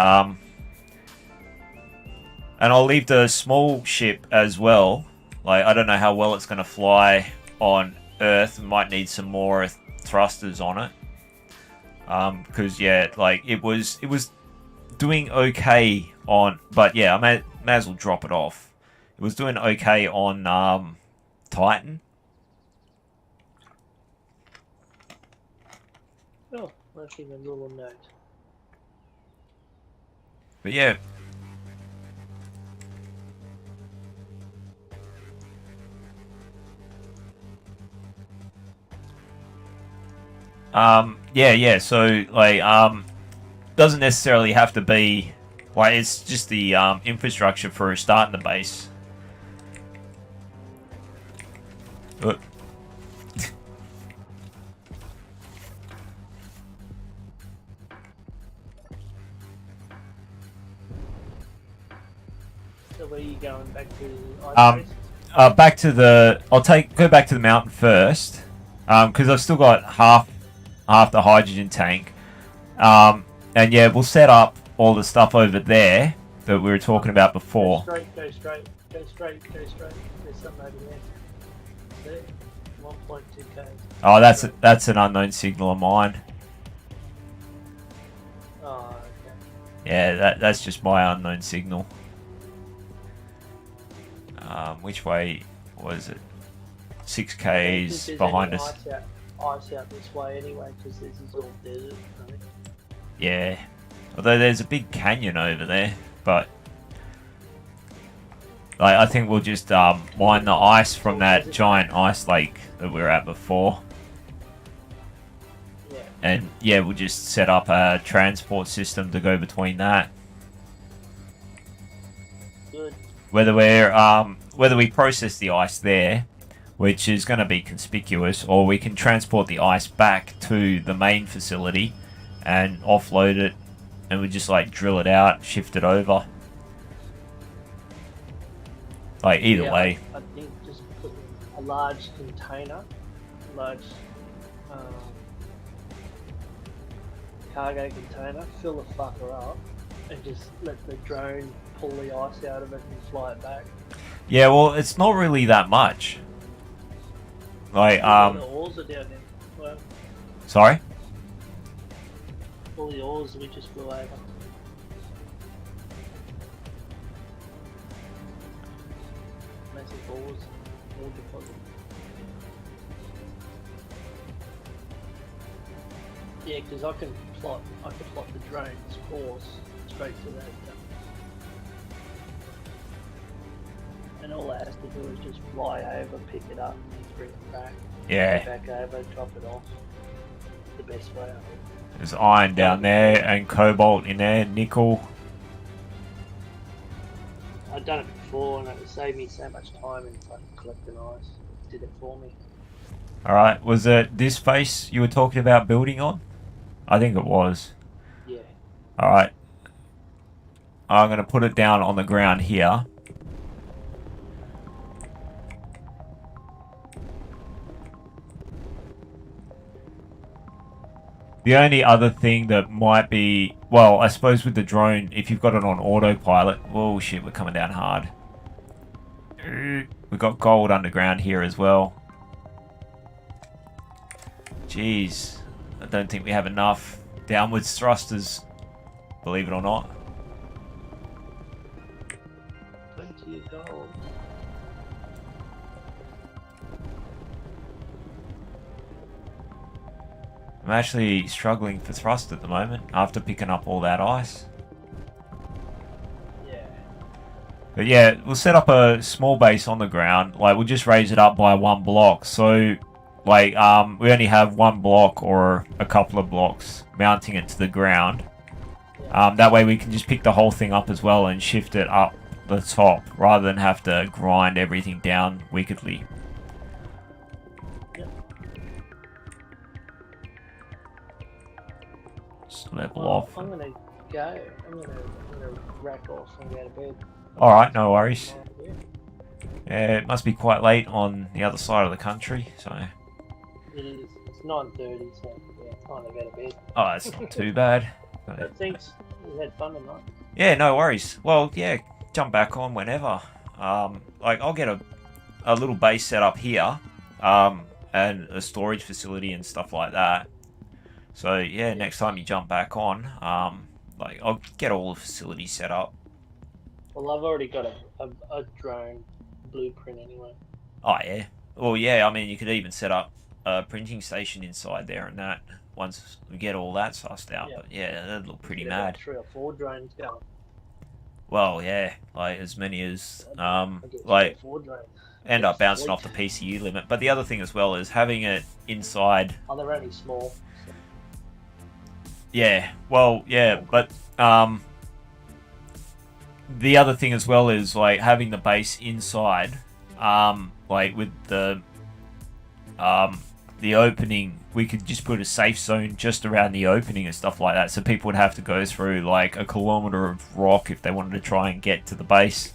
Speaker 1: and I'll leave the small ship as well. Like, I don't know how well it's going to fly on Earth. We might need some more thrusters on it. Because yeah, like it was doing okay on, but yeah, I may as well drop it off. It was doing okay on Titan.
Speaker 2: Oh, making a little note.
Speaker 1: But yeah. Yeah, so, like, doesn't necessarily have to be, like, it's just the, infrastructure for starting the base. Look.
Speaker 2: So where are you going, back to
Speaker 1: back to the, go back to the mountain first, because I've still got half the hydrogen tank. And yeah, we'll set up all the stuff over there that we were talking about before.
Speaker 2: Go straight. There's something over there. 1.2k.
Speaker 1: Oh, that's an unknown signal of mine.
Speaker 2: Oh, okay.
Speaker 1: Yeah, that's just my unknown signal. Which way was it? 6k's behind us.
Speaker 2: Ice out this way anyway, because this is all desert, I think.
Speaker 1: Yeah, although there's a big canyon over there, but Like, I think we'll just mine the ice from that giant ice lake that we were at before.
Speaker 2: Yeah.
Speaker 1: And yeah, we'll just set up a transport system to go between that.
Speaker 2: Good.
Speaker 1: Whether we process the ice there, which is going to be conspicuous, or we can transport the ice back to the main facility and offload it, and we just like drill it out, shift it over. Like either way.
Speaker 2: I think just put a large container, large cargo container, fill the fucker up, and just let the drone pull the ice out of it and fly it back.
Speaker 1: Yeah, well, it's not really that much. Like,
Speaker 2: All the oars are down there. Well,
Speaker 1: sorry?
Speaker 2: all the oars we just flew over. Massive oars, oar deposit. Yeah, because I can plot the drone's course straight to that. And all it has to do is just fly over, pick it up, and bring it back.
Speaker 1: Yeah.
Speaker 2: Back over, drop it off. The best way, I think.
Speaker 1: There's iron down there and cobalt in there, nickel.
Speaker 2: I've done it before and it saved me so much time in fucking collecting ice. It did it for me.
Speaker 1: Alright, was it this base you were talking about building on? I think it was.
Speaker 2: Yeah.
Speaker 1: Alright. I'm going to put it down on the ground here. The only other thing that might be... Well, I suppose with the drone, if you've got it on autopilot... Oh shit, we're coming down hard. We've got gold underground here as well. Jeez. I don't think we have enough downwards thrusters. Believe it or not.
Speaker 2: Plenty of gold.
Speaker 1: I'm actually struggling for thrust at the moment after picking up all that ice.
Speaker 2: Yeah.
Speaker 1: But yeah, we'll set up a small base on the ground. Like, we'll just raise it up by one block. So, like, we only have one block or a couple of blocks mounting it to the ground. That way we can just pick the whole thing up as well and shift it up the top rather than have to grind everything down wickedly. Level off.
Speaker 2: I'm gonna go. I'm gonna rack off and go to bed.
Speaker 1: Alright, no worries. Yeah, it must be quite late on the other side of the country, so...
Speaker 2: It is. It's 9:30, so yeah, time to go to bed.
Speaker 1: Oh, that's not too bad.
Speaker 2: But thanks. We had fun tonight.
Speaker 1: Yeah, no worries. Well, yeah, jump back on whenever. Like, I'll get a little base set up here, and a storage facility and stuff like that. So yeah, next time you jump back on, like, I'll get all the facilities set up.
Speaker 2: Well, I've already got a drone blueprint anyway.
Speaker 1: Oh yeah. Well, yeah. I mean, you could even set up a printing station inside there and that. Once we get all that sussed out,
Speaker 2: Yeah.
Speaker 1: But yeah, that'd look pretty
Speaker 2: Get
Speaker 1: mad.
Speaker 2: about 3 or 4 drones going.
Speaker 1: Well, yeah, like as many as
Speaker 2: I get 3
Speaker 1: like
Speaker 2: or 4 drones.
Speaker 1: end up bouncing
Speaker 2: Sweet.
Speaker 1: off the PCU limit. But the other thing as well is having it inside.
Speaker 2: Oh, they're only small. So.
Speaker 1: Yeah, well, yeah, but the other thing as well is like having the base inside, like with the opening, we could just put a safe zone just around the opening and stuff like that, so people would have to go through like a kilometer of rock if they wanted to try and get to the base.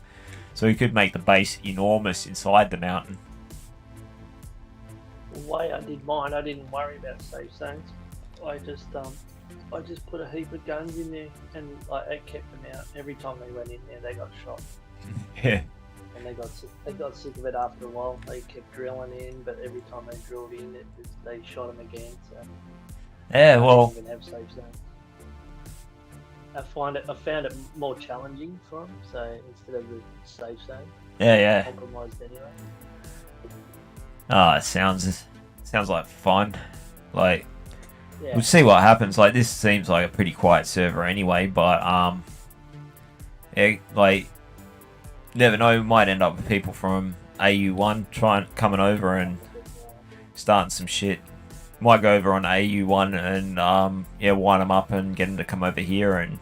Speaker 1: So we could make the base enormous inside the mountain.
Speaker 2: The way I did mine, I didn't worry about safe zones. I just put a heap of guns in there, and like it kept them out. Every time they went in there, they got shot.
Speaker 1: Yeah.
Speaker 2: And they got sick of it after a while. They kept drilling in, but every time they drilled in, they shot them again. So
Speaker 1: Yeah, well,
Speaker 2: they didn't even have safe zones. I found it more challenging for them. So instead of the safe zone,
Speaker 1: yeah.
Speaker 2: compromised anyway.
Speaker 1: Oh, it sounds like fun. Like,
Speaker 2: Yeah.
Speaker 1: we'll see what happens. Like, this seems like a pretty quiet server anyway, but yeah, like, Never know, we might end up with people from AU1 coming over and starting some shit. Might go over on AU1 and yeah, wind them up and get them to come over here. And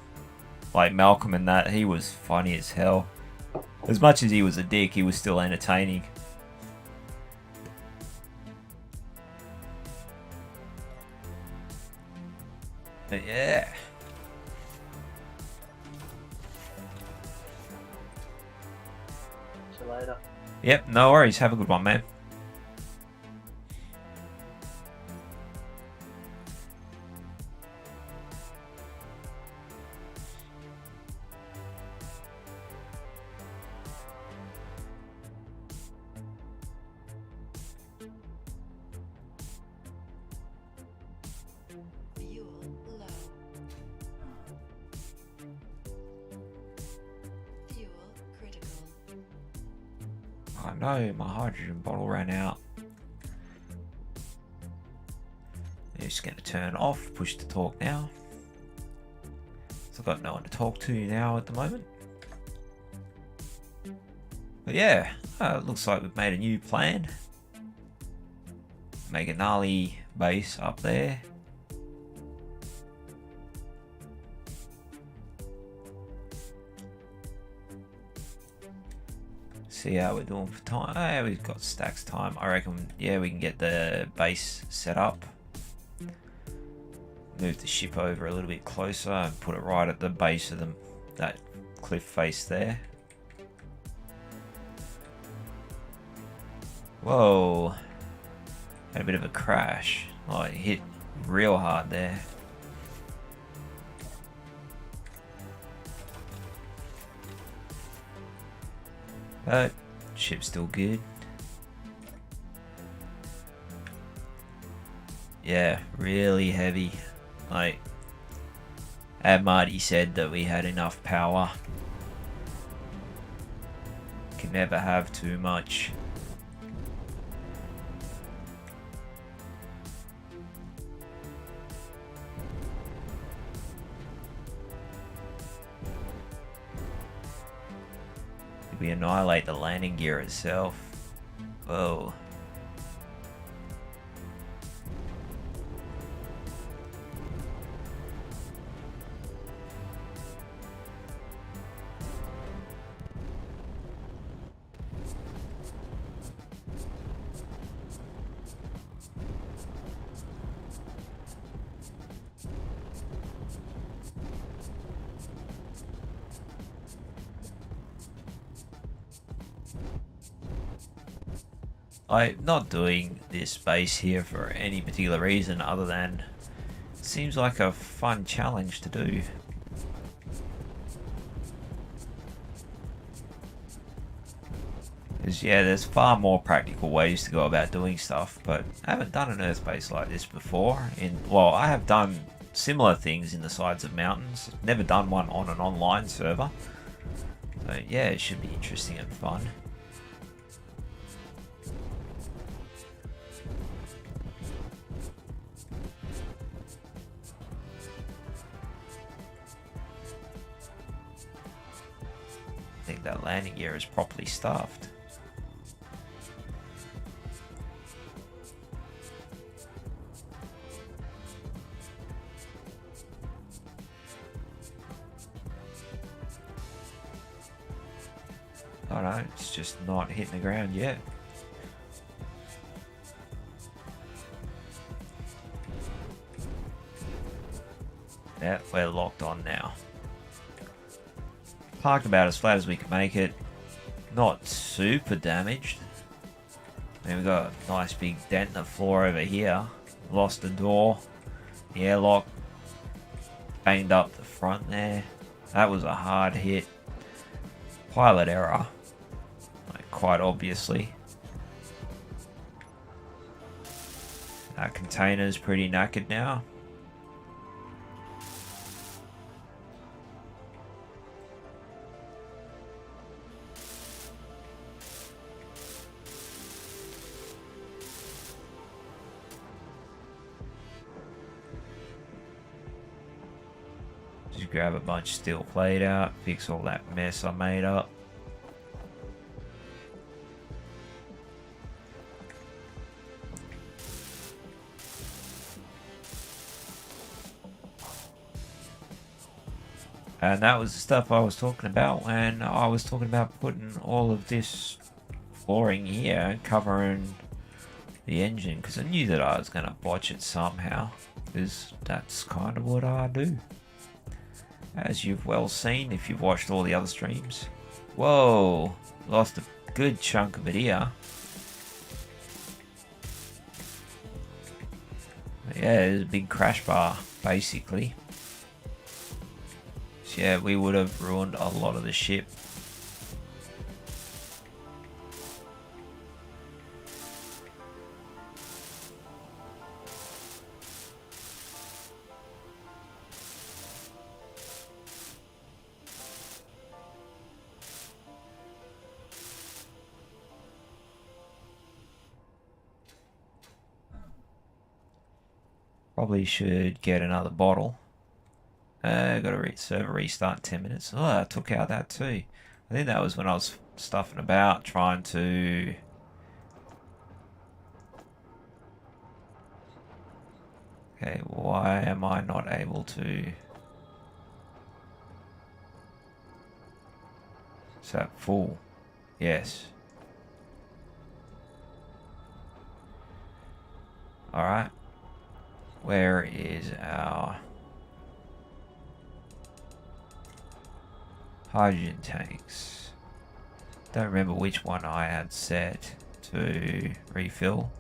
Speaker 1: like Malcolm and that, he was funny as hell. As much as he was a dick, he was still entertaining. But yeah.
Speaker 2: See you later.
Speaker 1: Yep, no worries. Have a good one, man.
Speaker 3: Fuel low. Fuel critical.
Speaker 1: Oh no, my hydrogen bottle ran out. Just going to turn off, push to talk now. So I've got no one to talk to now at the moment. But yeah, it looks like we've made a new plan. Make a gnarly base up there. See how we're doing for time. Oh, we've got stacks time. I reckon, yeah, we can get the base set up. Move the ship over a little bit closer and put it right at the base of that cliff face there. Whoa. Had a bit of a crash. Oh, it hit real hard there. But ship's still good. Yeah, really heavy. Like, MadMarty said that we had enough power. Can never have too much. Did we annihilate the landing gear itself? Whoa. I'm not doing this base here for any particular reason other than it seems like a fun challenge to do. Because yeah, there's far more practical ways to go about doing stuff, but I haven't done an earth base like this before. Well, I have done similar things in the sides of mountains, never done one on an online server. So yeah, it should be interesting and fun. I think that landing gear is properly staffed. Oh no, it's just not hitting the ground yet. Yeah, we're locked on now. Parked about as flat as we can make it. Not super damaged. And we've got a nice big dent in the floor over here. Lost the door. The airlock. Banged up the front there. That was a hard hit. Pilot error. Like, quite obviously. Our container's pretty knackered now. Just grab a bunch of steel plate out, fix all that mess I made up. And that was the stuff I was talking about when I was talking about putting all of this flooring here and covering the engine, because I knew that I was going to botch it somehow, because that's kind of what I do, as you've well seen if you've watched all the other streams. Whoa, lost a good chunk of it here. Yeah, there's a big crash bar basically. So yeah, we would have ruined a lot of the ship. Probably should get another bottle. Got to server restart in 10 minutes. Oh, I took out that too. I think that was when I was stuffing about trying to... Okay, why am I not able to... Is that full? Yes. Alright. Where is our hydrogen tanks? Don't remember which one I had set to refill.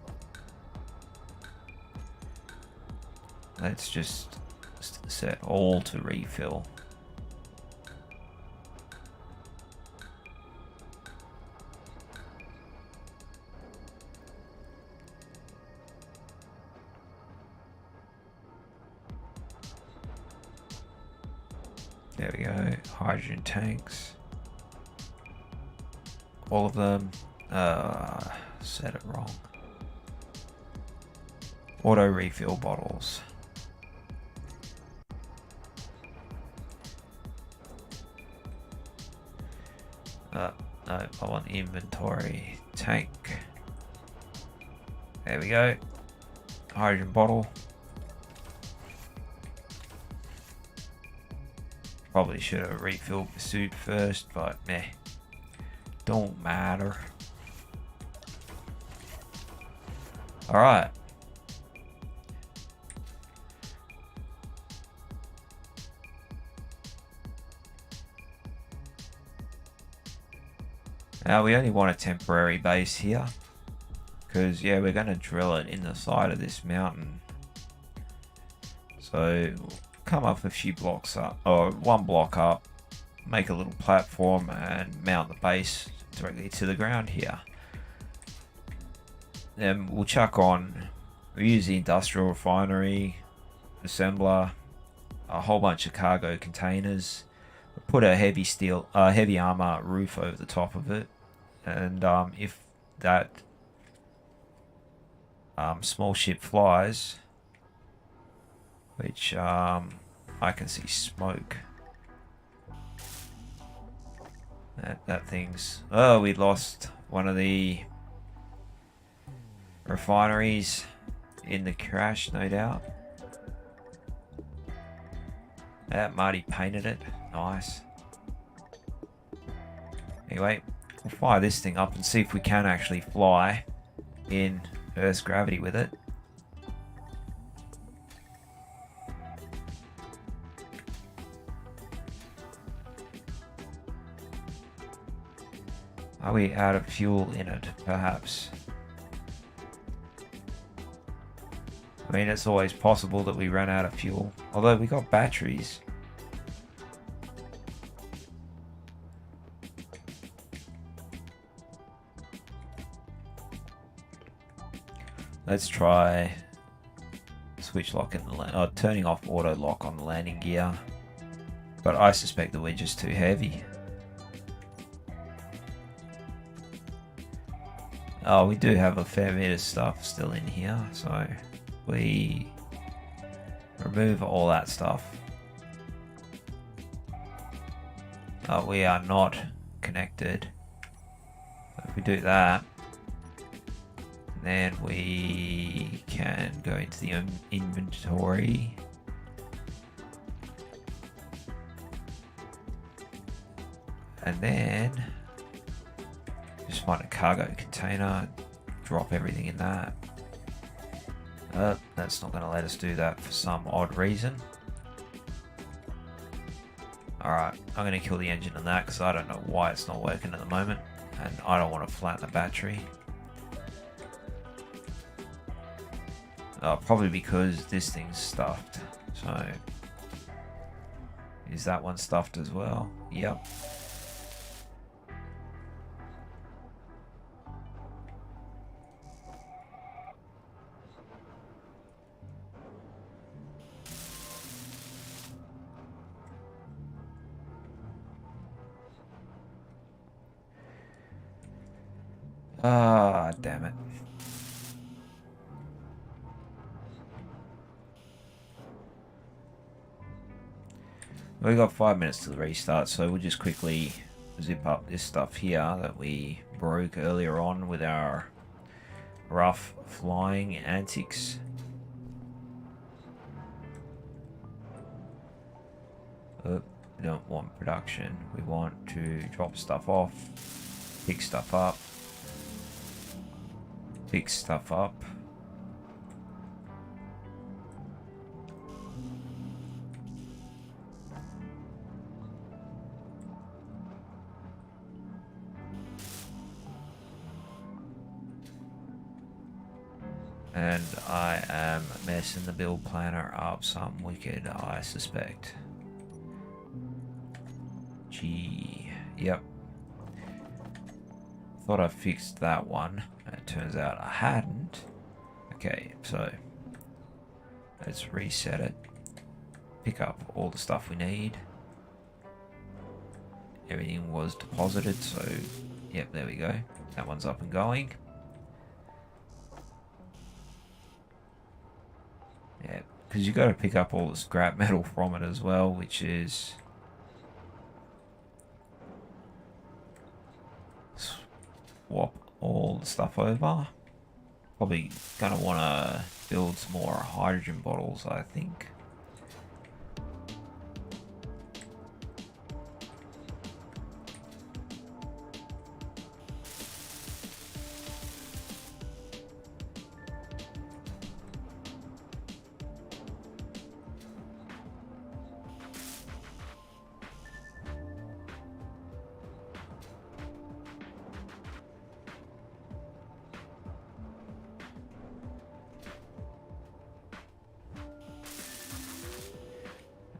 Speaker 1: Let's just set all to refill. There we go, hydrogen tanks. All of them. Set it wrong. Auto refill bottles. No, I want inventory tank. There we go. Hydrogen bottle. Probably should have refilled the suit first, but meh. Don't matter. Alright. Now we only want a temporary base here, because yeah, we're going to drill it in the side of this mountain. So come up a few blocks up, or one block up, make a little platform and mount the base directly to the ground here. Then we'll chuck on, we'll use the industrial refinery, assembler, a whole bunch of cargo containers, put a heavy armor roof over the top of it, and if that small ship flies, which I can see smoke. That thing's... Oh, we lost one of the refineries in the crash, no doubt. Marty painted it. Nice. Anyway, we'll fire this thing up and see if we can actually fly in Earth's gravity with it. Are we out of fuel in it, perhaps? I mean, it's always possible that we run out of fuel. Although we got batteries. Let's try switch lock in the turning off auto lock on the landing gear. But I suspect that we're just too heavy. Oh, we do have a fair bit of stuff still in here, so we remove all that stuff. We are not connected. So if we do that, then we can go into the inventory. And then just find a cargo container, drop everything in that. That's not going to let us do that for some odd reason. Alright, I'm going to kill the engine on that because I don't know why it's not working at the moment. And I don't want to flatten the battery. Probably because this thing's stuffed. So, is that one stuffed as well? Yep. Ah, damn it. We got 5 minutes to the restart, so we'll just quickly zip up this stuff here that we broke earlier on with our rough flying antics. We don't want production. We want to drop stuff off, pick stuff up, pick stuff up. And I am messing the build planner up some wicked, I suspect. Gee, yep. Thought I fixed that one. It turns out I hadn't. Okay, so let's reset it. Pick up all the stuff we need. Everything was deposited, so yep, there we go. That one's up and going. Yeah, because you got to pick up all the scrap metal from it as well, which is swap all the stuff over. Probably gonna want to build some more hydrogen bottles, I think.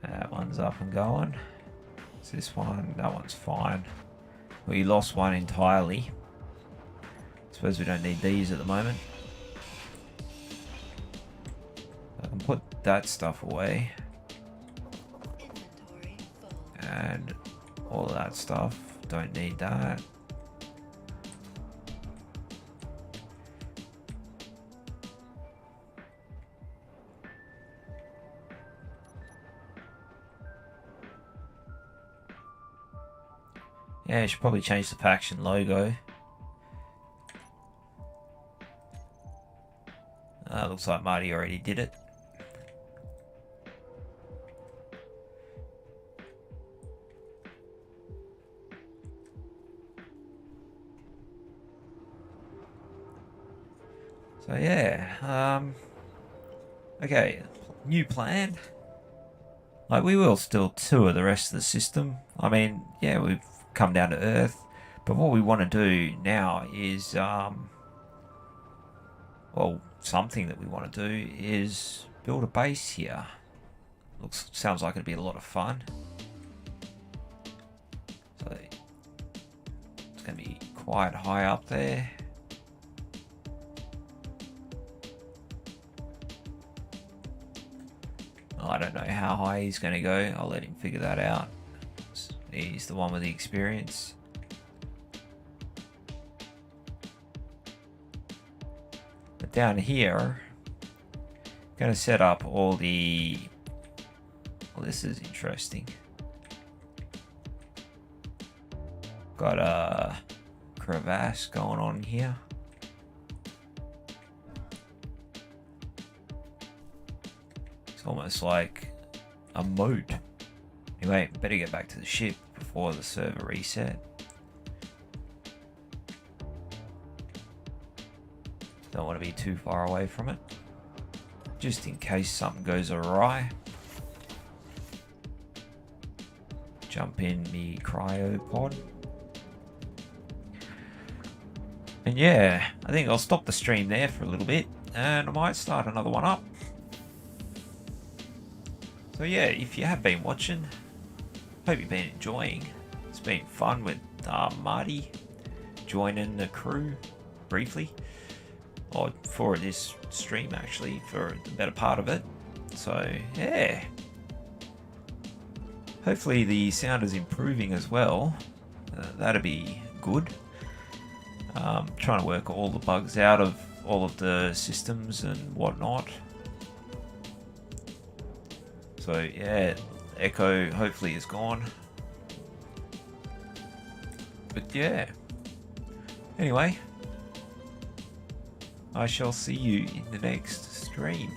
Speaker 1: That one's up and going. It's this one. That one's fine. We lost one entirely. Suppose we don't need these at the moment. I can put that stuff away.
Speaker 3: Inventory full.
Speaker 1: And all of that stuff. Don't need that. Yeah, I should probably change the faction logo. Looks like Marty already did it. So yeah, okay, new plan. Like, we will still tour the rest of the system. I mean, yeah, we've come down to Earth, but what we want to do now is, well, something that we want to do is build a base here. Sounds like it'd be a lot of fun. So it's going to be quite high up there. I don't know how high he's going to go. I'll let him figure that out. He's the one with the experience. But down here, I'm going to set up all the... Well, this is interesting. Got a crevasse going on here. It's almost like a moat. Anyway, better get back to the ship before the server reset. Don't want to be too far away from it, just in case something goes awry. Jump in the cryopod. And yeah, I think I'll stop the stream there for a little bit, and I might start another one up. So yeah, if you have been watching, hope you've been enjoying. It's been fun with Marty joining the crew briefly, or for this stream actually, for the better part of it. So yeah, hopefully the sound is improving as well. That'd be good. Trying to work all the bugs out of all of the systems and whatnot. So yeah, echo hopefully is gone. But yeah, anyway, I shall see you in the next stream.